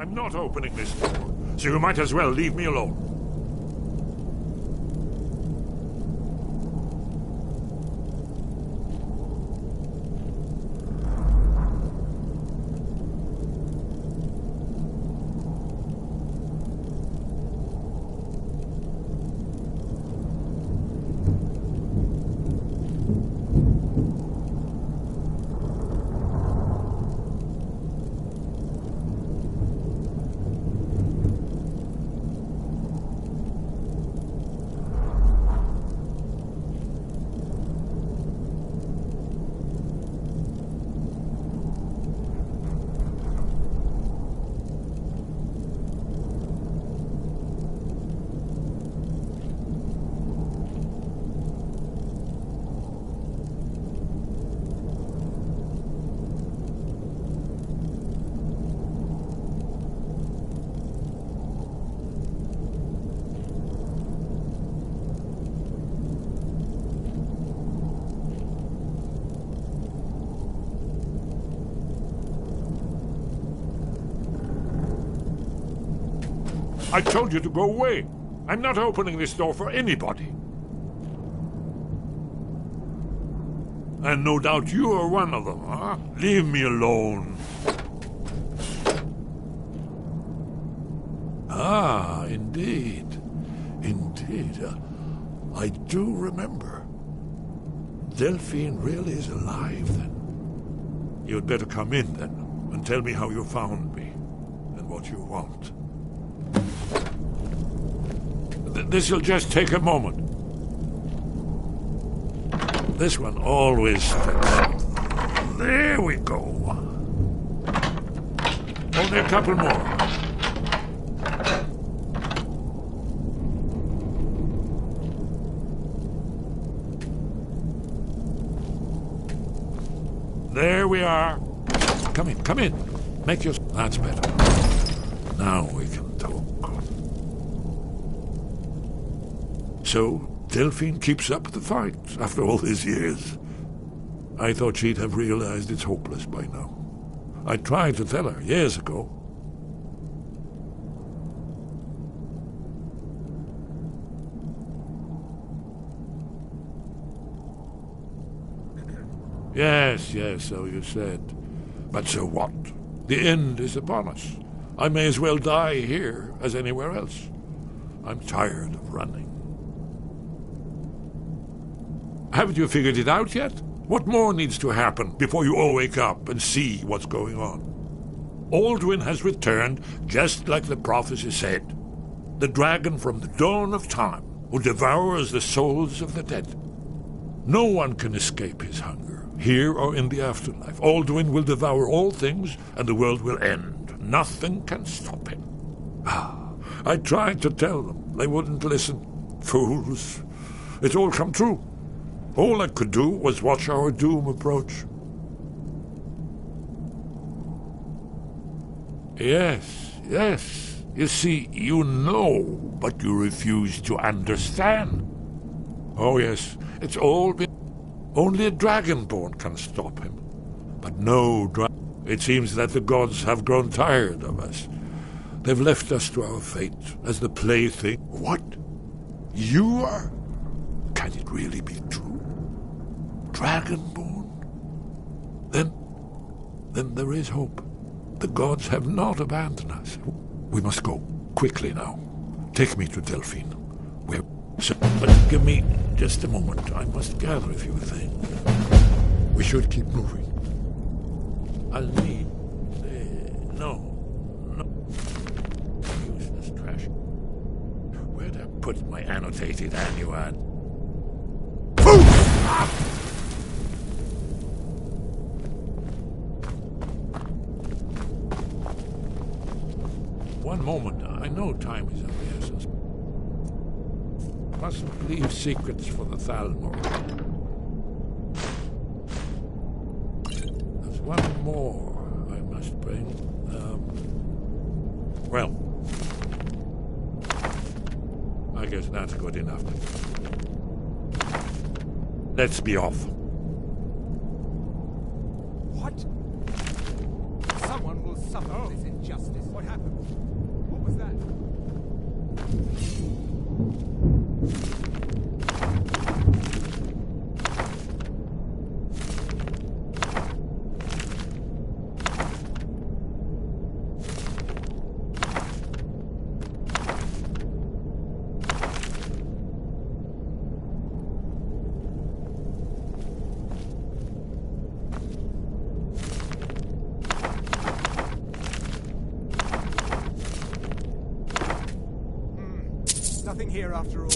S8: I'm not opening this door, so you might as well leave me alone. I told you to go away. I'm not opening this door for anybody. And no doubt you are one of them, huh? Leave me alone. Ah, indeed. Indeed. I do remember. Delphine really is alive, then. You'd better come in, then, and tell me how you found me, and what you want. This'll just take a moment. This one always fits. There we go. Only a couple more. There we are. Come in, come in. Make your... That's better. Now we can talk. So, Delphine keeps up the fight after all these years. I thought she'd have realized it's hopeless by now. I tried to tell her years ago. Yes, so you said. But so what? The end is upon us. I may as well die here as anywhere else. I'm tired of running. Haven't you figured it out yet? What more needs to happen before you all wake up and see what's going on? Alduin has returned just like the prophecy said. The dragon from the dawn of time who devours the souls of the dead. No one can escape his hunger, here or in the afterlife. Alduin will devour all things and the world will end. Nothing can stop him. I tried to tell them. They wouldn't listen. Fools. It's all come true. All I could do was watch our doom approach. Yes. You see, you know, but you refuse to understand. Oh, yes, it's all been... Only a dragonborn can stop him. But no dragon. It seems that the gods have grown tired of us. They've left us to our fate as the plaything. What? You are? Can it really be true? Dragonborn? Then there is hope. The gods have not abandoned us. We must go quickly now. Take me to Delphine. But give me just a moment. I must gather a few things. We should keep moving. I'll need... No. Useless trash. Where'd I put my annotated annuad? One moment. I know time is of the essence. Mustn't leave secrets for the Thalmor. There's one more I must bring. Well, I guess that's good enough. Let's be off.
S23: What? Someone will suffer this injustice. What happened? What was that? Nothing here after all.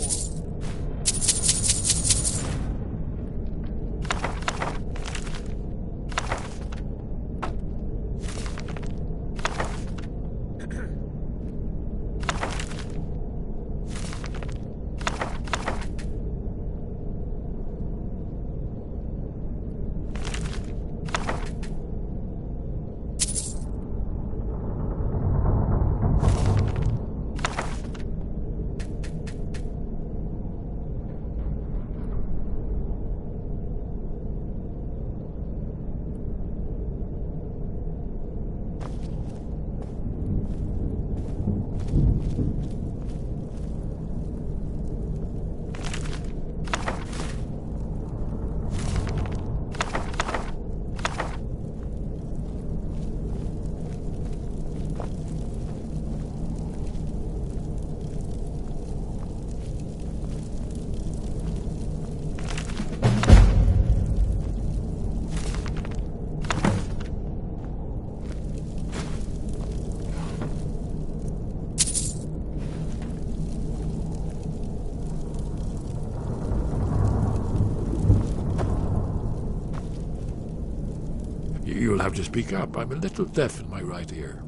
S8: You'll have to speak up. I'm a little deaf in my right ear.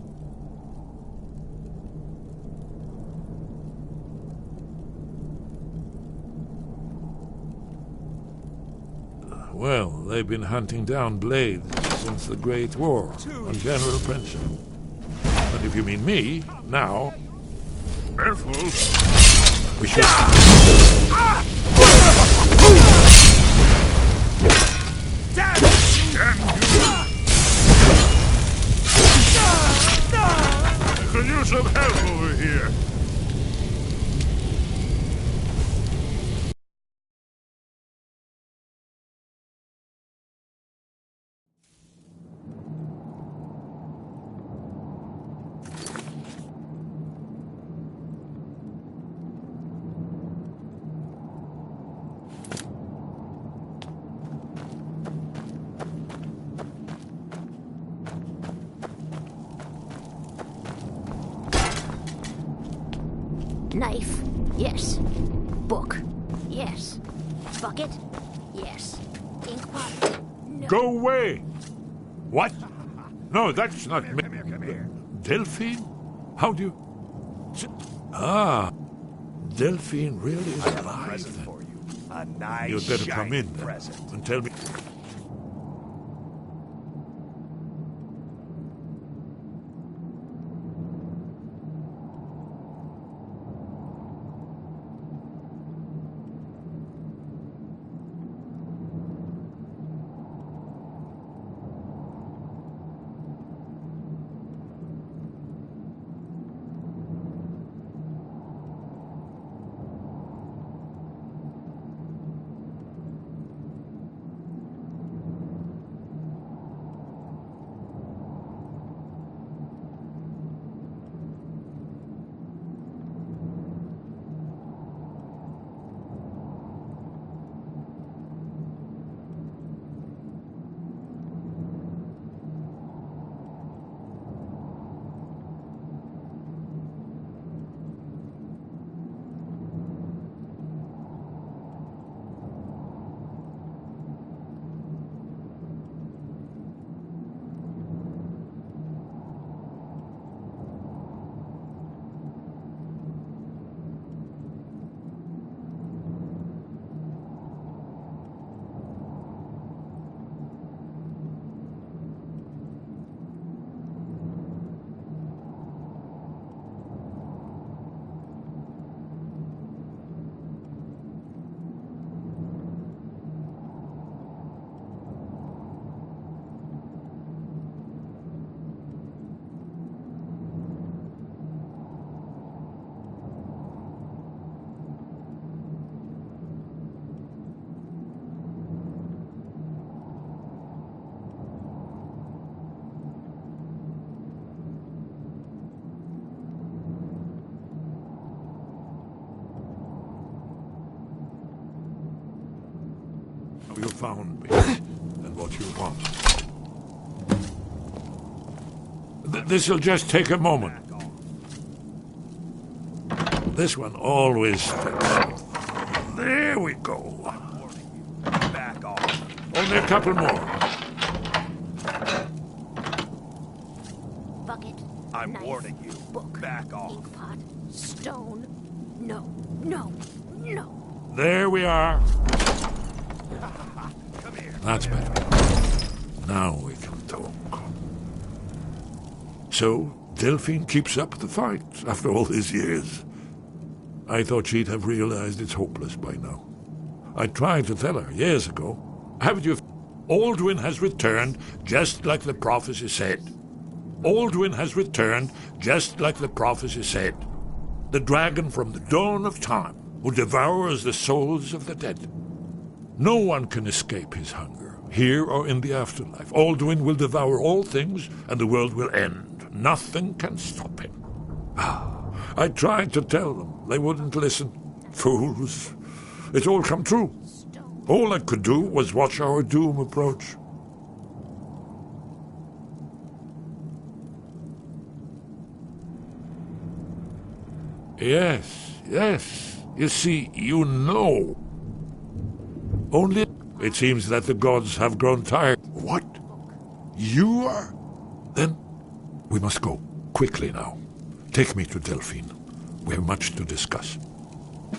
S8: Well, they've been hunting down blades since the Great War on general principle. But if you mean me, now... Careful! We should... I could use some help over here.
S3: Knife, yes. Book, yes. Bucket, yes. Ink pot, no.
S8: Go away! What? No, that's not me.
S20: Come here.
S8: Delphine? How do you... Ah, Delphine really is
S20: I have a
S8: alive
S20: present
S8: then.
S20: for you. A nice,
S8: You'd better come
S20: shiny
S8: in then
S20: present.
S8: and tell me... You found me, and what you want. This'll just take a moment. This one always sticks. There we go.
S20: Back off.
S8: Only a couple more.
S3: Bucket,
S20: I'm
S3: knife,
S20: warning you.
S3: book,
S20: Back off.
S3: ink pot, stone. No, no, no.
S8: There we are.
S20: Come here.
S8: That's better. Now we can talk. So, Delphine keeps up the fight after all these years. I thought she'd have realized it's hopeless by now. I tried to tell her years ago. Haven't you... Aldwin has returned just like the prophecy said. Aldwin has returned just like the prophecy said. The dragon from the dawn of time who devours the souls of the dead. No one can escape his hunger, here or in the afterlife. Aldwin will devour all things, and the world will end. Nothing can stop him. I tried to tell them. They wouldn't listen. Fools. It's all come true. All I could do was watch our doom approach. Yes, yes. You see, you know. Only it seems that the gods have grown tired. What? You are? Then we must go. Quickly now. Take me to Delphine. We have much to discuss.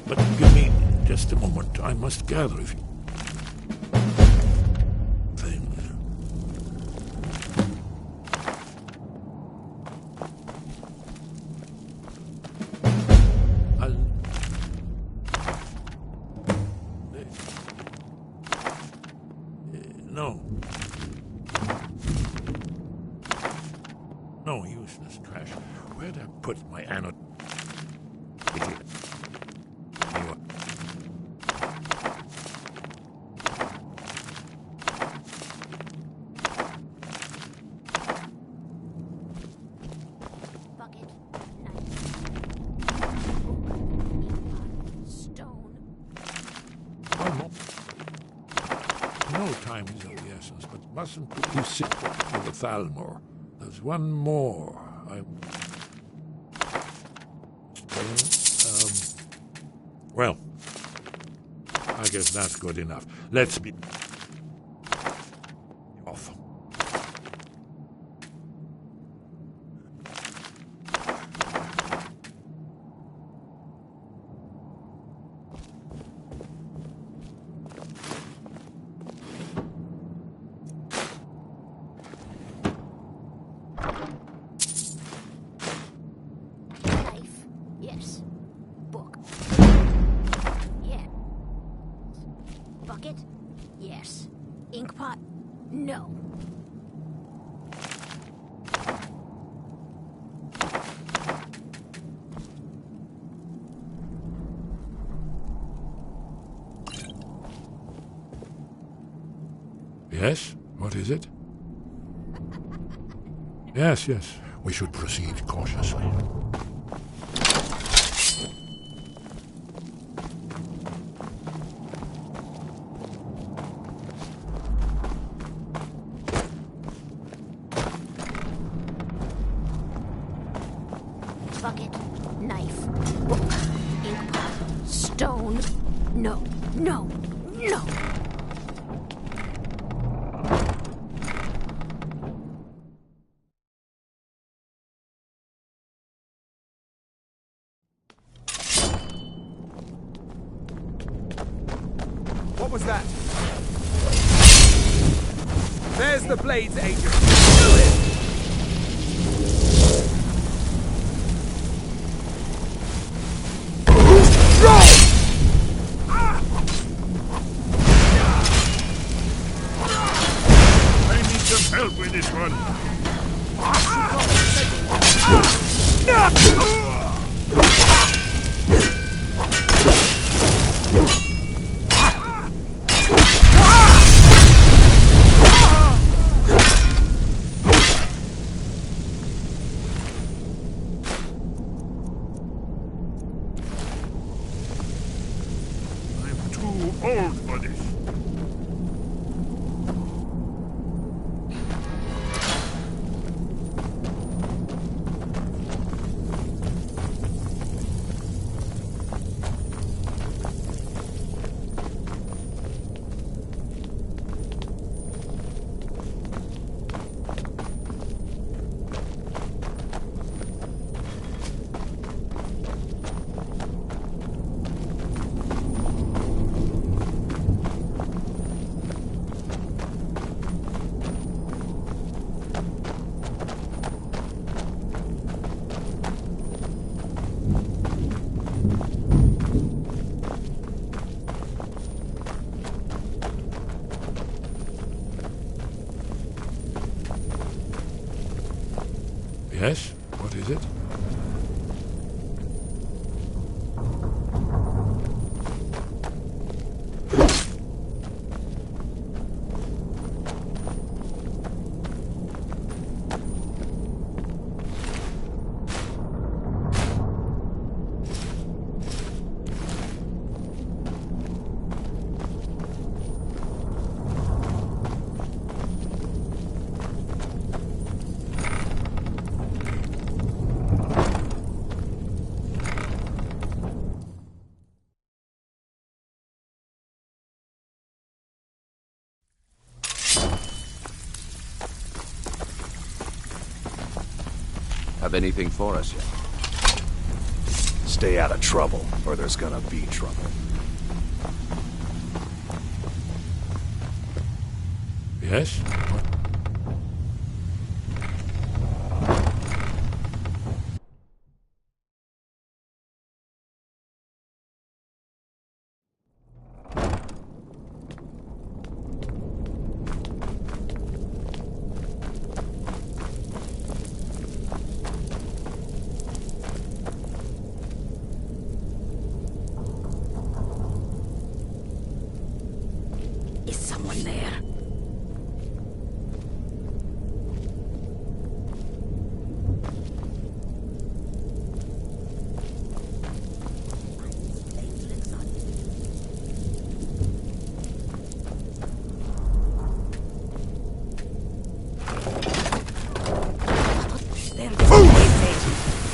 S8: But give me just a moment. I must gather a few things. No. No, useless trash. Where'd I put my anode? No time is of the essence, but mustn't put you sick for the Thalmor. There's one more. Well, I guess that's good enough. Let's be off.
S3: Yes. Book. Yeah. Bucket? Yes. Inkpot? No.
S8: Yes? What is it? Yes. We should proceed cautiously.
S3: Bucket, knife, book, inkpot, stone. No.
S23: What was that? There's the blades, agent. Do it!
S8: I need some help with this one. I'm too old for this. Yes? What is it?
S15: Have anything for us yet?
S16: Stay out of trouble, or there's gonna be trouble.
S8: Yes?
S4: Is someone there?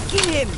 S7: Kill him!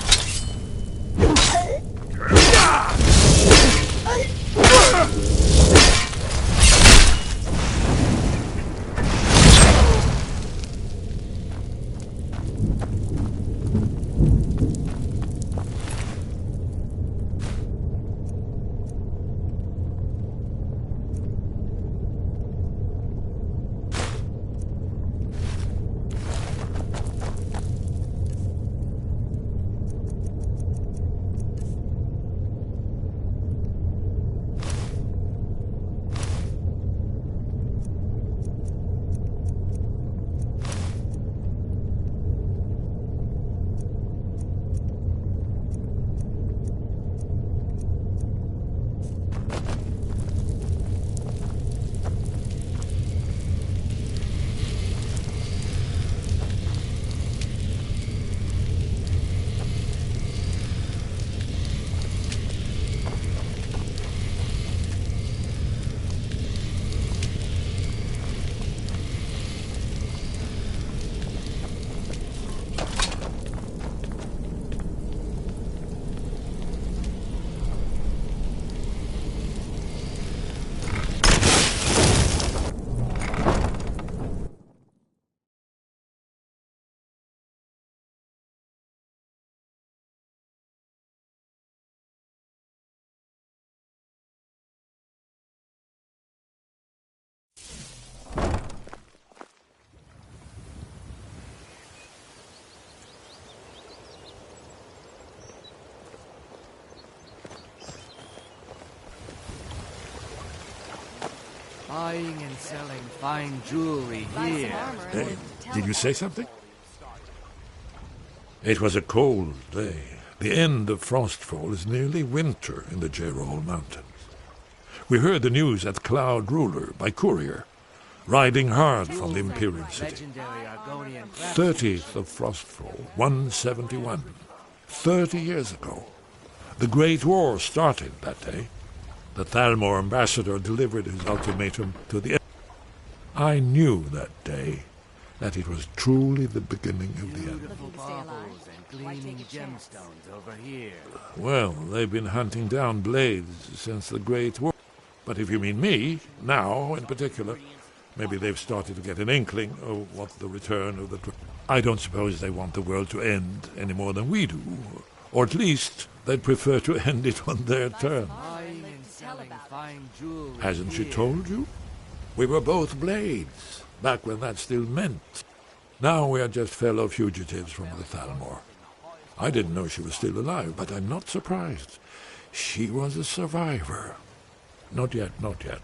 S18: Buying and selling fine jewelry here.
S8: Hey, did you say something? It was a cold day. The end of Frostfall is nearly winter in the Jerall Mountains. We heard the news at Cloud Ruler by courier, riding hard from the Imperial City. 30th of Frostfall, 171. 30 years ago. The Great War started that day. The Thalmor ambassador delivered his ultimatum to the... I knew that day that it was truly the beginning of the end.
S18: Gleaming gemstones over here.
S8: Well, they've been hunting down blades since the Great War. But if you mean me, now in particular, maybe they've started to get an inkling of what the return of the... I don't suppose they want the world to end any more than we do. Or at least they'd prefer to end it on their terms. Hasn't she told you? We were both blades, back when that still meant. Now we are just fellow fugitives from the Thalmor. I didn't know she was still alive, but I'm not surprised. She was a survivor. Not yet, not yet.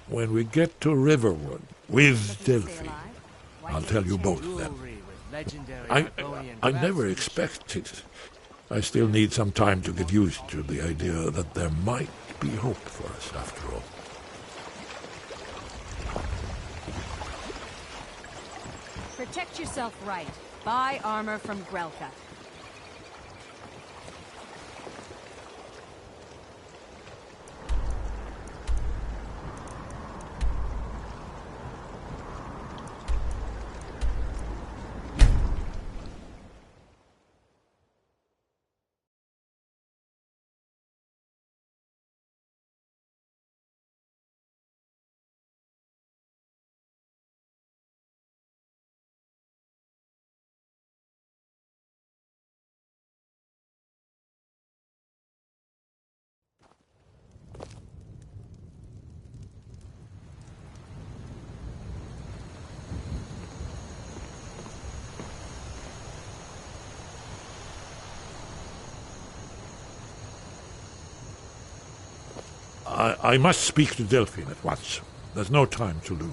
S8: When we get to Riverwood, with Delphi, I'll tell you both then. I never expected. I still need some time to get used to the idea that there might be hope for us after all.
S19: Protect yourself right. Buy armor from Grelka.
S8: I must speak to Delphine at once. There's no time to lose.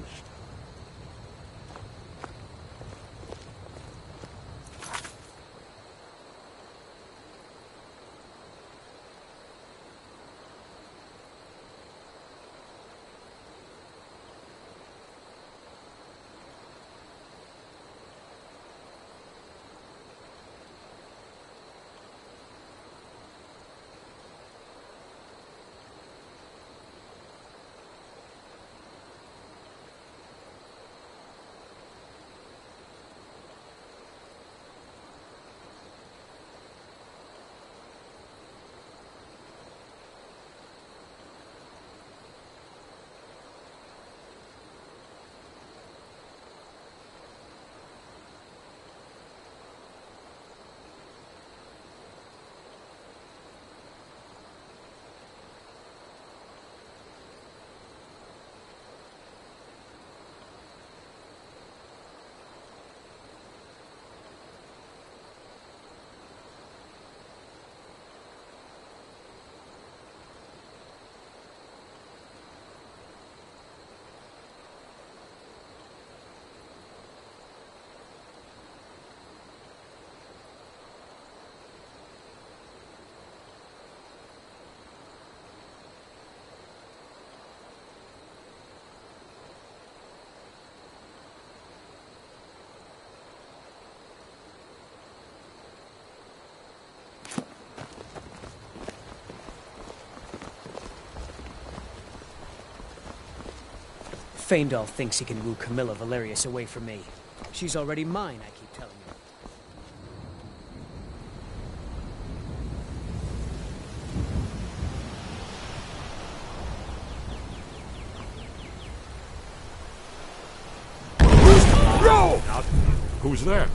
S17: Faendal thinks he can woo Camilla Valerius away from me. She's already mine, I keep telling you.
S8: No! Who's there?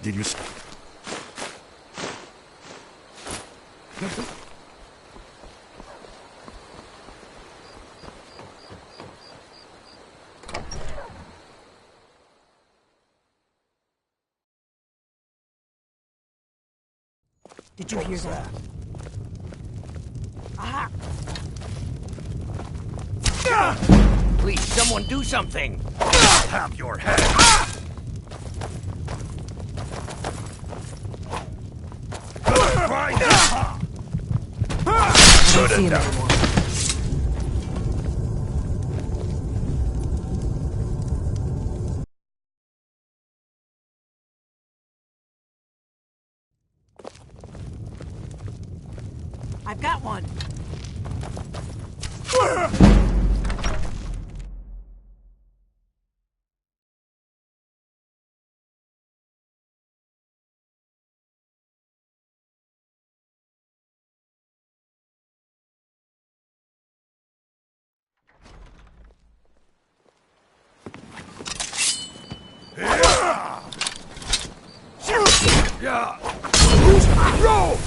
S8: Did you...
S14: Did you hear that?
S20: Please, someone do something! I'll have your head!
S14: Good enough. I've got one.
S20: Yeah! Roll!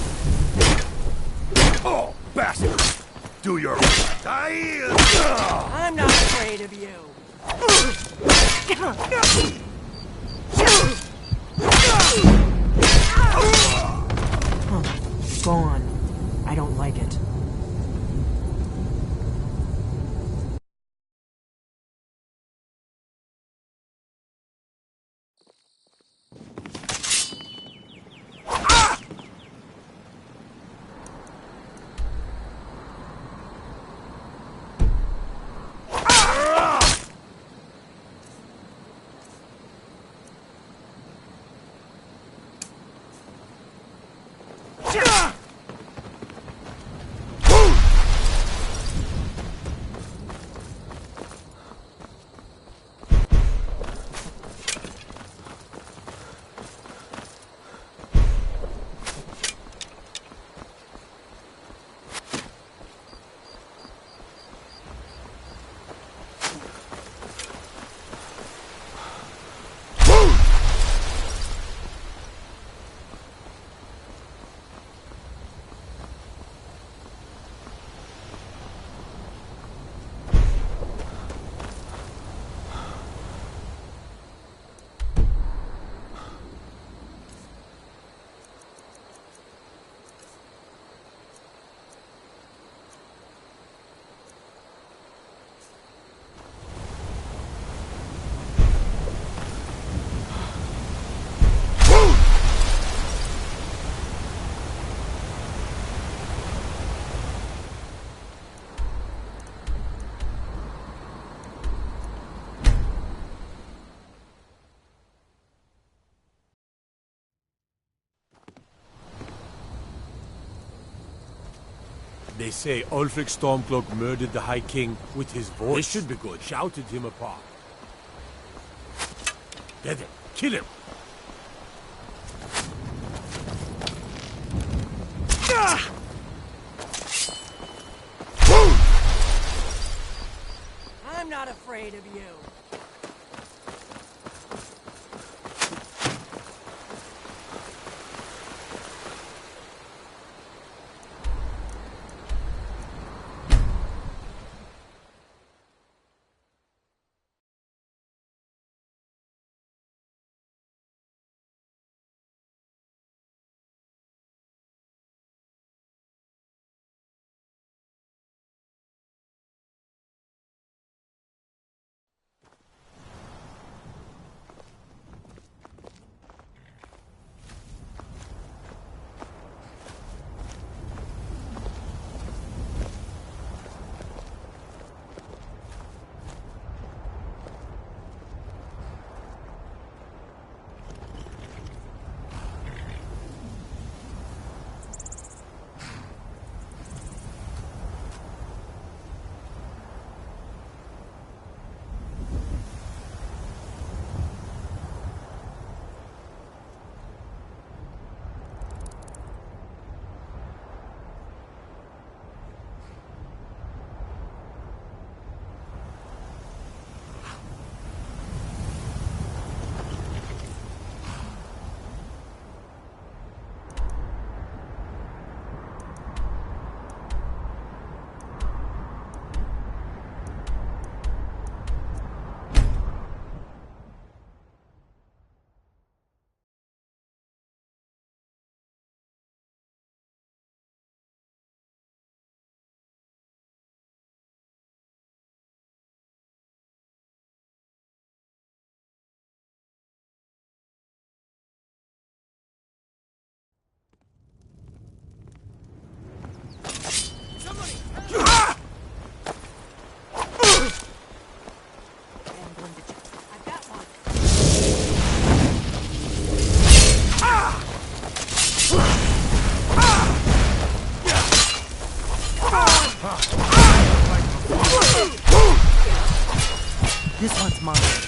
S20: Oh, bastard! Do your...
S7: I'm not afraid of you.
S14: Go on. I don't like it.
S1: They say Ulfric Stormcloak murdered the High King with his voice. This should be good. Shouted him apart. Get him. Kill him.
S7: I'm not afraid of you.
S14: This one's mine.